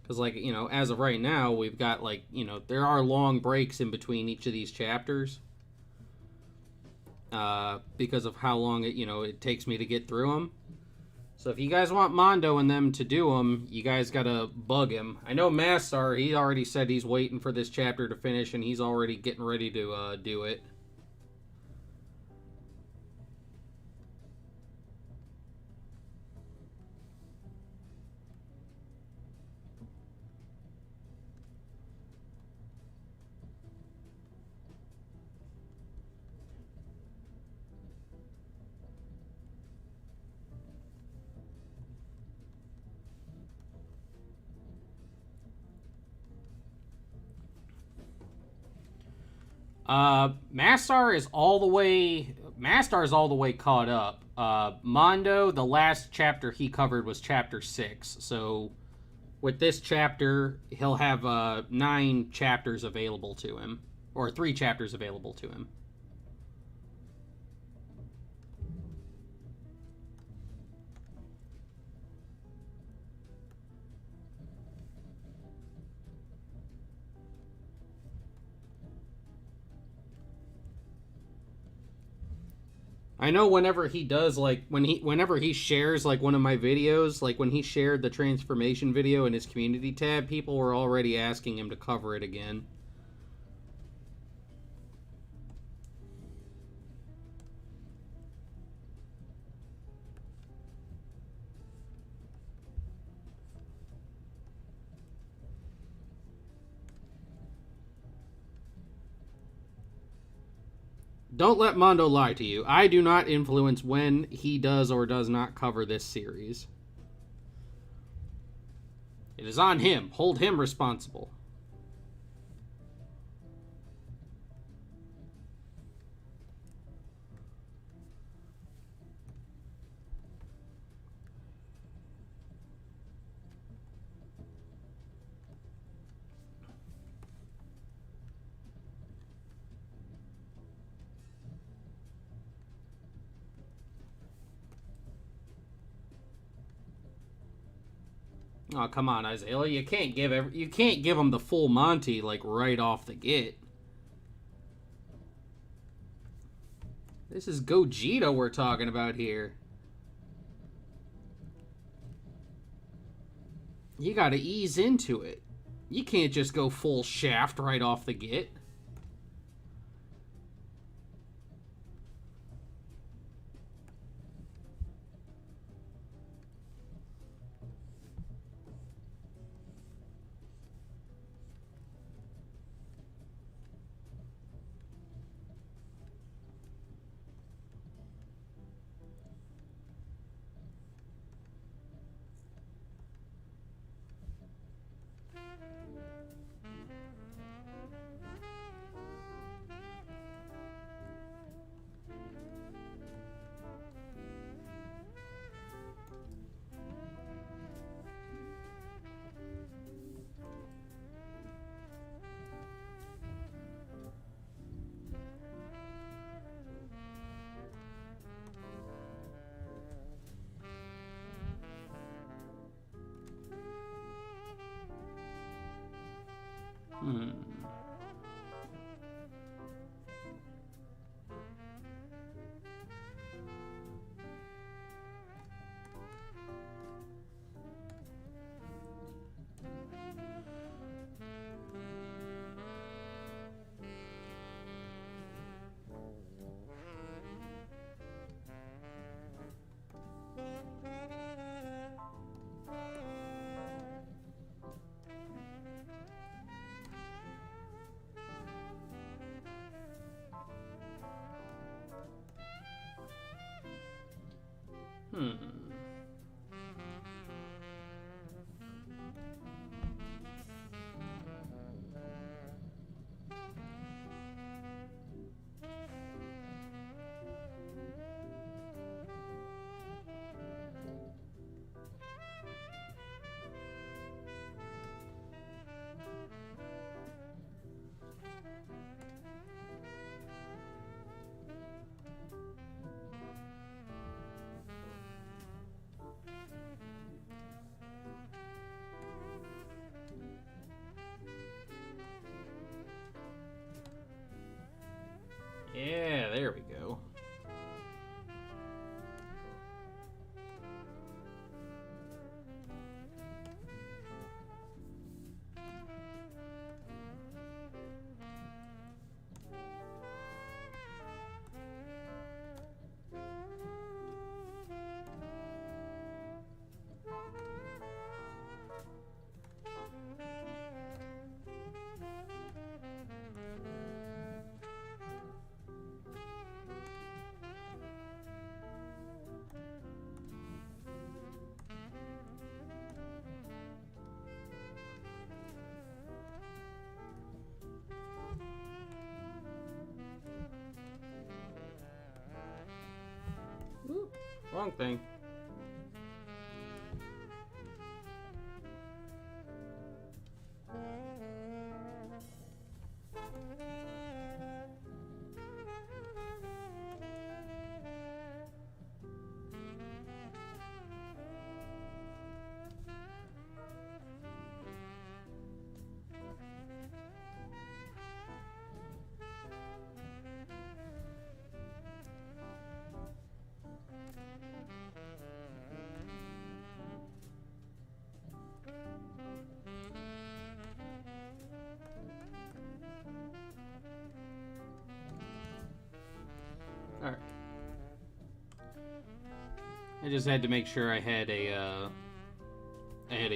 Because, like, you know, as of right now, we've got, like, you know, there are long breaks in between each of these chapters. Because of how long it takes me to get through them. So if you guys want Mondo and them to do them, you guys gotta bug him. I know Mastar, he already said he's waiting for this chapter to finish, and he's already getting ready to do it. Mastar is all the way caught up. Mondo, the last chapter he covered was chapter 6. So with this chapter, he'll have 9 chapters available to him, or 3 chapters available to him. I know whenever he does, like, whenever he shares, like, one of my videos, like, when he shared the transformation video in his community tab, people were already asking him to cover it again. Don't let Mondo lie to you. I do not influence when he does or does not cover this series. It is on him. Hold him responsible. Oh, come on, Isaiah. You can't give him the full Monty, like, right off the get. This is Gogeta we're talking about here. You gotta ease into it. You can't just go full shaft right off the get. Hmm. Yeah, there we go. Ooh, wrong thing. All right. I just had to make sure I had a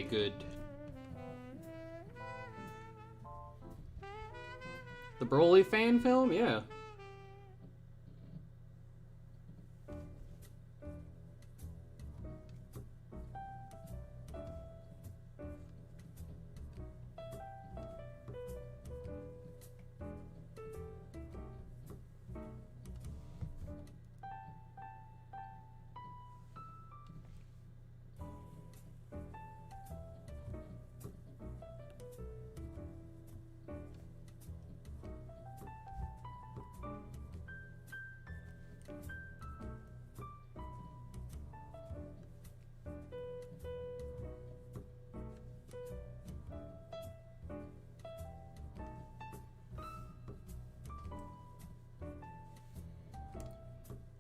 good. The Broly fan film, yeah.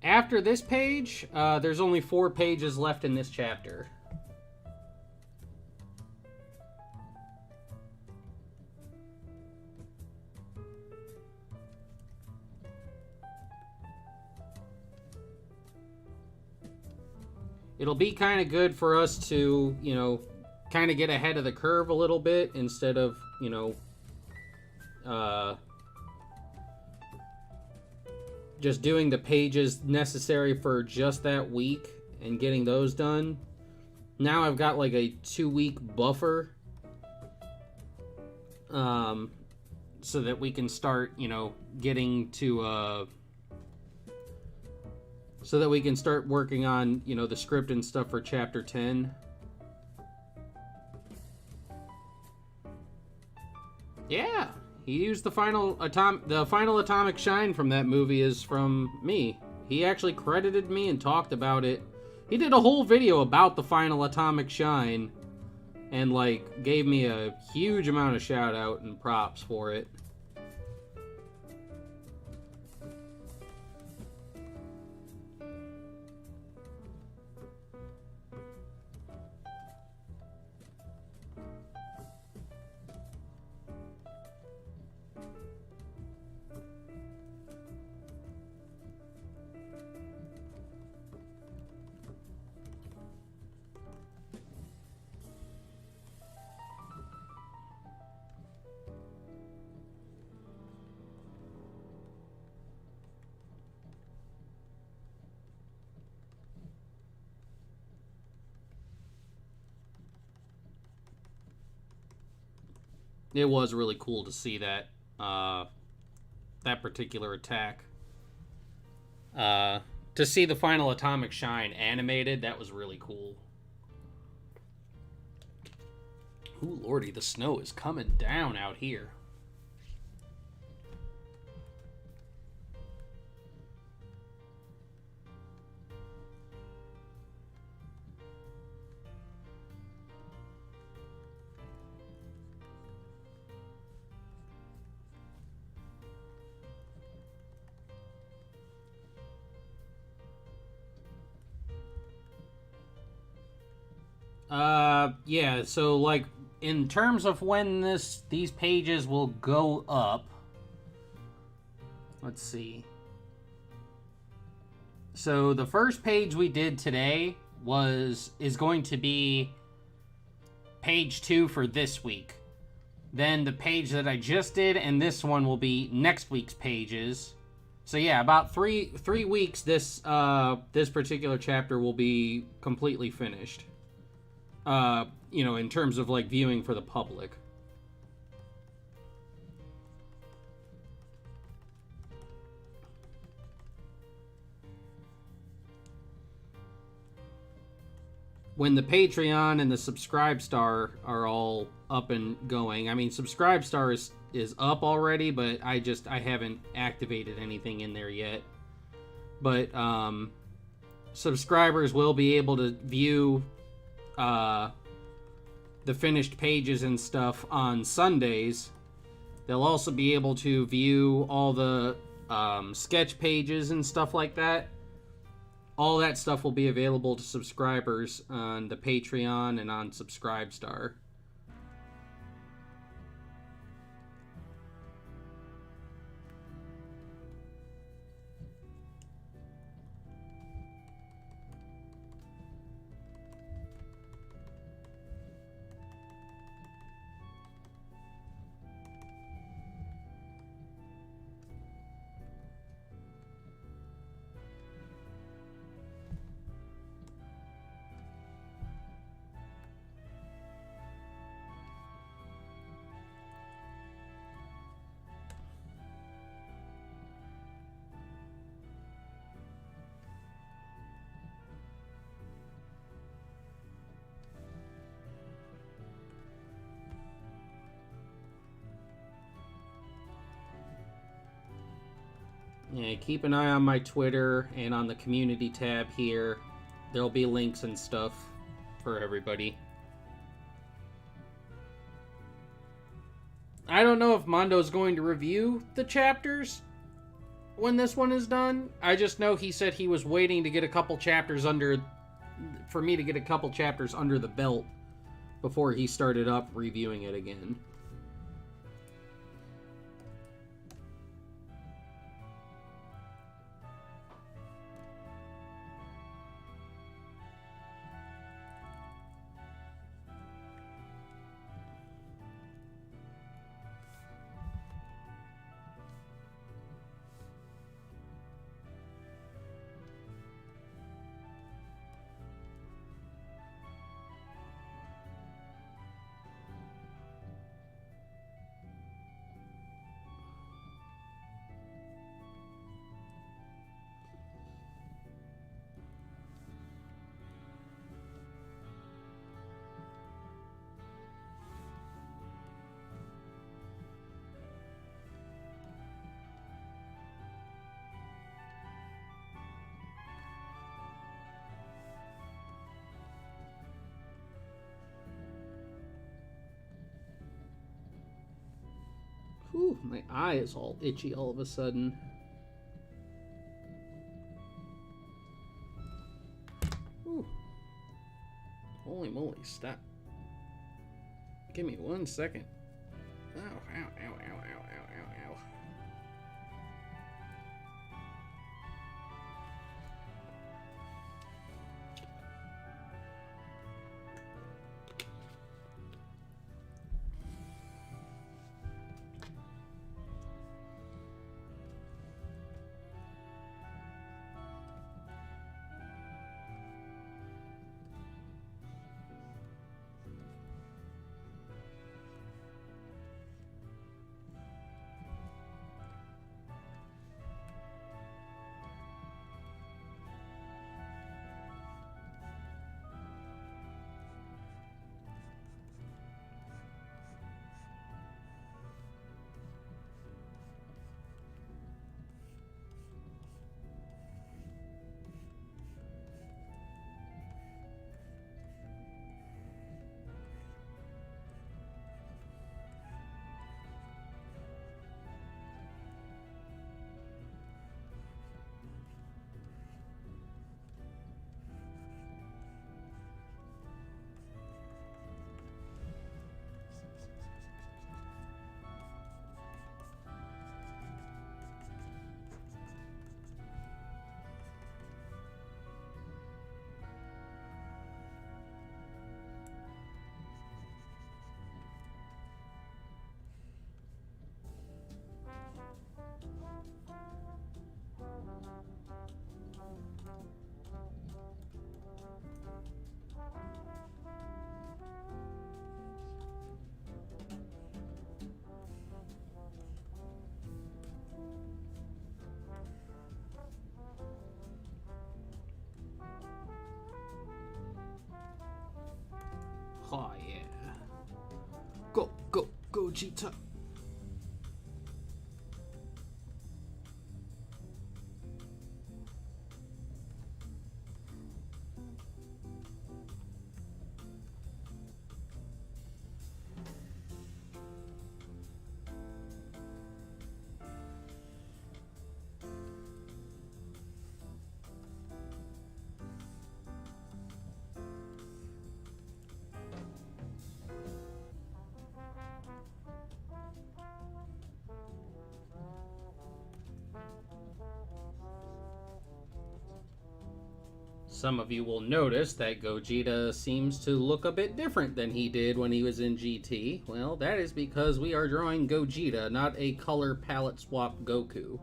After this page, there's only 4 pages left in this chapter. It'll be kind of good for us to, you know, kind of get ahead of the curve a little bit instead of, you know, just doing the pages necessary for just that week and getting those done. Now I've got like a 2-week buffer, so that we can start, you know, getting to, so that we can start working on, you know, the script and stuff for chapter 10. Yeah. He used the final atomic shine from that movie is from me. He actually credited me and talked about it. He did a whole video about the final atomic shine and like gave me a huge amount of shout out and props for it. It was really cool to see that that particular attack. To see the final atomic shine animated, that was really cool. Ooh, lordy, the snow is coming down out here. Yeah, so like in terms of when these pages will go up, let's see. So the first page we did today is going to be page 2 for this week. Then the page that I just did and this one will be next week's pages. So yeah, about three weeks this particular chapter will be completely finished. You know, in terms of like viewing for the public. When the Patreon and the Subscribe Star are all up and going, I mean, Subscribe Star is up already, but I haven't activated anything in there yet. But subscribers will be able to view the finished pages and stuff on Sundays. They'll also be able to view all the sketch pages and stuff like that. All that stuff will be available to subscribers on the Patreon and on Subscribestar. Yeah, keep an eye on my Twitter and on the community tab here. There'll be links and stuff for everybody. I don't know if Mondo's going to review the chapters when this one is done. I just know he said he was waiting to get a couple chapters for me to get a couple chapters under the belt before he started up reviewing it again. Whew, my eye is all itchy all of a sudden. Whew. Holy moly, stop. Give me 1 second. Ow, ow, ow, ow, ow, ow, ow, ow. Gogeta. Some of you will notice that Gogeta seems to look a bit different than he did when he was in GT. Well, that is because we are drawing Gogeta, not a color palette swap Goku.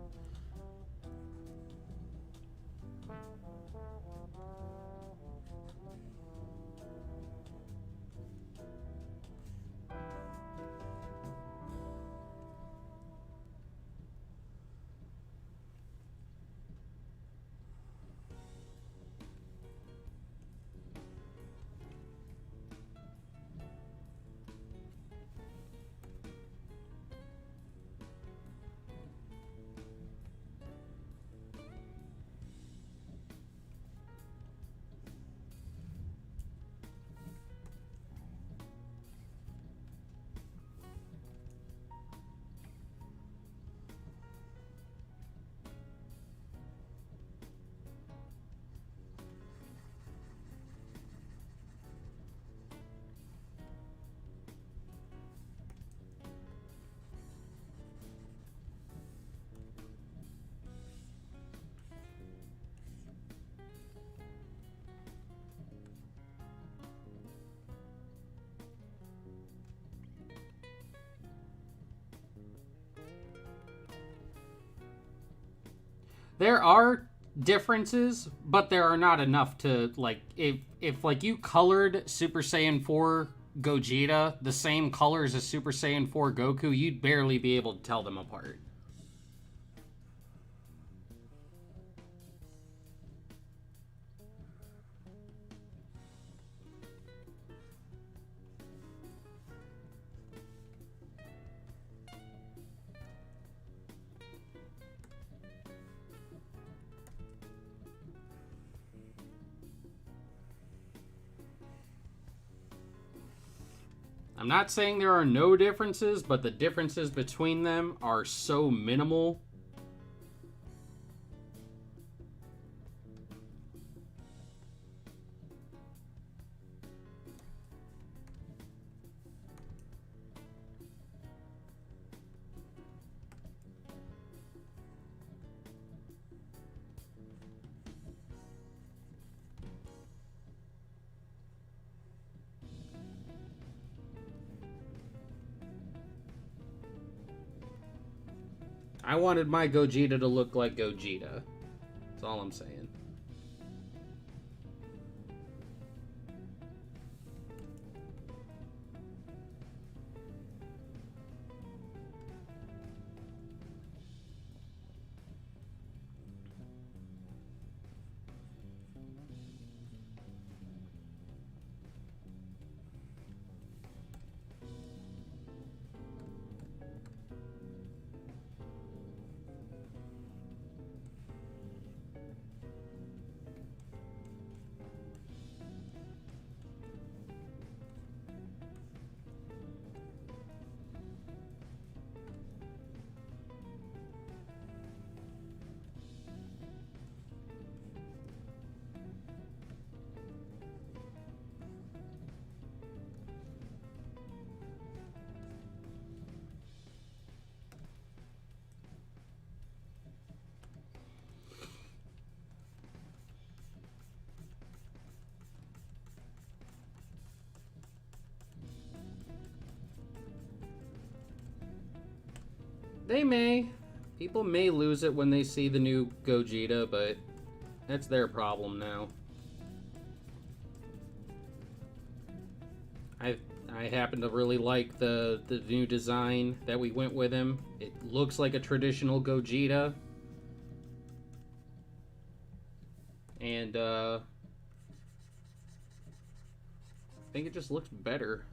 There are differences, but there are not enough to, like, if like you colored Super Saiyan 4 Gogeta the same colors as Super Saiyan 4 Goku, you'd barely be able to tell them apart. I'm not saying there are no differences, but the differences between them are so minimal. I wanted my Gogeta to look like Gogeta. That's all I'm saying. They may. People may lose it when they see the new Gogeta, but that's their problem now. I happen to really like the new design that we went with him. It looks like a traditional Gogeta. And I think it just looks better.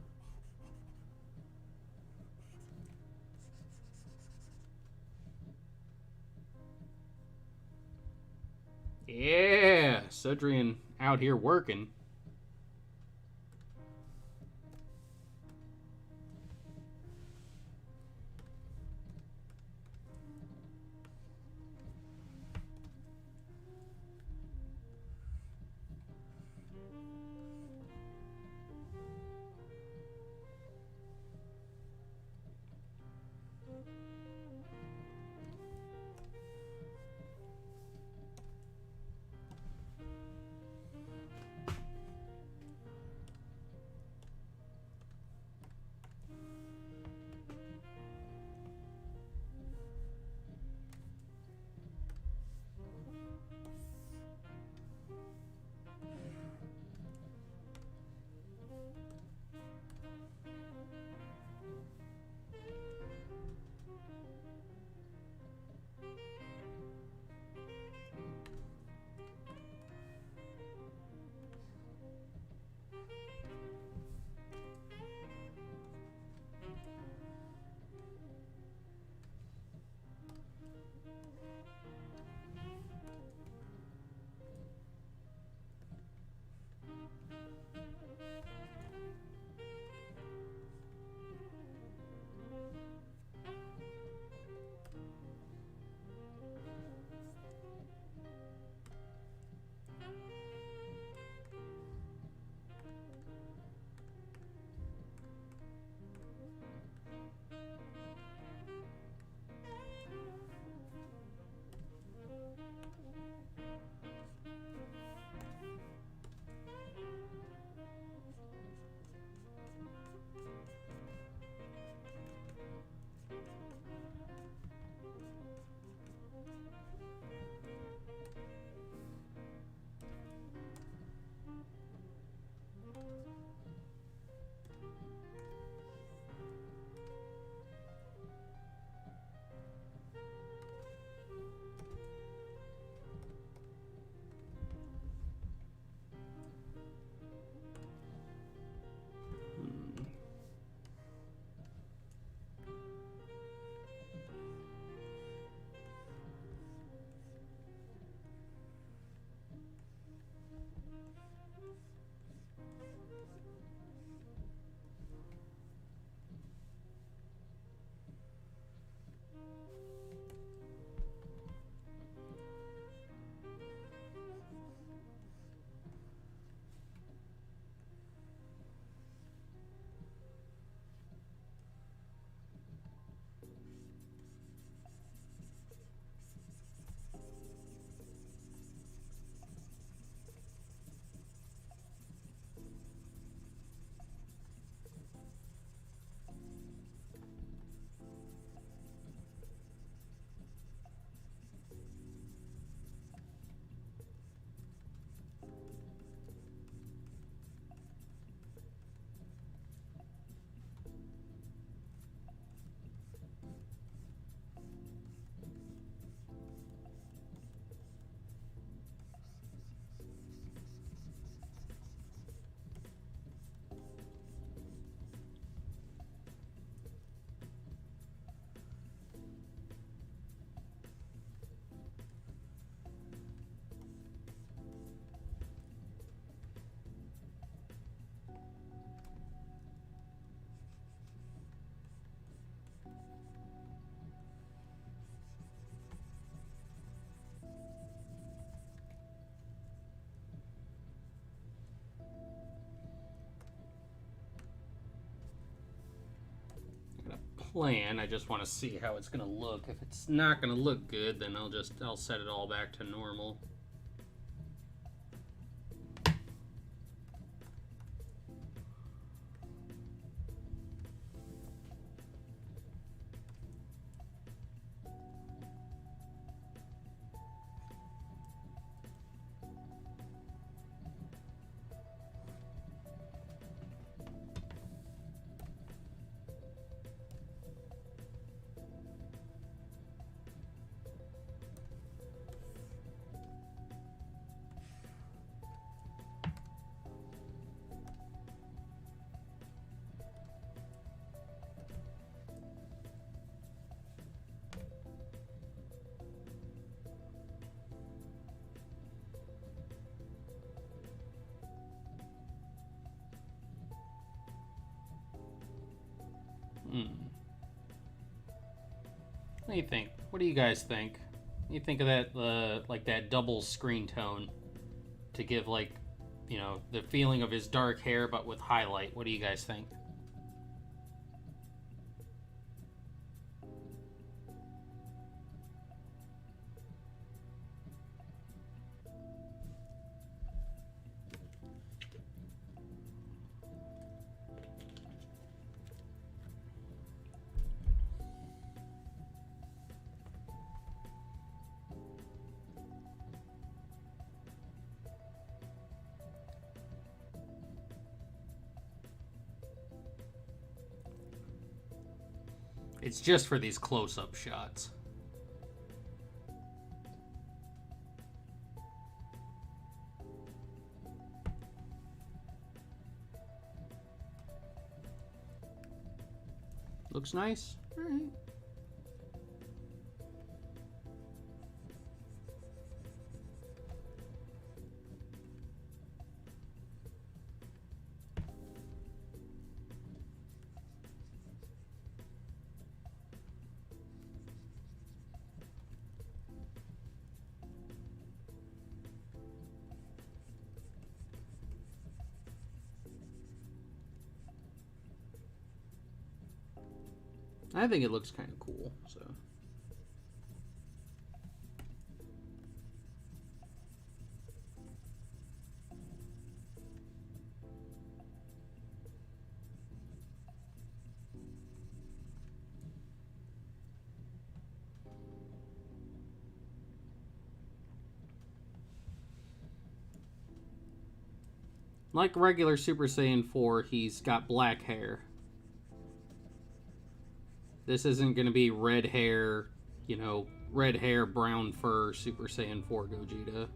Yeah, Sudrian out here working. Plan. I just want to see how it's going to look. If it's not going to look good, then I'll set it all back to normal. What do you think? What do you guys think? What do you think of that, like that double screen tone to give, like, you know, the feeling of his dark hair but with highlight? What do you guys think? It's just for these close-up shots. Looks nice. All right. I think it looks kind of cool, so. Like regular Super Saiyan 4, he's got black hair. This isn't going to be red hair, you know, red hair, brown fur Super Saiyan 4 Gogeta.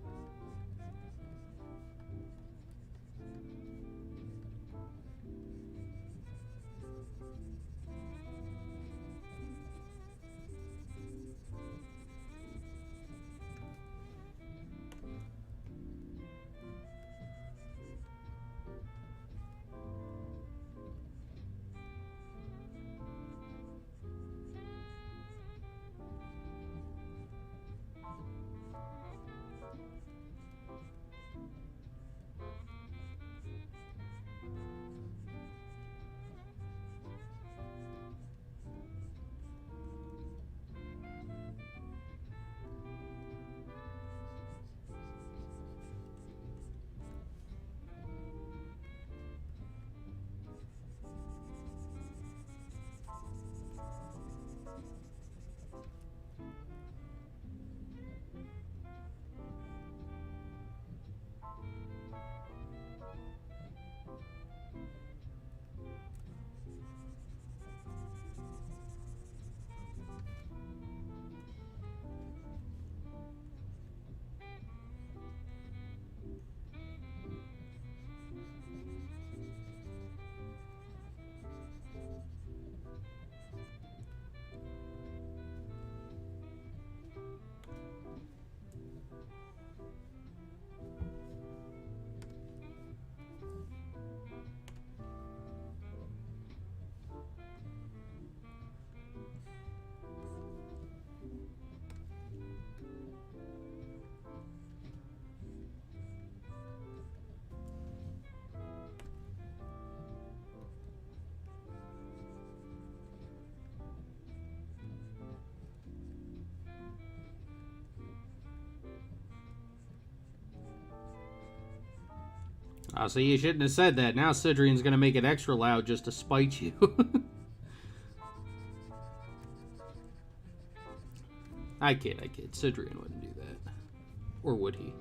Oh, so you shouldn't have said that. Now Sidrian's going to make it extra loud just to spite you. I kid. Sidrian wouldn't do that. Or would he?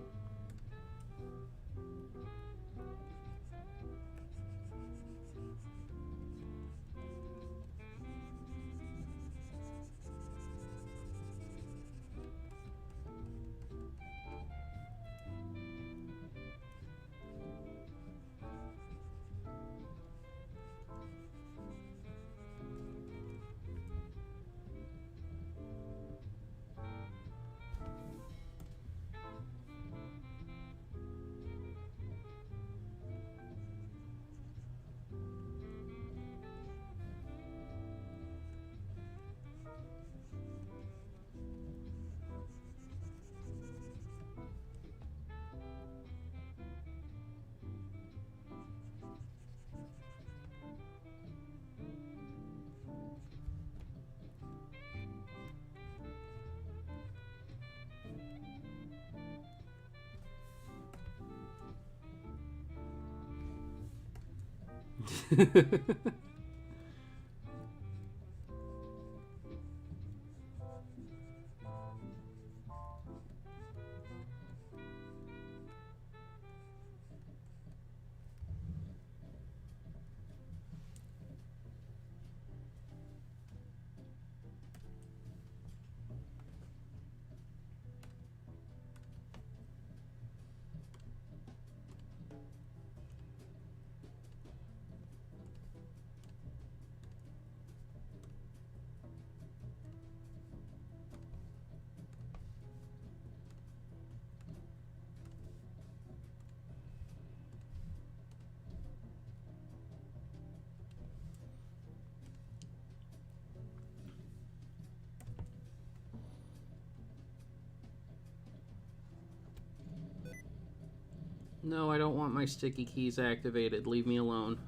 No, I don't want my sticky keys activated. Leave me alone.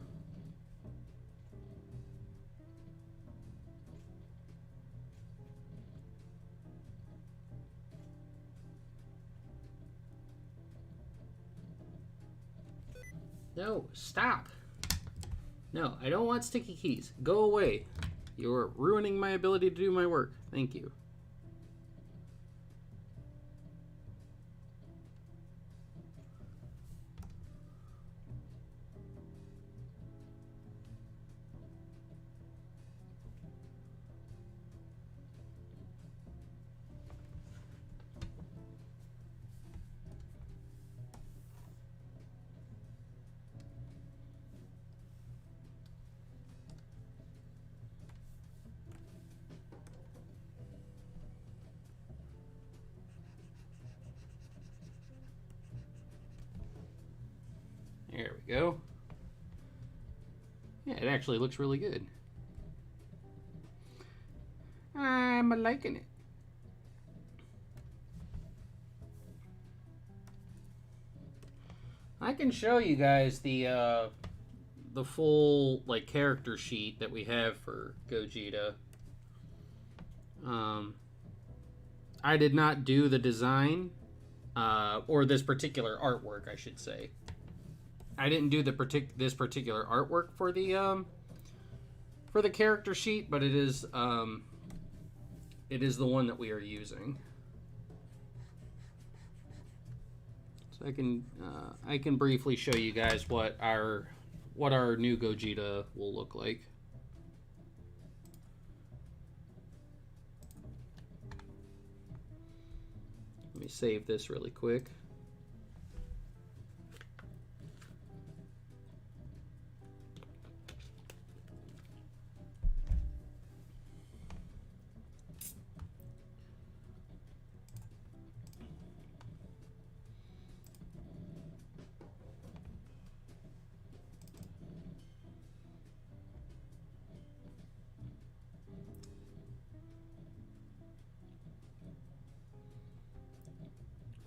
No, stop. No, I don't want sticky keys. Go away. You're ruining my ability to do my work. Thank you. There we go. Yeah, it actually looks really good. I'm liking it. I can show you guys the full like character sheet that we have for Gogeta. I did not do the design or this particular artwork, I should say. I didn't do this particular artwork for the character sheet, but it is the one that we are using. So I can briefly show you guys what our new Gogeta will look like. Let me save this really quick.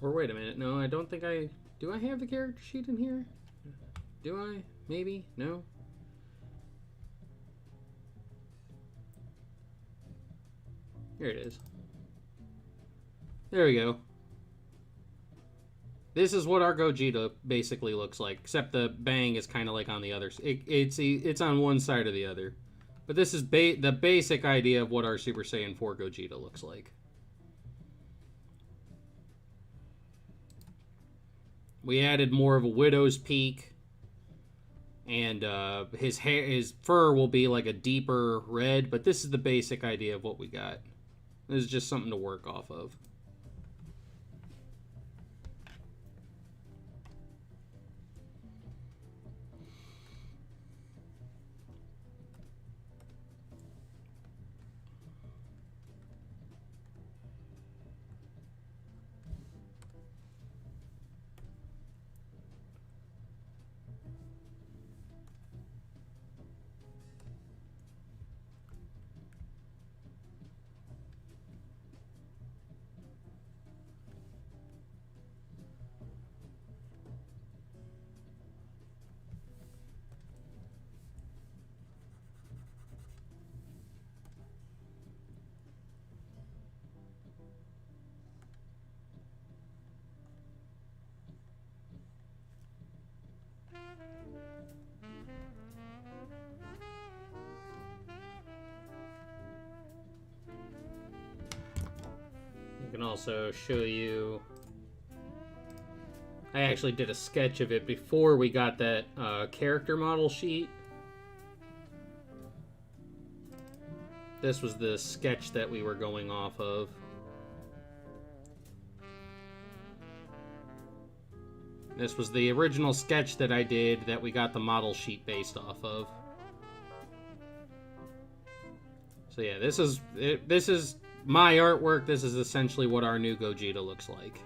Or wait a minute, no, I don't think do I have the character sheet in here? Do I? Maybe? No? Here it is. There we go. This is what our Gogeta basically looks like, except the bang is kind of like on the other. It's on one side or the other. But this is the basic idea of what our Super Saiyan 4 Gogeta looks like. We added more of a widow's peak, and his fur will be like a deeper red, but this is the basic idea of what we got. This is just something to work off of. also show you. I actually did a sketch of it before we got that character model sheet. This was the sketch that we were going off of. This was the original sketch that I did that we got the model sheet based off of. So yeah, this is my artwork. This is essentially what our new Gogeta looks like.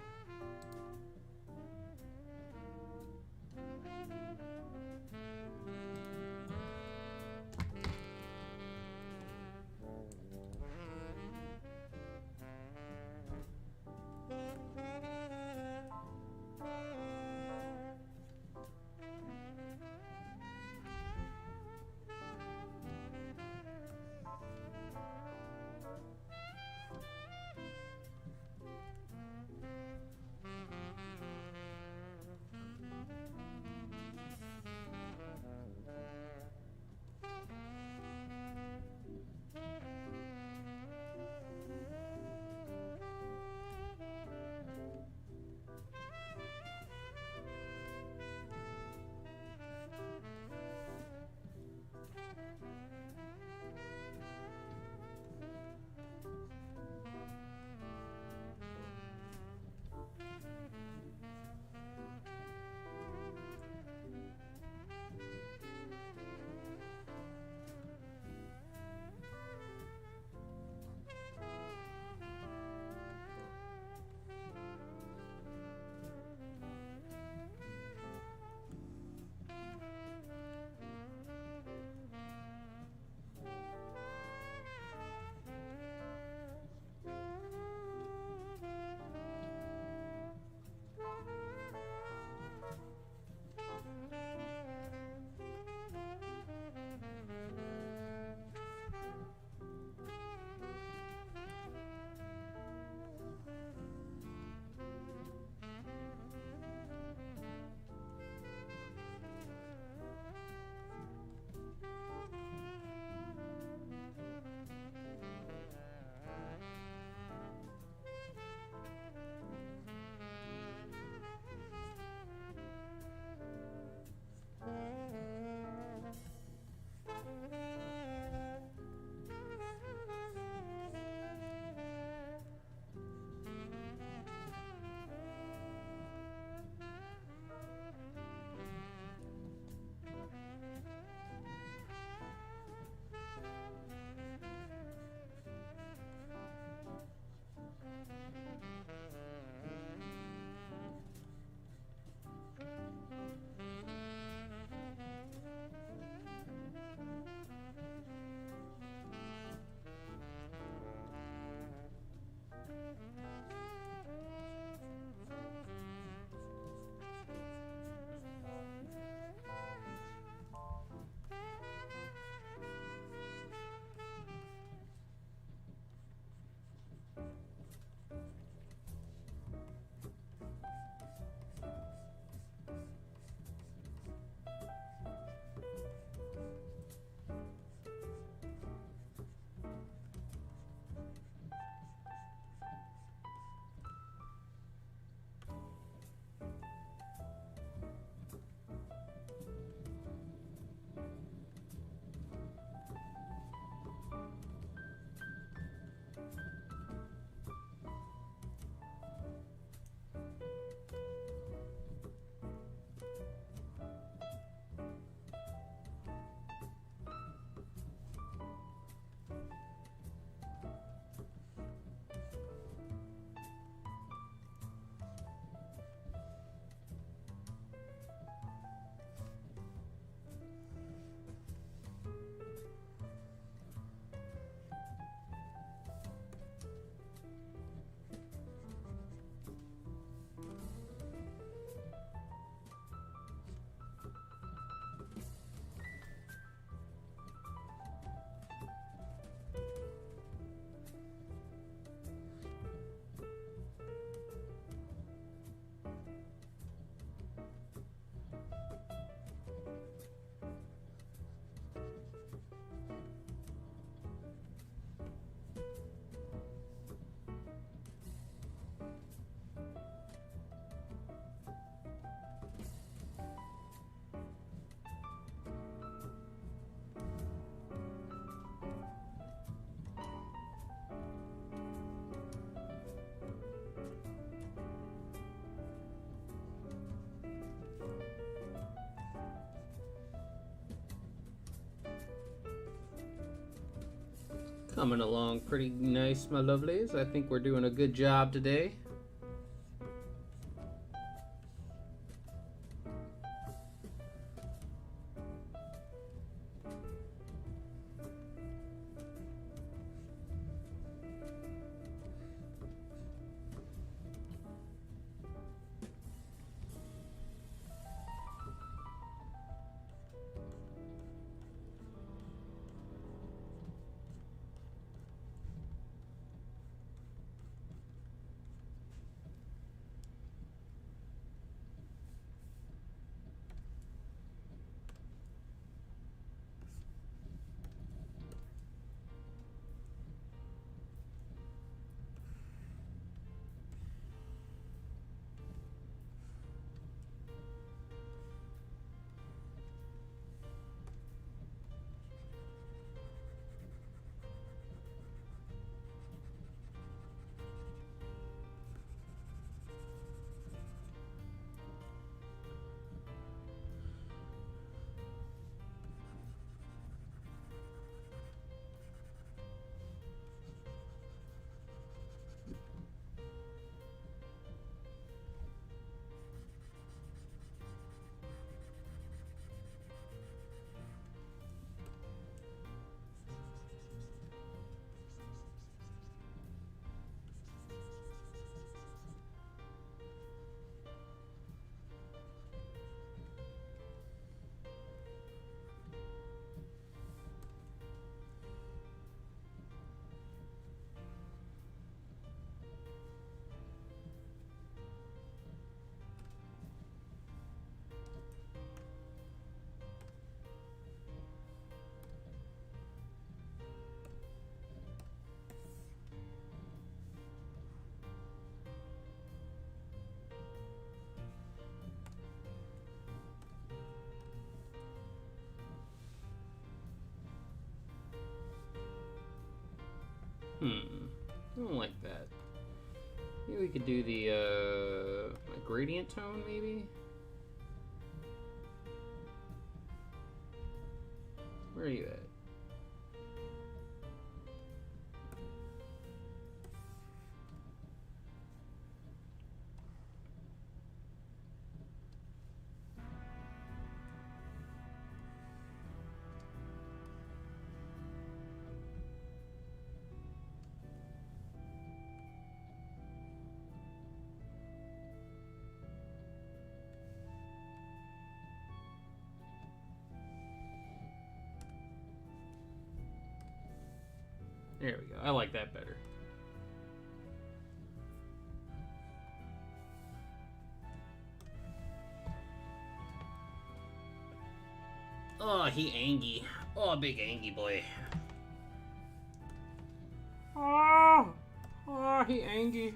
Coming along pretty nice, my lovelies. I think we're doing a good job today. I don't like that. Maybe we could do the gradient tone, maybe? Where are you at? There we go. I like that better. Oh, he angy. Oh, big angy boy. Oh, he angy.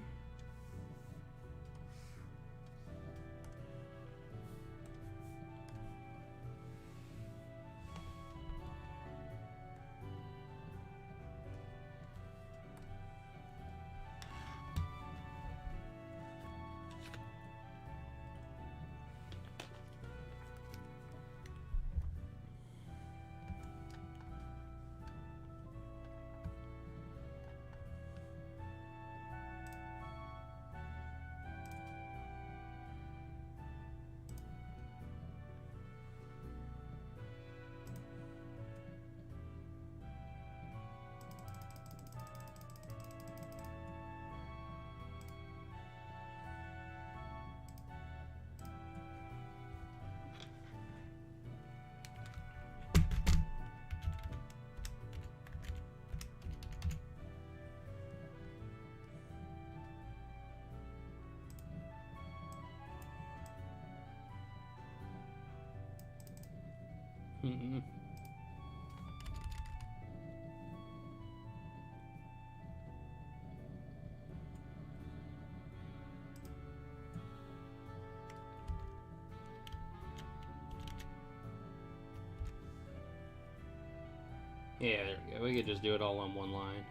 Yeah, there we go. We could just do it all on one line.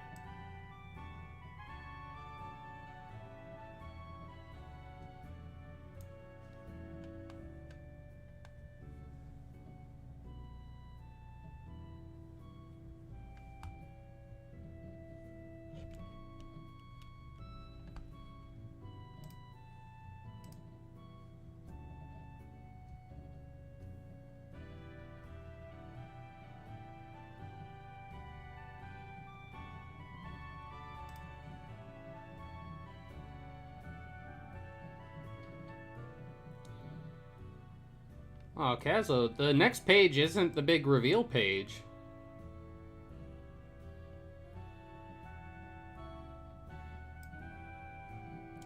Okay, so the next page isn't the big reveal page.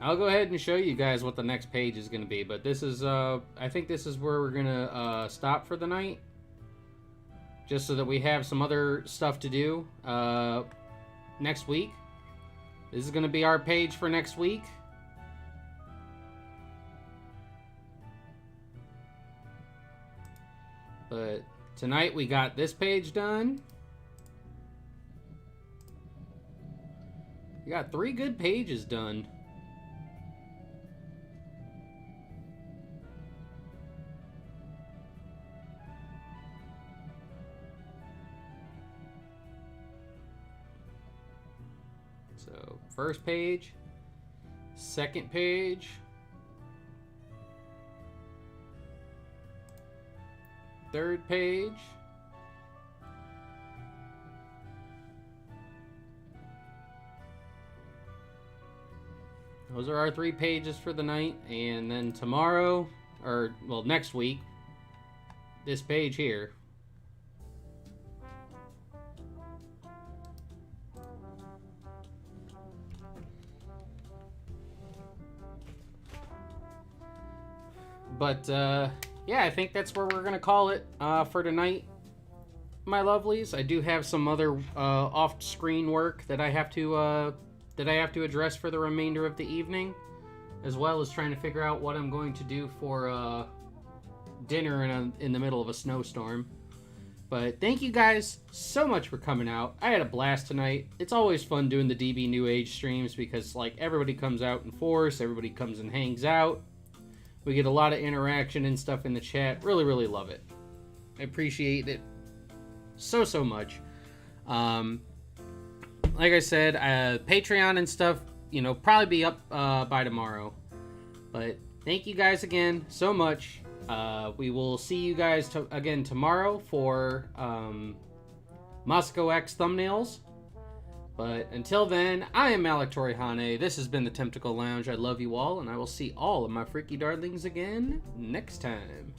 I'll go ahead and show you guys what the next page is going to be, but this is, I think this is where we're going to stop for the night. Just so that we have some other stuff to do next week. This is going to be our page for next week. But tonight we got this page done. We got 3 good pages done. So, first page, second page, third page, those are our 3 pages for the night, and then tomorrow, or, well, next week, this page here. But, yeah, I think that's where we're going to call it for tonight, my lovelies. I do have some other off-screen work that I have to address for the remainder of the evening, as well as trying to figure out what I'm going to do for dinner in the middle of a snowstorm. But thank you guys so much for coming out. I had a blast tonight. It's always fun doing the DB New Age streams because, like, everybody comes out in force, everybody comes and hangs out. We get a lot of interaction and stuff in the chat. Really, really love it. I appreciate it so, so much. Like I said, Patreon and stuff, you know, probably be up by tomorrow. But thank you guys again so much. We will see you guys again tomorrow for Moscow X thumbnails. But until then, I am Malik Torihane. This has been the TEMPTacle Lounge. I love you all, and I will see all of my freaky darlings again next time.